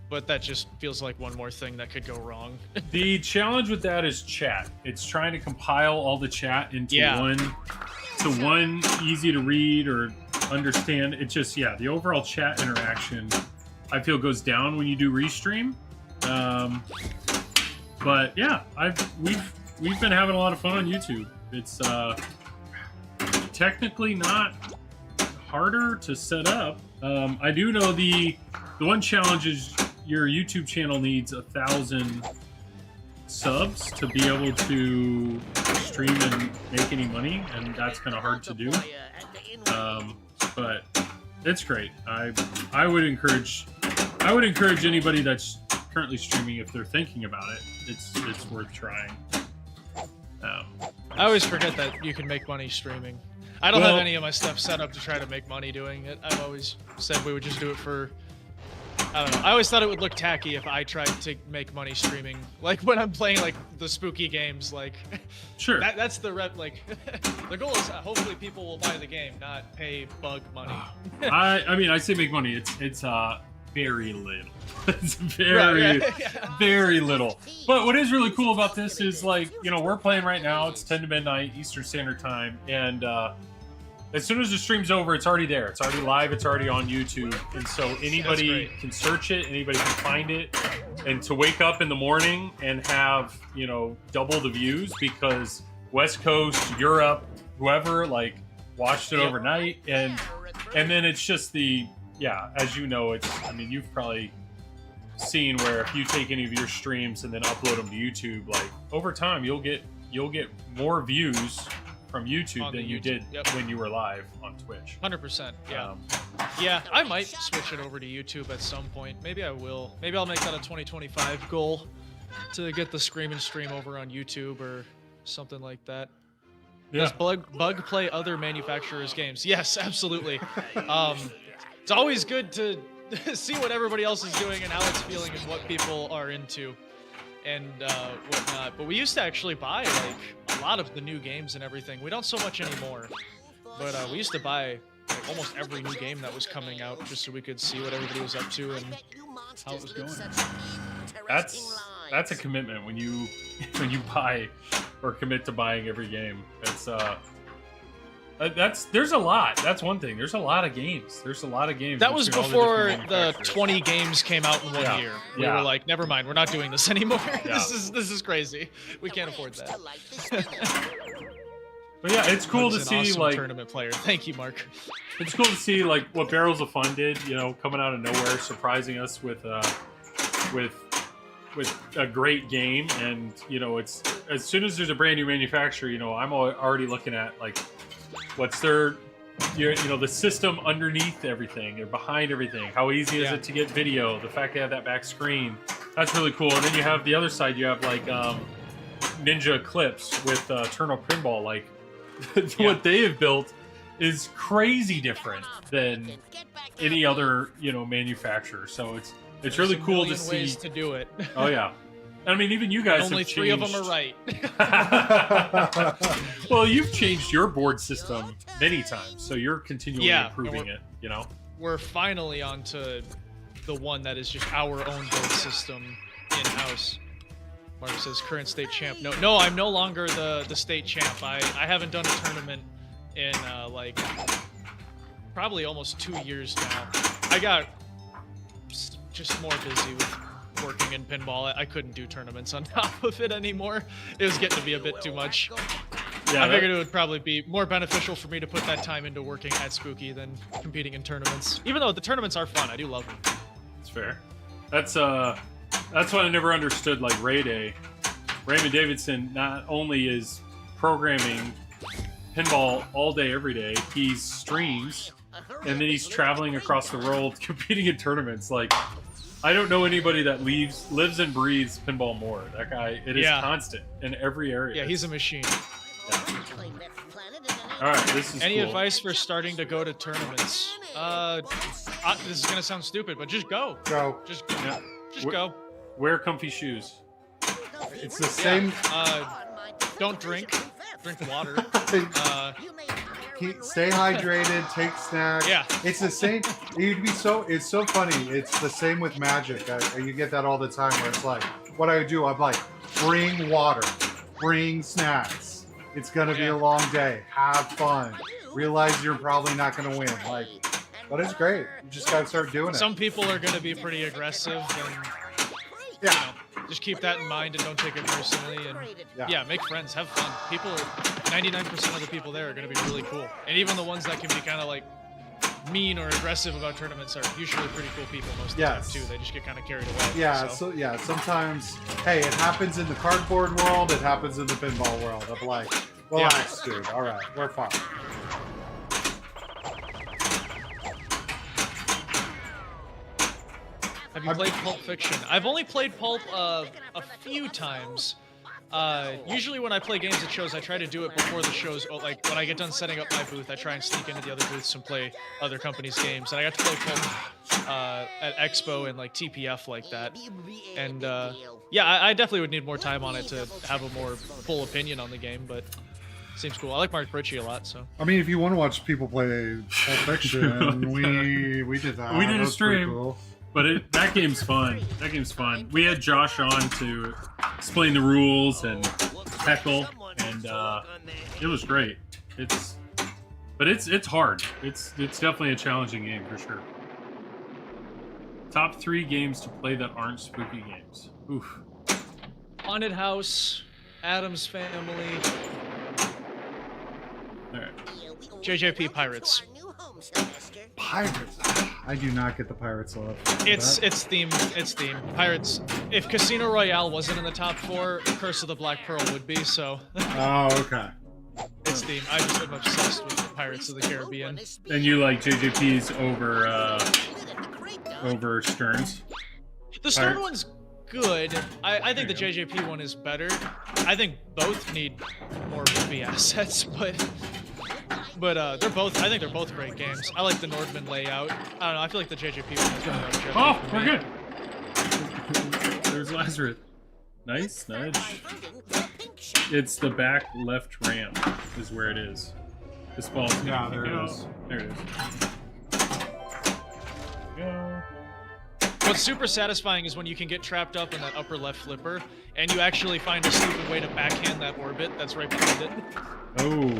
but that just feels like one more thing that could go wrong.
The challenge with that is chat. It's trying to compile all the chat into one easy to read or understand. It's just, the overall chat interaction I feel goes down when you do restream. But yeah, we've been having a lot of fun on YouTube. It's technically not harder to set up. I do know the one challenge is your YouTube channel needs 1,000 subs to be able to stream and make any money, and that's kind of hard to do. But it's great. I would encourage anybody that's currently streaming, if they're thinking about it, it's worth trying.
I always forget that you can make money streaming. I don't have any of my stuff set up to try to make money doing it. I've always said we would just do it for, I don't know. I always thought it would look tacky if I tried to make money streaming. Like when I'm playing like the spooky games, like
sure.
That's the the goal is hopefully people will buy the game, not pay bug money.
I mean, I say make money. It's very little. It's very little. But what is really cool about this is, like, we're playing right now. It's 10 to midnight Eastern Standard Time, and as soon as the stream's over, it's already there. It's already live. It's already on YouTube, and so anybody can search it. Anybody can find it, and to wake up in the morning and have double the views because West Coast, Europe, whoever watched it overnight, and then it's just as you know, you've probably seen where if you take any of your streams and then upload them to YouTube, over time you'll get more views from YouTube than you did when you were live on Twitch.
100%. Yeah. I might switch it over to YouTube at some point. Maybe I will. Maybe I'll make that a 2025 goal to get the Scream and Stream over on YouTube or something like that. Does Bug play other manufacturers' games? Yes, absolutely. It's always good to see what everybody else is doing and how it's feeling and what people are into and whatnot. But we used to actually buy a lot of the new games and everything. We don't so much anymore, but we used to buy almost every new game that was coming out just so we could see what everybody was up to and how it was going.
That's a commitment when you buy or commit to buying every game. There's a lot. That's one thing. There's a lot of games. That was
before the 20 games came out in 1 year. We were like, never mind, we're not doing this anymore. This is crazy. We can't afford that.
But yeah, it's cool to see
awesome tournament player. Thank you, Mark.
It's cool to see what Barrels of Fun did. Coming out of nowhere, surprising us with a great game. And it's as soon as there's a brand new manufacturer, I'm already looking at what's their, the system underneath everything or behind everything. How easy is it to get video? The fact they have that back screen, that's really cool. And then you have the other side. You have Ninja Eclipse with Eternal Pinball. What they have built is crazy different than any other manufacturer. So it's really cool to see
ways to do it.
Oh yeah. Even you guys
only
have
three
changed.
of them are right.
Well, you've changed your board system many times, so you're continually improving it.
We're finally onto the one that is just our own build system in-house. Mark says current state champ. No, I'm no longer the state champ. I haven't done a tournament in probably almost 2 years now. I got just more busy with working in pinball, I couldn't do tournaments on top of it anymore. It was getting to be a bit too much.
Yeah,
I figured it would probably be more beneficial for me to put that time into working at Spooky than competing in tournaments. Even though the tournaments are fun, I do love them.
That's fair. That's what I never understood. Like Raymond Davidson not only is programming pinball all day, every day, he streams, and then he's traveling across the world competing in tournaments. Like, I don't know anybody that lives and breathes pinball more. That guy, it is constant in every area.
Yeah, he's a machine.
All right, this is
Any
cool.
advice for starting to go to tournaments? This is gonna sound stupid, but just go.
Go.
Just
Wh-
go.
Wear comfy shoes.
It's the same.
Don't drink. Drink water.
Stay hydrated. Take snacks.
Yeah.
It's the same. It's so funny. It's the same with Magic. You get that all the time where it's like, what I do, I'm like, bring water, bring snacks. It's gonna be a long day. Have fun. Realize you're probably not gonna win. Like, but it's great. You just gotta start doing it.
Some people are gonna be pretty aggressive, and you know, just keep that in mind and don't take it personally. And yeah, make friends, have fun. 99% of the people there are gonna be really cool, and even the ones that can be kind of like mean or aggressive about tournaments are usually pretty cool people most of the time too. They just get kind of carried away.
Yeah, so sometimes, hey, it happens in the cardboard world, it happens in the pinball world. I'm like, relax, dude. All right, we're fine.
Have you played Pulp Fiction? I've only played Pulp a few times. Usually when I play games at shows, I try to do it before the shows. Like when I get done setting up my booth, I try and sneak into the other booths and play other companies' games. And I got to play Pulp at Expo and like TPF like that. And yeah, I definitely would need more time on it to have a more full opinion on the game, but it seems cool. I like Mark Ritchie a lot, so.
I mean, if you want to watch people play Pulp Fiction, we did that.
We did
That
a
was pretty
stream.
cool.
But that game's fun. That game's fun. We had Josh on to explain the rules and heckle, and it was great. It's hard. It's definitely a challenging game for sure. Top 3 games to play that aren't spooky games. Oof.
Haunted House, Addams Family,
All right.
JJP Pirates.
Pirates. I do not get the Pirates love.
It's theme. It's theme. Pirates. If Casino Royale wasn't in the top 4, Curse of the Black Pearl would be. So.
Oh, okay.
It's theme. I just am obsessed with the Pirates of the Caribbean.
And you like JJP's over Stearns?
The Stern
Pirates.
one's good. I think the JJP one is better. I think both need more movie assets, but they're both. I think they're both great games. I like the Nordman layout. I don't know. I feel like the JJP one is better.
Oh, we're good. There's Lazarus. Nice nudge. It's the back left ramp is where it is. This ball's gonna
Yeah, there it
go.
is.
There it is. Go.
What's super satisfying is when you can get trapped up in that upper left flipper, and you actually find a stupid way to backhand that orbit that's right behind it.
Oh.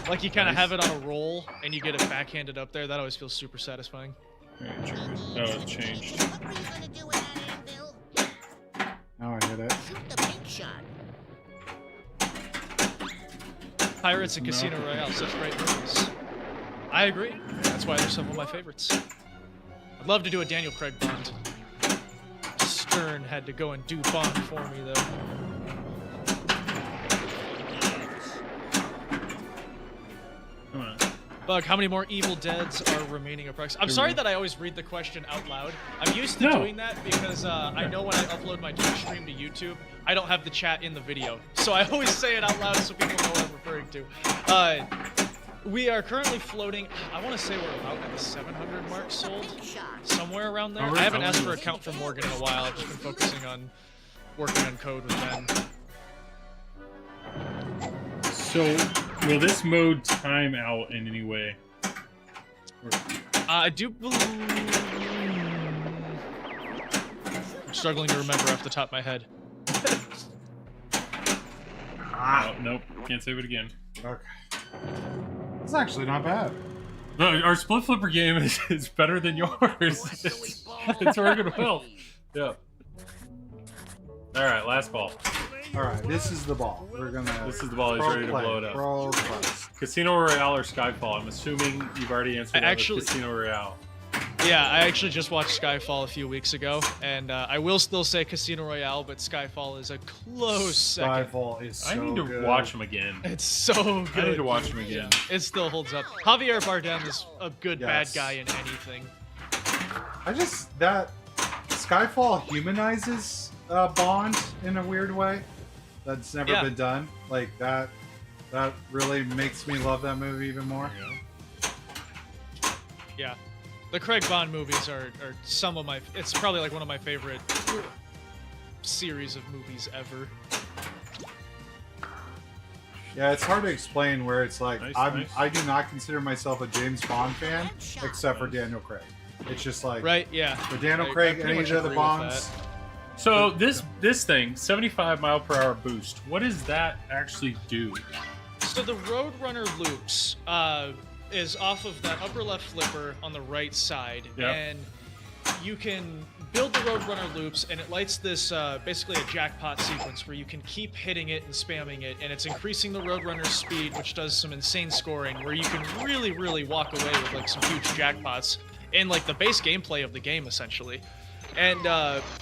Like you kind of
Nice.
have it on a roll, and you get it backhanded up there. That always feels super satisfying.
Alright, trigger. Oh, it changed.
Now I hit it.
Pirates and Casino Royale, such great movies. I agree. That's why they're some of my favorites. I'd love to do a Daniel Craig Bond. Stern had to go and do Bond for me, though.
Come on.
Bug, how many more Evil Deads are remaining approximately? I'm sorry that I always read the question out loud. I'm used to doing that because I know when I upload my Twitch stream to YouTube, I don't have the chat in the video. So I always say it out loud so people know what I'm referring to. We are currently floating, I want to say we're about at the 700 mark sold. Somewhere around there. I haven't asked for a count from Morgan in a while. I've just been focusing on working on code with Ben.
So, will this mode time out in any way?
I do believe... I'm struggling to remember off the top of my head.
Oh, nope. Can't save it again.
Okay. It's actually not bad.
No, our split flipper game is better than yours. It's working well. Yeah. All right, last ball.
All right, this is the ball. We're gonna.
This is the ball. He's ready to blow it up.
Pro play.
Casino Royale or Skyfall? I'm assuming you've already answered that with Casino Royale.
Yeah, I actually just watched Skyfall a few weeks ago, and I will still say Casino Royale, but Skyfall is a close second.
Skyfall is so
I need to
good.
watch him again.
It's so good.
I need to watch him again.
Yeah, it still holds up. Javier Bardem is a good
Yes.
bad guy in anything.
That Skyfall humanizes Bond in a weird way that's never been done. Like that really makes me love that movie even more.
Yeah. The Craig Bond movies are some of my... It's probably like one of my favorite series of movies ever.
Yeah, it's hard to explain where it's like
Nice.
I do not consider myself a James Bond fan except for Daniel Craig. It's just like
Right, yeah.
for Daniel
I
Craig,
pretty
any of
much
the other
agree with
Bonds.
So this thing, 75 mile per hour boost. What does that actually do?
So the Roadrunner loops is off of that upper left flipper on the right side, and you can build the Roadrunner loops, and it lights this basically a jackpot sequence where you can keep hitting it and spamming it, and it's increasing the Roadrunner's speed, which does some insane scoring, where you can really walk away with like some huge jackpots in like the base gameplay of the game essentially. And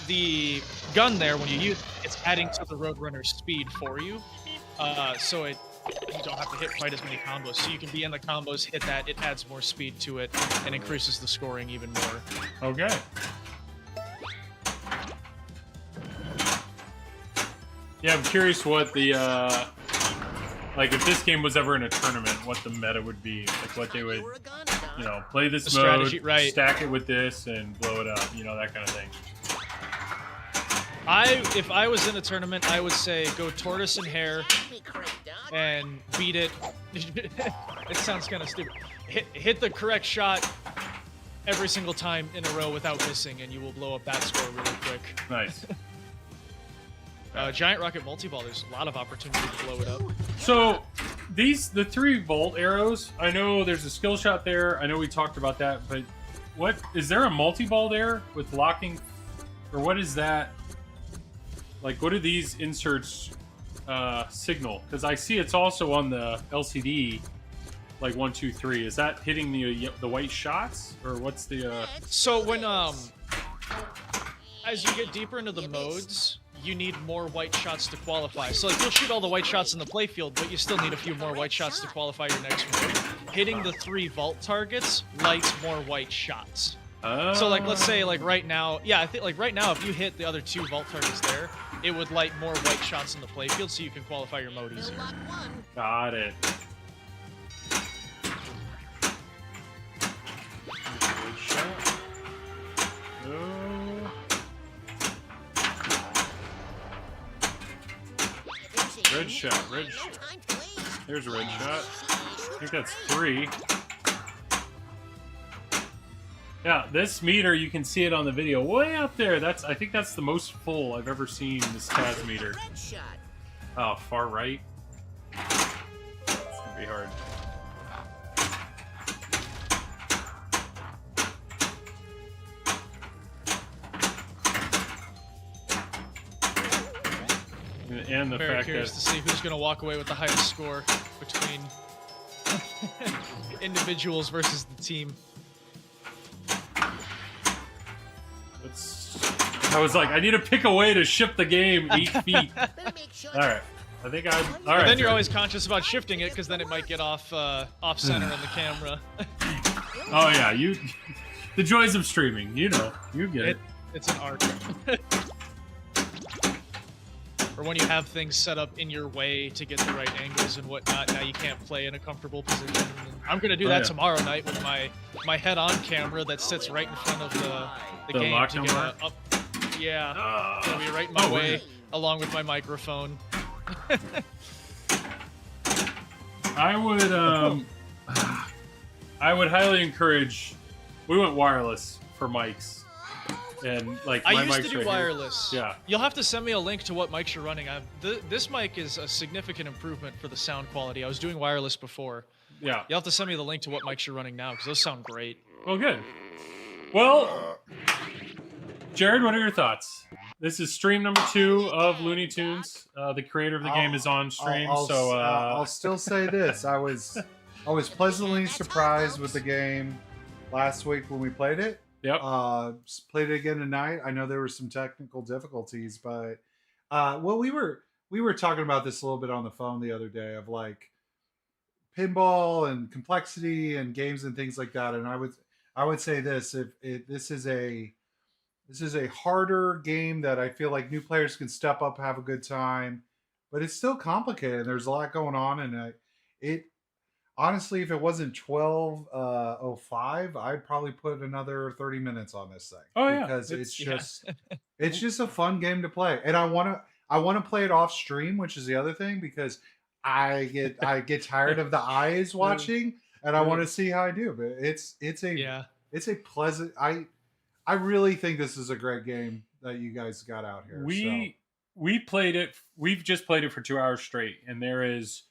the gun there, when you use it's adding to the Roadrunner's speed for you, so you don't have to hit quite as many combos. So you can be in the combos, hit that, it adds more speed to it, and increases the scoring even more.
Okay. Yeah, I'm curious what the like if this game was ever in a tournament, what the meta would be, like what they would, play this
The
mode,
strategy, right.
stack it with this, and blow it up, that kind of thing.
If I was in a tournament, I would say go tortoise and hare and beat it. It sounds kind of stupid. Hit the correct shot every single time in a row without missing, and you will blow up that score really quick.
Nice.
Giant rocket multi-ball, there's a lot of opportunity to blow it up.
So the 3 volt arrows, I know there's a skill shot there. I know we talked about that, but what is there a multi-ball there with locking, or what is that? Like, what do these inserts signal? Because I see it's also on the LCD, like 1, 2, 3. Is that hitting the white shots, or what's the?
So when as you get deeper into the modes, you need more white shots to qualify. So like you'll shoot all the white shots in the playfield, but you still need a few more white shots to qualify your next mode. Hitting the 3 vault targets lights more white shots. So like let's say like right now, I think like right now if you hit the other 2 vault targets there, it would light more white shots in the playfield so you can qualify your mode easier.
Got it. Red shot, red shot. There's a red shot. I think that's 3. Yeah, this meter, you can see it on the video way up there. I think that's the most full I've ever seen this Taz meter. Oh, far right. It's gonna be hard. And the
Very
fact
curious
that
to see who's going to walk away with the highest score between individuals versus the team.
I was like, I need to pick a way to ship the game 8 feet. All right, I think I'm. All right.
But then you're always conscious about shifting it because then it might get off center in the camera.
Oh yeah, the joys of streaming. You get it.
It's an art. Or when you have things set up in your way to get the right angles and whatnot, now you can't play in a comfortable position. And I'm gonna do that tomorrow night with my head-on camera that sits right in front of the game to get up. Yeah, it'll be right in my way, along with my microphone.
I would highly encourage. We went wireless for mics. And like
I
my
used
mic's
to do
right
wireless.
Here. Yeah.
You'll have to send me a link to what mics you're running. This mic is a significant improvement for the sound quality. I was doing wireless before.
Yeah.
You'll have to send me the link to what mics you're running now because those sound great.
Well, good. Well, Jared, what are your thoughts? This is stream number 2 of Looney Tunes. The creator of the game is on stream,
I'll still say this: I was pleasantly surprised with the game last week when we played it.
Yep.
Played it again tonight. I know there were some technical difficulties, but well, we were talking about this a little bit on the phone the other day of like pinball and complexity and games and things like that. And I would say this: this is a harder game that I feel like new players can step up, have a good time, but it's still complicated. There's a lot going on, and it honestly, if it wasn't 12:05, I'd probably put another 30 minutes on this thing.
Oh yeah,
because it's just a fun game to play, and I want to play it off stream, which is the other thing, because I get tired of the eyes watching, and I want to see how I do. But it's a pleasant. I really think this is a great game that you guys got out here.
We played it. We've just played it for 2 hours straight, and there is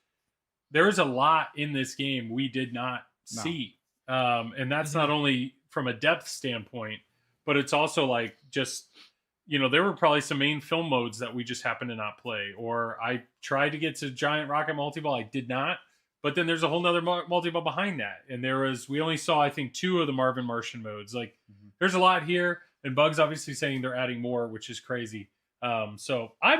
a lot in this game we did not see, and that's not only from a depth standpoint, but it's also like just, there were probably some main film modes that we just happened to not play, or I tried to get to Giant Rocket Multi-Ball, I did not. But then there's a whole nother multi-ball behind that. And we only saw, I think, 2 of the Marvin Martian modes. Like, there's a lot here. And Bug's obviously saying they're adding more, which is crazy. So I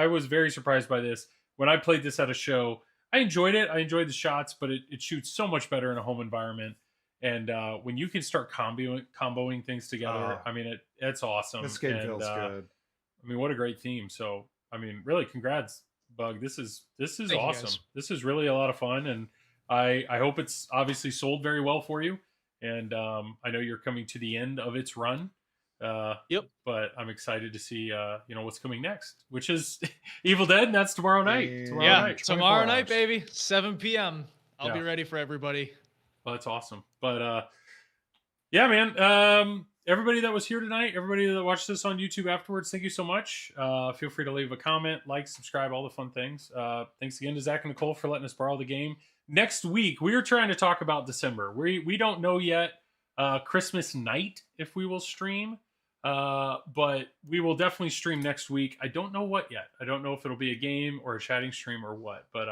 was very surprised by this. When I played this at a show, I enjoyed it. I enjoyed the shots, but it shoots so much better in a home environment. And when you can start comboing things together, I mean, it's awesome.
This game feels good.
I mean, what a great theme. So, I mean, really, congrats, Bug. This is awesome. This is really a lot of fun, and I hope it's obviously sold very well for you. And I know you're coming to the end of its run.
Yep.
But I'm excited to see what's coming next, which is Evil Dead, and that's tomorrow night.
Tomorrow night, baby, 7 p.m. I'll be ready for everybody.
Well, that's awesome. But yeah, man. Everybody that was here tonight, everybody that watched this on YouTube afterwards, thank you so much. Feel free to leave a comment, like, subscribe, all the fun things. Thanks again to Zach and Nicole for letting us borrow the game. Next week, we are trying to talk about December. We don't know yet Christmas night if we will stream, but we will definitely stream next week. I don't know what yet. I don't know if it'll be a game or a chatting stream or what, but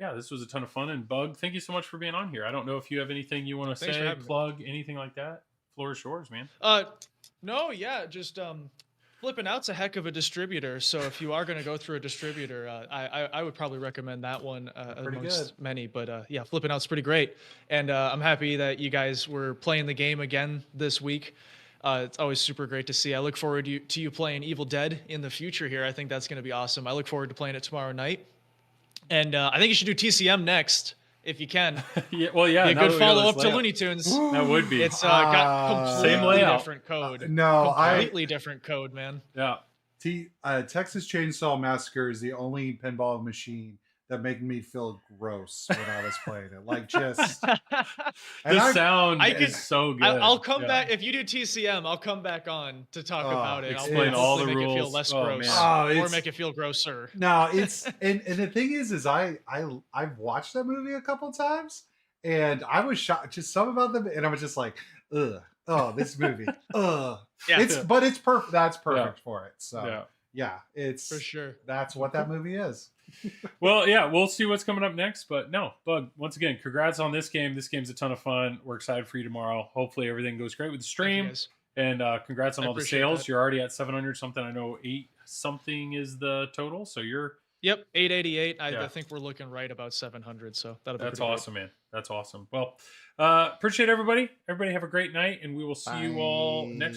yeah, this was a ton of fun. And Bug, thank you so much for being on here. I don't know if you have anything you want to say, plug, anything like that. Floor is yours, man.
No, yeah, just Flip N Out's a heck of a distributor. So if you are going to go through a distributor, I would probably recommend that one amongst many. But yeah, Flip N Out's pretty great, and I'm happy that you guys were playing the game again this week. It's always super great to see. I look forward to you playing Evil Dead in the future here. I think that's going to be awesome. I look forward to playing it tomorrow night, and I think you should do TCM next. If you can.
Yeah, well, yeah.
Be a good follow-up to Looney Tunes.
That would be.
It's got completely different code. Completely different code, man.
Yeah.
Texas Chainsaw Massacre is the only pinball machine that made me feel gross when I was playing it. Like, just...
the sound is so good.
I'll come back. If you do TCM, I'll come back on to talk about it.
Explain all the rules.
Make it feel less gross. Or make it feel grosser.
No, it's... and the thing is I've watched that movie a couple times, and I was shocked. Just something about them, and I was just like, ugh. Oh, this movie. Ugh. Yeah. But it's perfect. That's perfect for it. So, yeah, it's...
For sure.
That's what that movie is.
Well, yeah, we'll see what's coming up next. But no, Bug, once again, congrats on this game. This game's a ton of fun. We're excited for you tomorrow. Hopefully everything goes great with the stream. And congrats on all the sales. That. You're already at 700 something. I know 8 something is the total. So you're...
Yep, 888. I think we're looking right about 700. So that's
awesome, man. That's awesome. Well, appreciate everybody. Everybody have a great night, and we will see you all next